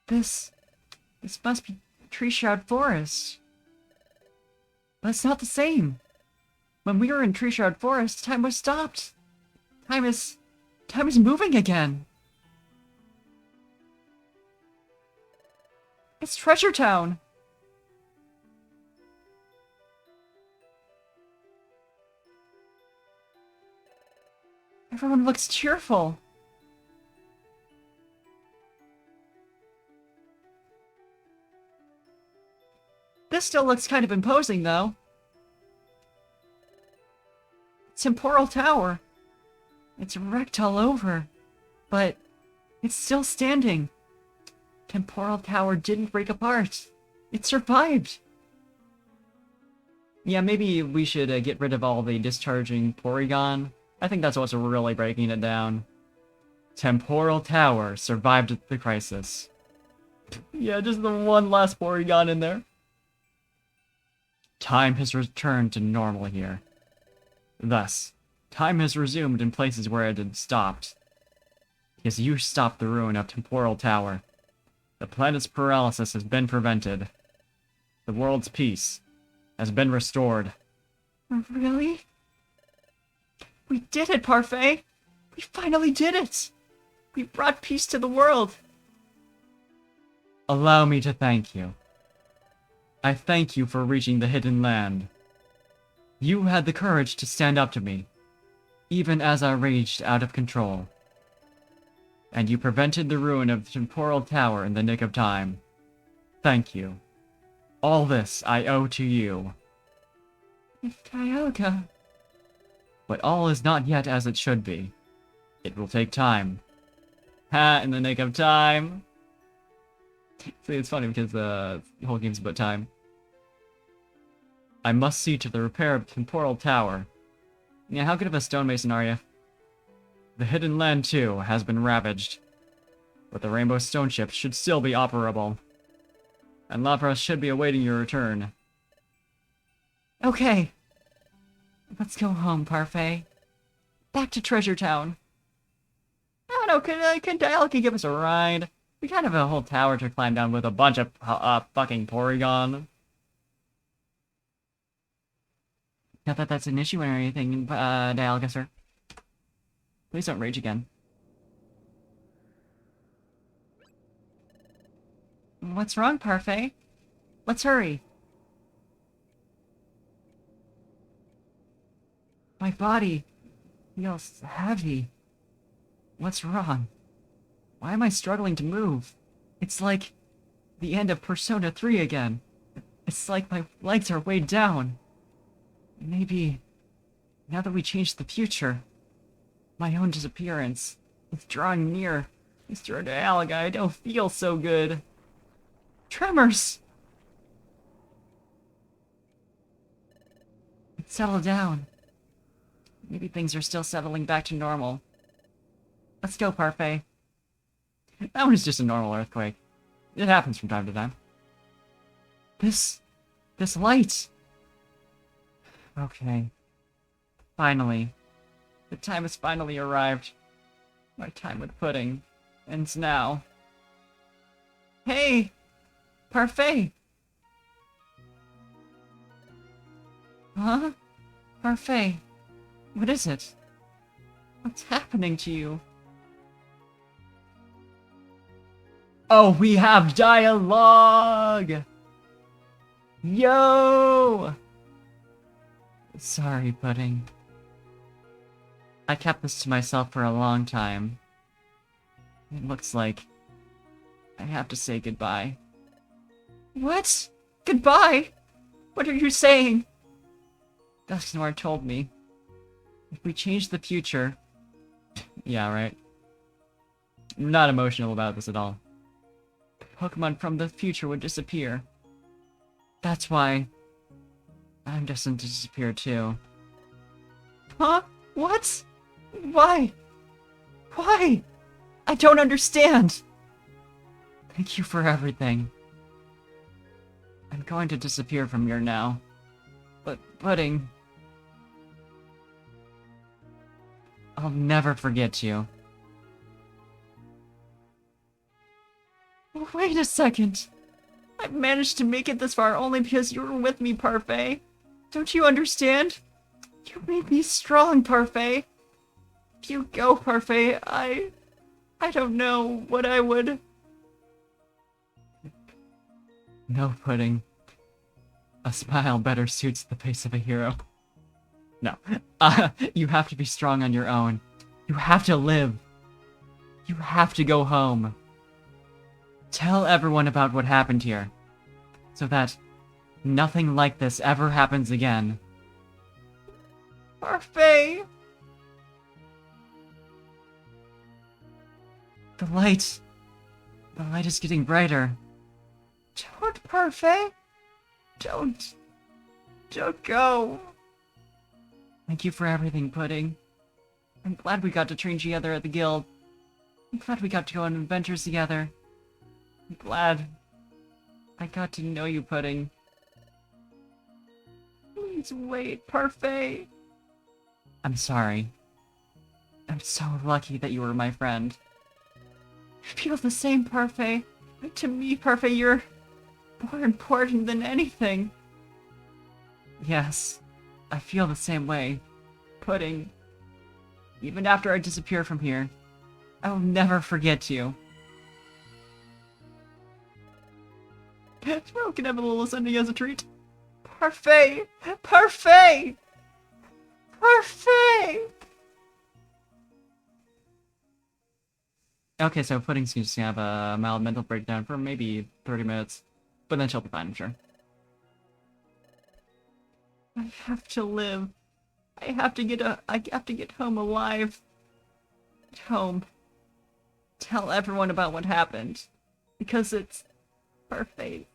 This must be Tree Shroud Forest. But it's not the same. When we were in Tree Shroud Forest, time was stopped. Time is moving again. It's Treasure Town. Everyone looks cheerful. This still looks kind of imposing, though. Temporal Tower. It's wrecked all over, but it's still standing. Temporal Tower didn't break apart. It survived. Yeah, maybe we should get rid of all the discharging Porygon. I think that's what's really breaking it down. Temporal Tower survived the crisis. Yeah, just the one last Porygon in there. Time has returned to normal here. Thus, time has resumed in places where it had stopped. Because you stopped the ruin of Temporal Tower. The planet's paralysis has been prevented. The world's peace has been restored. Really? We did it, Parfait! We finally did it! We brought peace to the world! Allow me to thank you. I thank you for reaching the hidden land. You had the courage to stand up to me, even as I raged out of control. and you prevented the ruin of the temporal tower in the nick of time. Thank you. All this I owe to you. Dialga. But all is not yet as it should be. It will take time. Ha, in the nick of time. See, it's funny because the whole game's about time. I must see to the repair of temporal tower. Yeah, how good of a stonemason are you? The hidden land, too, has been ravaged. But the Rainbow Stone ship should still be operable. And lapras should be awaiting your return. Okay. Let's go home, Parfait. Back to Treasure Town. I don't know, can Dialga give us a ride? We kind of have a whole tower to climb down with a bunch of fucking Porygon. Not that that's an issue or anything, Dialga, sir. Please don't rage again. What's wrong, Parfait? Let's hurry. My body feels heavy. What's wrong? Why am I struggling to move? It's like the end of Persona 3 again. It's like my legs are weighed down. Maybe, now that we changed the future, my own disappearance is drawing near. Mr. Dialga, I don't feel so good. Tremors! Settle down. Maybe things are still settling back to normal. Let's go, Parfait. That one is just a normal earthquake. It happens from time to time. This light! Okay. Finally. The time has finally arrived. My time with pudding ends now. Hey! Parfait! Huh? Parfait, what is it? What's happening to you? Oh, we have dialogue! Yo! Sorry, Pudding. I kept this to myself for a long time. It looks like I have to say goodbye. What? Goodbye? What are you saying? Dusknoir told me. If we change the future... Yeah, right. I'm not emotional about this at all. Pokemon from the future would disappear. That's why I'm destined to disappear too. Huh? What? Why? Why? I don't understand! Thank you for everything. I'm going to disappear from here now. But, Pudding... I'll never forget you. Wait a second. I've managed to make it this far only because you were with me, Parfait. Don't you understand? You made me strong, Parfait. If you go, Parfait, I don't know what I would... No, Pudding. A smile better suits the face of a hero. No. You have to be strong on your own. You have to live. You have to go home. Tell everyone about what happened here, so that nothing like this ever happens again. Parfait! The light is getting brighter. Don't, Parfait! Don't go. Thank you for everything, Pudding. I'm glad we got to train together at the guild. I'm glad we got to go on adventures together. I'm glad I got to know you, Pudding. Please wait, Parfait. I'm sorry. I'm so lucky that you were my friend. I feel the same, Parfait. To me, Parfait, you're more important than anything. Yes, I feel the same way. Pudding. Even after I disappear from here, I will never forget you. Well, can I have a little sending as a treat? Parfait! Parfait! Parfait! Okay, so Pudding seems to have a mild mental breakdown for maybe 30 minutes, but then she'll be fine, I'm sure. I have to live. I have to get home alive. Home. Tell everyone about what happened. Because it's Parfait.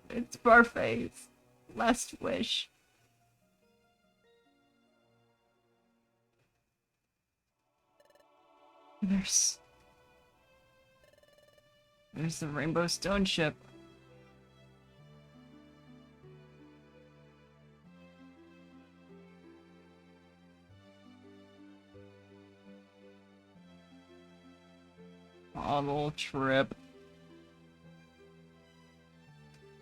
It's Parfait's last wish. There's the Rainbow Stone ship. On a little trip.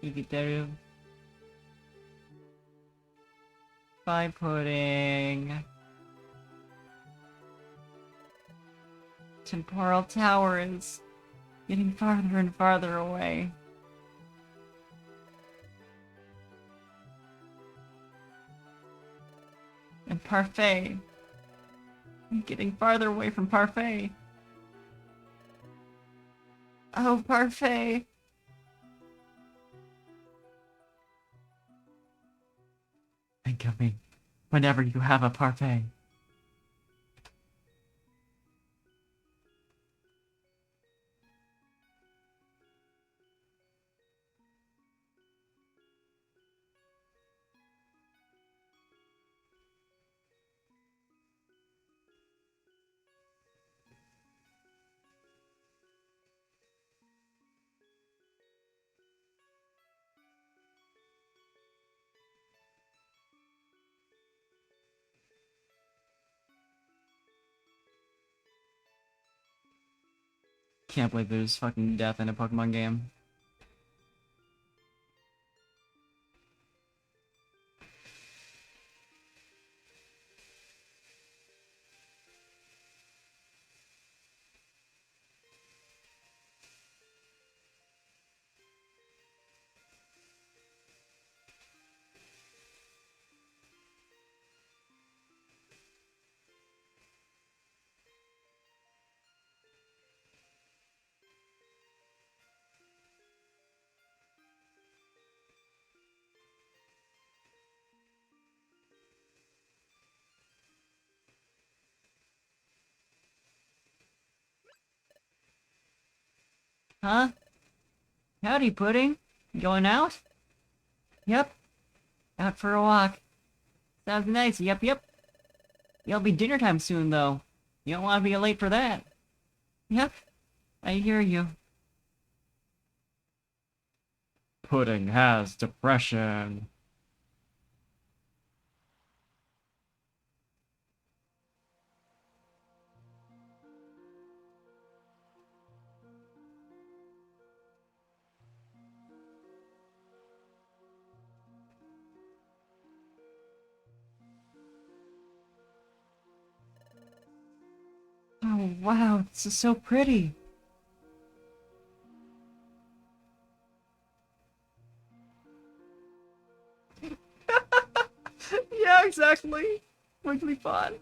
You get there. Bye, Pudding. Temporal Tower is getting farther and farther away. And Parfait. I'm getting farther away from Parfait. Oh, Parfait. Think of me whenever you have a Parfait. Can't believe there's fucking death in a Pokemon game. Huh? Howdy, Pudding. Going out? Yep. Out for a walk. Sounds nice. Yep, yep. It'll be dinner time soon, though. You don't want to be late for that. Yep. I hear you. Pudding has depression. Oh, wow. This is so pretty. Yeah, exactly. Wiggly fun.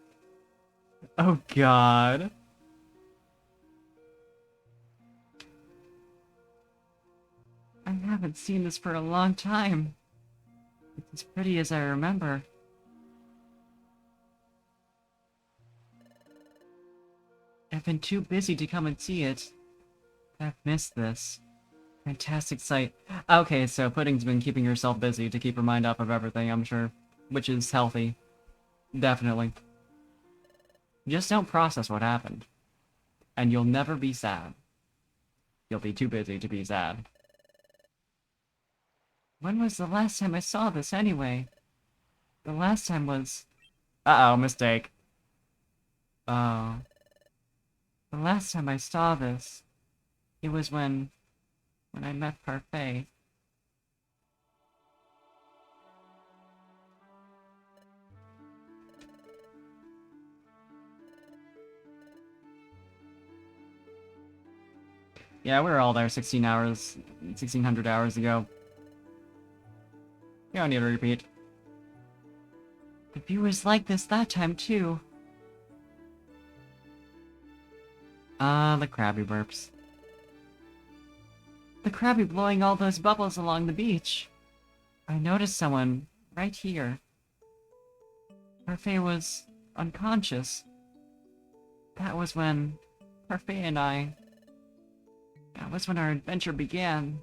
Oh, God. I haven't seen this for a long time. It's as pretty as I remember. I've been too busy to come and see it. I've missed this. Fantastic sight. Okay, so Pudding's been keeping herself busy to keep her mind off of everything, I'm sure. Which is healthy. Definitely. Just don't process what happened. And you'll never be sad. You'll be too busy to be sad. When was the last time I saw this, anyway? The last time was... Uh-oh, mistake. Oh. The last time I saw this, it was when I met Parfait. Yeah, we were all there 1600 hours ago. You don't need to repeat. The view was like this that time, too. Ah, the Krabby burps. The Krabby blowing all those bubbles along the beach. I noticed someone right here. Parfait was unconscious. That was when Parfait and I... That was when our adventure began.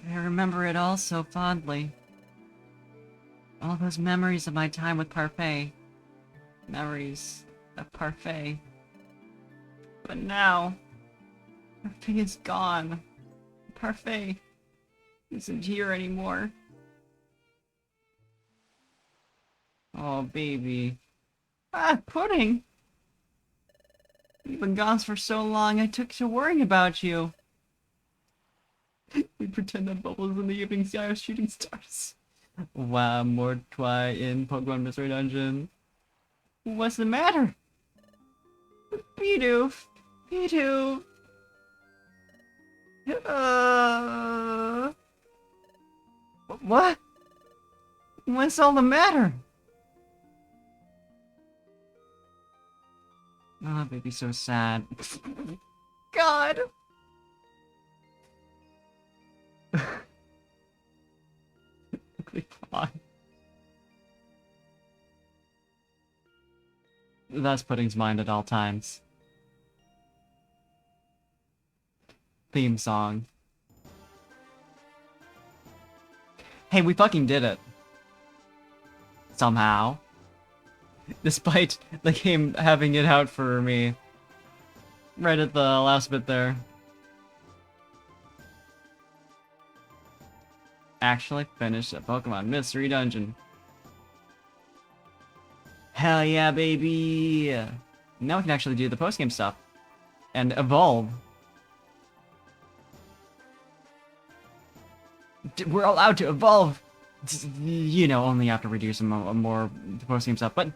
I remember it all so fondly. All those memories of my time with Parfait. Memories of Parfait. But now, Parfait is gone. Parfait isn't here anymore. Oh, baby. Ah, Pudding! You've been gone for so long, I took to worrying about you. We pretend that bubbles in the evening sky are shooting stars. One more try in Pokemon Mystery Dungeon. What's the matter? Bidoof! Bidoof! What? What's all the matter? Ah, oh, baby's so sad. God! That's Pudding's mind at all times. Theme song. Hey, we fucking did it. Somehow. Despite the game having it out for me. Right at the last bit there. Actually finished a Pokemon Mystery Dungeon. Hell yeah, baby! Now we can actually do the postgame stuff. And evolve. We're allowed to evolve! You know, only after we do some more postgame stuff, but...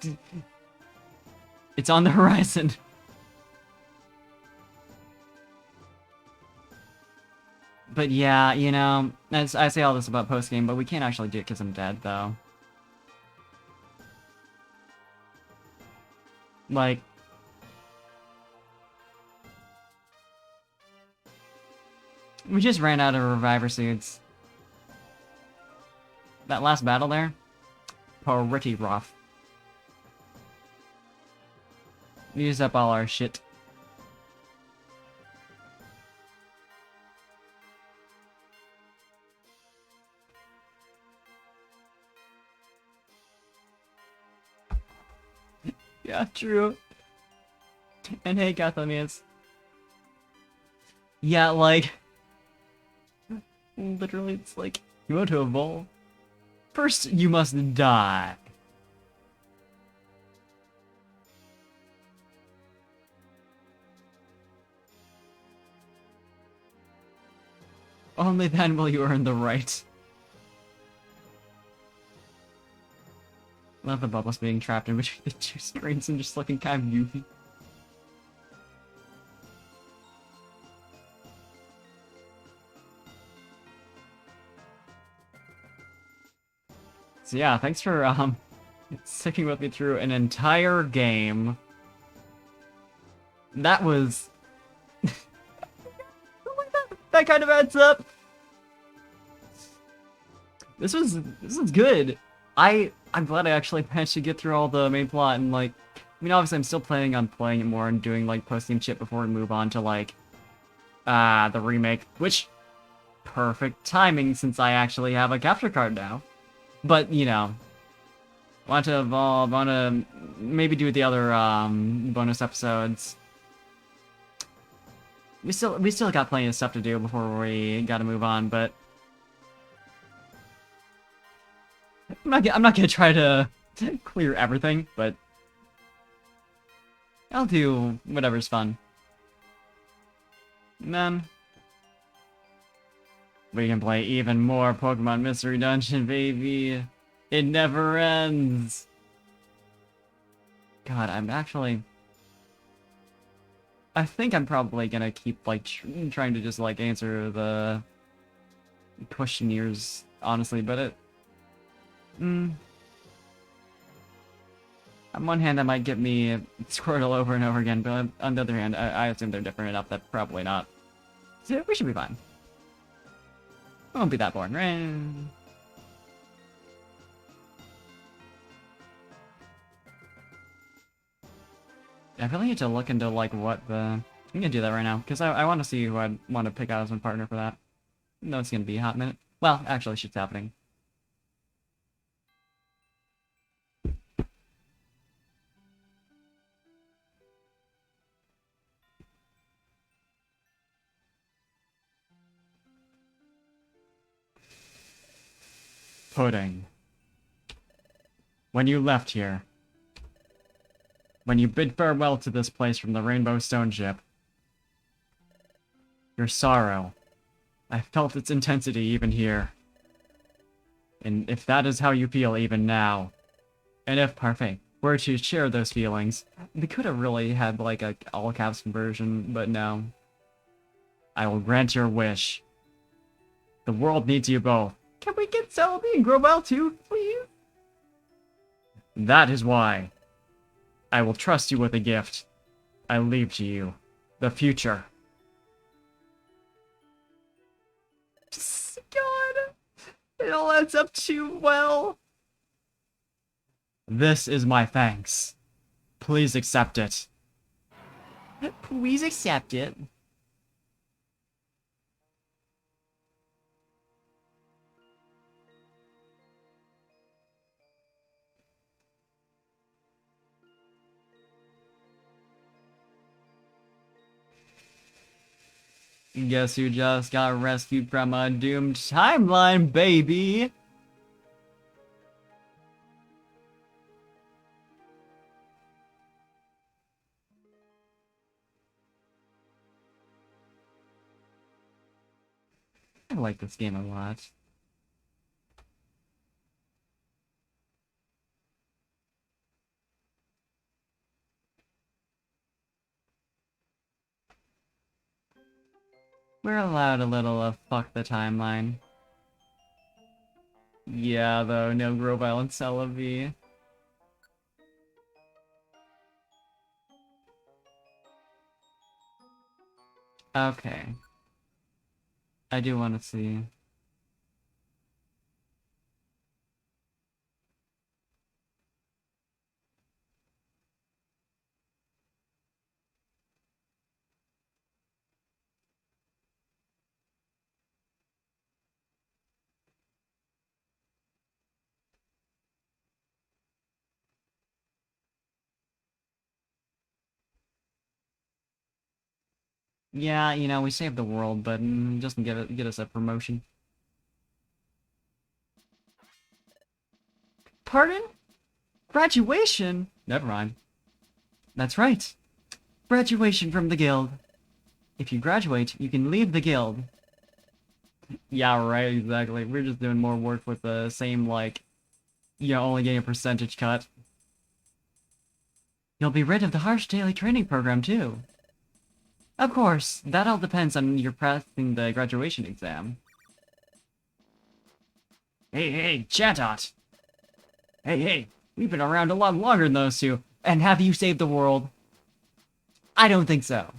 It's on the horizon. But yeah, you know, I say all this about postgame, but we can't actually do it because I'm dead, though. Like... We just ran out of Reviver Seeds. That last battle there? Pretty rough. We used up all our shit. Yeah, true. And hey, Gothamians. Yeah, like... Literally, it's like, you want to evolve? First, you must die. Only then will you earn the right. Love the bubbles being trapped in between the two screens and just looking kind of goofy. So yeah, thanks for sticking with me through an entire game. That was that kind of adds up. This was good. I'm glad I actually managed to get through all the main plot and like, I mean obviously I'm still planning on playing it more and doing like post-game shit before we move on to like the remake, which perfect timing since I actually have a capture card now. But you know, want to evolve, want to maybe do the other bonus episodes. We still got plenty of stuff to do before we gotta move on, but I'm not gonna try to clear everything, but I'll do whatever's fun. And then we can play even more Pokemon Mystery Dungeon, baby. It never ends. God, I think I'm probably gonna keep like trying to just like answer the questionnaires, honestly, but on one hand, that might get me Squirtle over and over again, but on the other hand, I assume they're different enough that probably not. So we should be fine. It won't be that boring, right? I really need to look into like what the... I'm gonna do that right now, because I want to see who I'd want to pick out as my partner for that. No, it's gonna be a hot minute. Well, actually, shit's happening. Pudding. When you left here, when you bid farewell to this place from the Rainbow Stone ship, your sorrow, I felt its intensity even here. And if that is how you feel even now, and if Parfait were to share those feelings, they could have really had like a all caps conversion, but no. I will grant your wish. The world needs you both. Can we get Celebi and Grobel too, please? That is why I will trust you with a gift. I leave to you the future. God, it all adds up too well. This is my thanks. Please accept it. Please accept it. Guess who just got rescued from a doomed timeline, baby? I like this game a lot. We're allowed a little of fuck the timeline. Yeah, though, no Grovyle and Celebi. Okay. I do want to see. Yeah, you know, we saved the world, but it doesn't get us a promotion. Pardon? Graduation? Never mind. That's right. Graduation from the guild. If you graduate, you can leave the guild. Yeah, right, exactly. We're just doing more work with the same, like, you know, only getting a percentage cut. You'll be rid of the harsh daily training program, too. Of course, that all depends on your passing the graduation exam. Hey, Chatot! Hey, we've been around a lot longer than those two, and have you saved the world? I don't think so.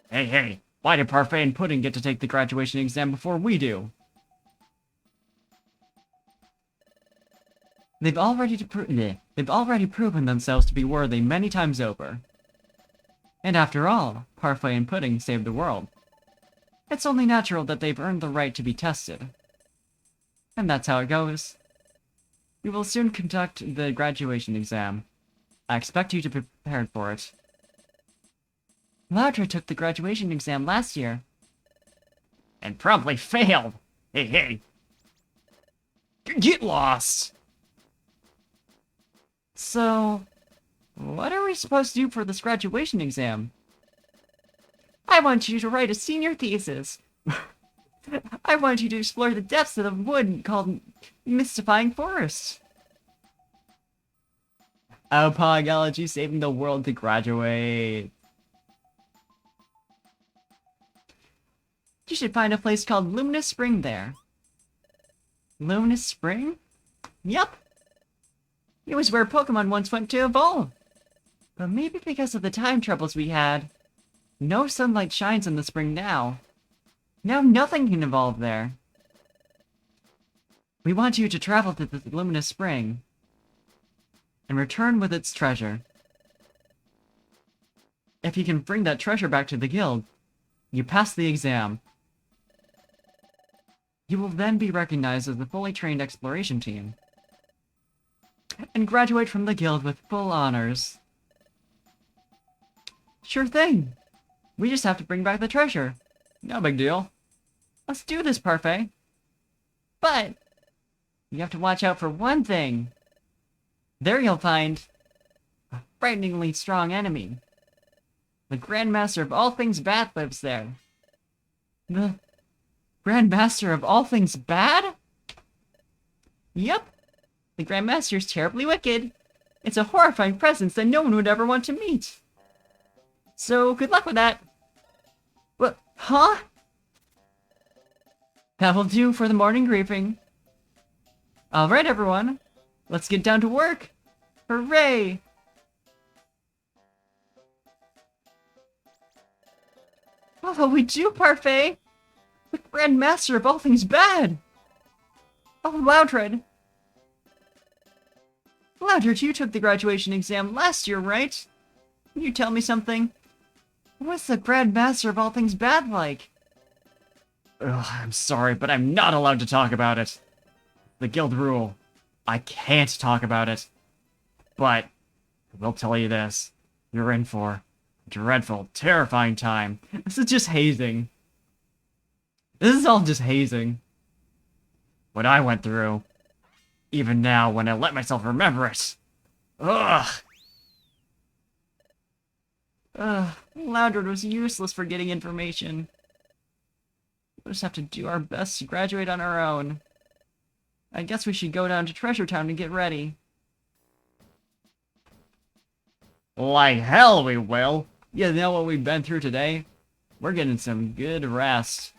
Hey, why did Parfait and Pudding get to take the graduation exam before we do? They've already proven themselves to be worthy many times over. And after all, Parfait and Pudding saved the world. It's only natural that they've earned the right to be tested. And that's how it goes. We will soon conduct the graduation exam. I expect you to be prepared for it. Laudra took the graduation exam last year. And promptly failed! Hey! Get lost! So, what are we supposed to do for this graduation exam? I want you to write a senior thesis. I want you to explore the depths of the wood called Mystifying Forest. Oh, Pogology saving the world to graduate. You should find a place called Luminous Spring there. Luminous Spring? Yep. It was where Pokemon once went to evolve. But maybe because of the time troubles we had, no sunlight shines in the spring now. Now nothing can evolve there. We want you to travel to the Luminous Spring and return with its treasure. If you can bring that treasure back to the guild, you pass the exam. You will then be recognized as the fully trained exploration team and graduate from the guild with full honors. Sure thing. We just have to bring back the treasure. No big deal. Let's do this, Parfait. But you have to watch out for one thing. There you'll find a frighteningly strong enemy. The Grandmaster of all things bad lives there. The Grandmaster of all things bad? Yep. The Grandmaster is terribly wicked. It's a horrifying presence that no one would ever want to meet. So, good luck with that. What? Huh? That will do for the morning briefing. Alright, everyone. Let's get down to work. Hooray! What will we do, Parfait? The Grand Master of all things bad! Oh, Loudred! Loudred, you took the graduation exam last year, right? Can you tell me something? What's the Grand Master of all things bad like? Ugh, I'm sorry, but I'm not allowed to talk about it. The guild rule. I can't talk about it. But I will tell you this. You're in for a dreadful, terrifying time. This is just hazing. This is all just hazing. What I went through. Even now, when I let myself remember it. Ugh. Loudred was useless for getting information. We'll just have to do our best to graduate on our own. I guess we should go down to Treasure Town and get ready. Like hell we will! You know what we've been through today? We're getting some good rest.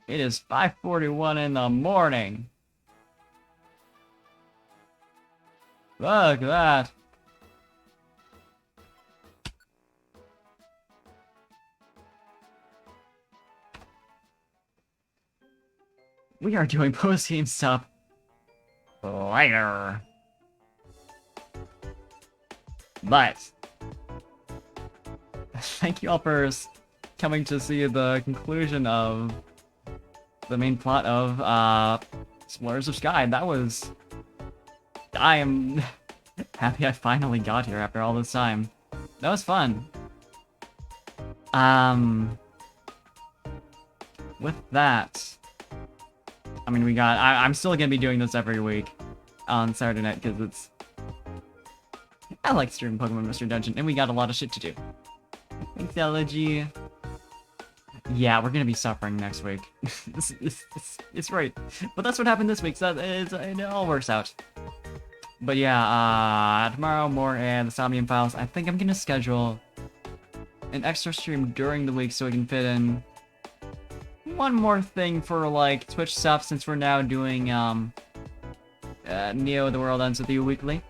It is 5:41 in the morning. Look at that. We are doing post-game stuff later. But thank you all for coming to see the conclusion of the main plot of Explorers of Sky. That was... I am happy I finally got here after all this time. That was fun. With that, I mean, I'm still gonna be doing this every week on Saturday night, because I like streaming Pokemon Mystery Dungeon, and we got a lot of shit to do. Thanks, LG. Yeah, we're gonna be suffering next week. It's right. But that's what happened this week, so it all works out. But yeah, tomorrow more and the Somnium Files. I think I'm gonna schedule an extra stream during the week so we can fit in one more thing for like Twitch stuff, since we're now doing Neo The World Ends With You weekly.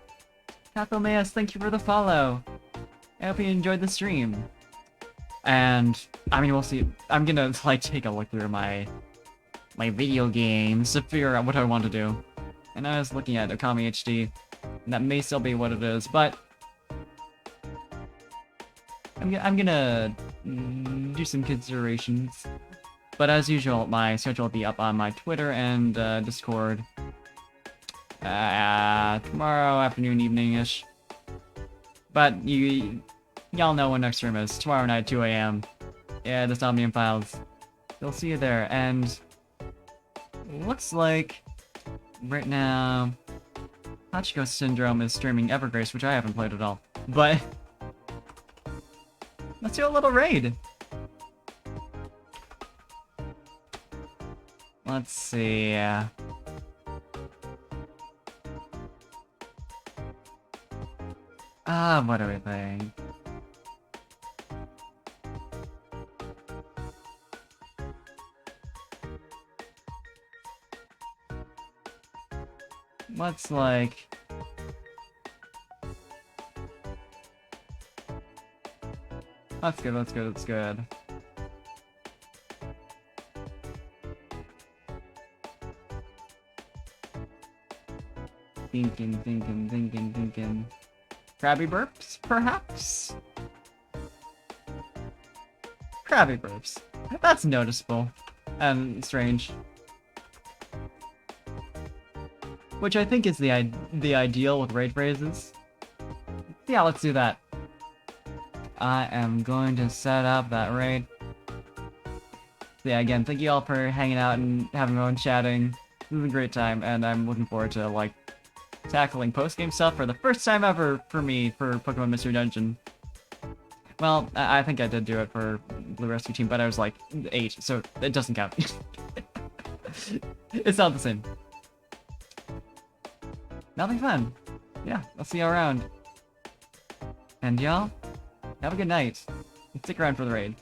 Tacomeas, thank you for the follow. I hope you enjoyed the stream. And I mean, we'll see. I'm gonna like take a look through my video games to figure out what I want to do. And I was looking at Okami HD, and that may still be what it is, but I'm gonna do some considerations. But as usual, my schedule will be up on my Twitter and Discord tomorrow afternoon, evening-ish. But y'all know when next stream is. Tomorrow night, 2 AM. Yeah, the Somnium Files. They'll see you there. And looks like right now Hachiko Syndrome is streaming Evergrace, which I haven't played at all. But let's do a little raid. Let's see. What do we think? What's like... That's good, that's good, that's good. Thinking. Krabby burps, perhaps? Krabby burps. That's noticeable. And strange. Which I think is the ideal with raid phrases. Yeah, let's do that. I am going to set up that raid. Yeah, again, thank you all for hanging out and having fun chatting. This is a great time, and I'm looking forward to, like, tackling post-game stuff for the first time ever for me for Pokemon Mystery Dungeon. Well, I think I did do it for Blue Rescue Team, but I was like 8, so it doesn't count. It's not the same. That'll be fun. Yeah, I'll see you around. And y'all, have a good night. Stick around for the raid.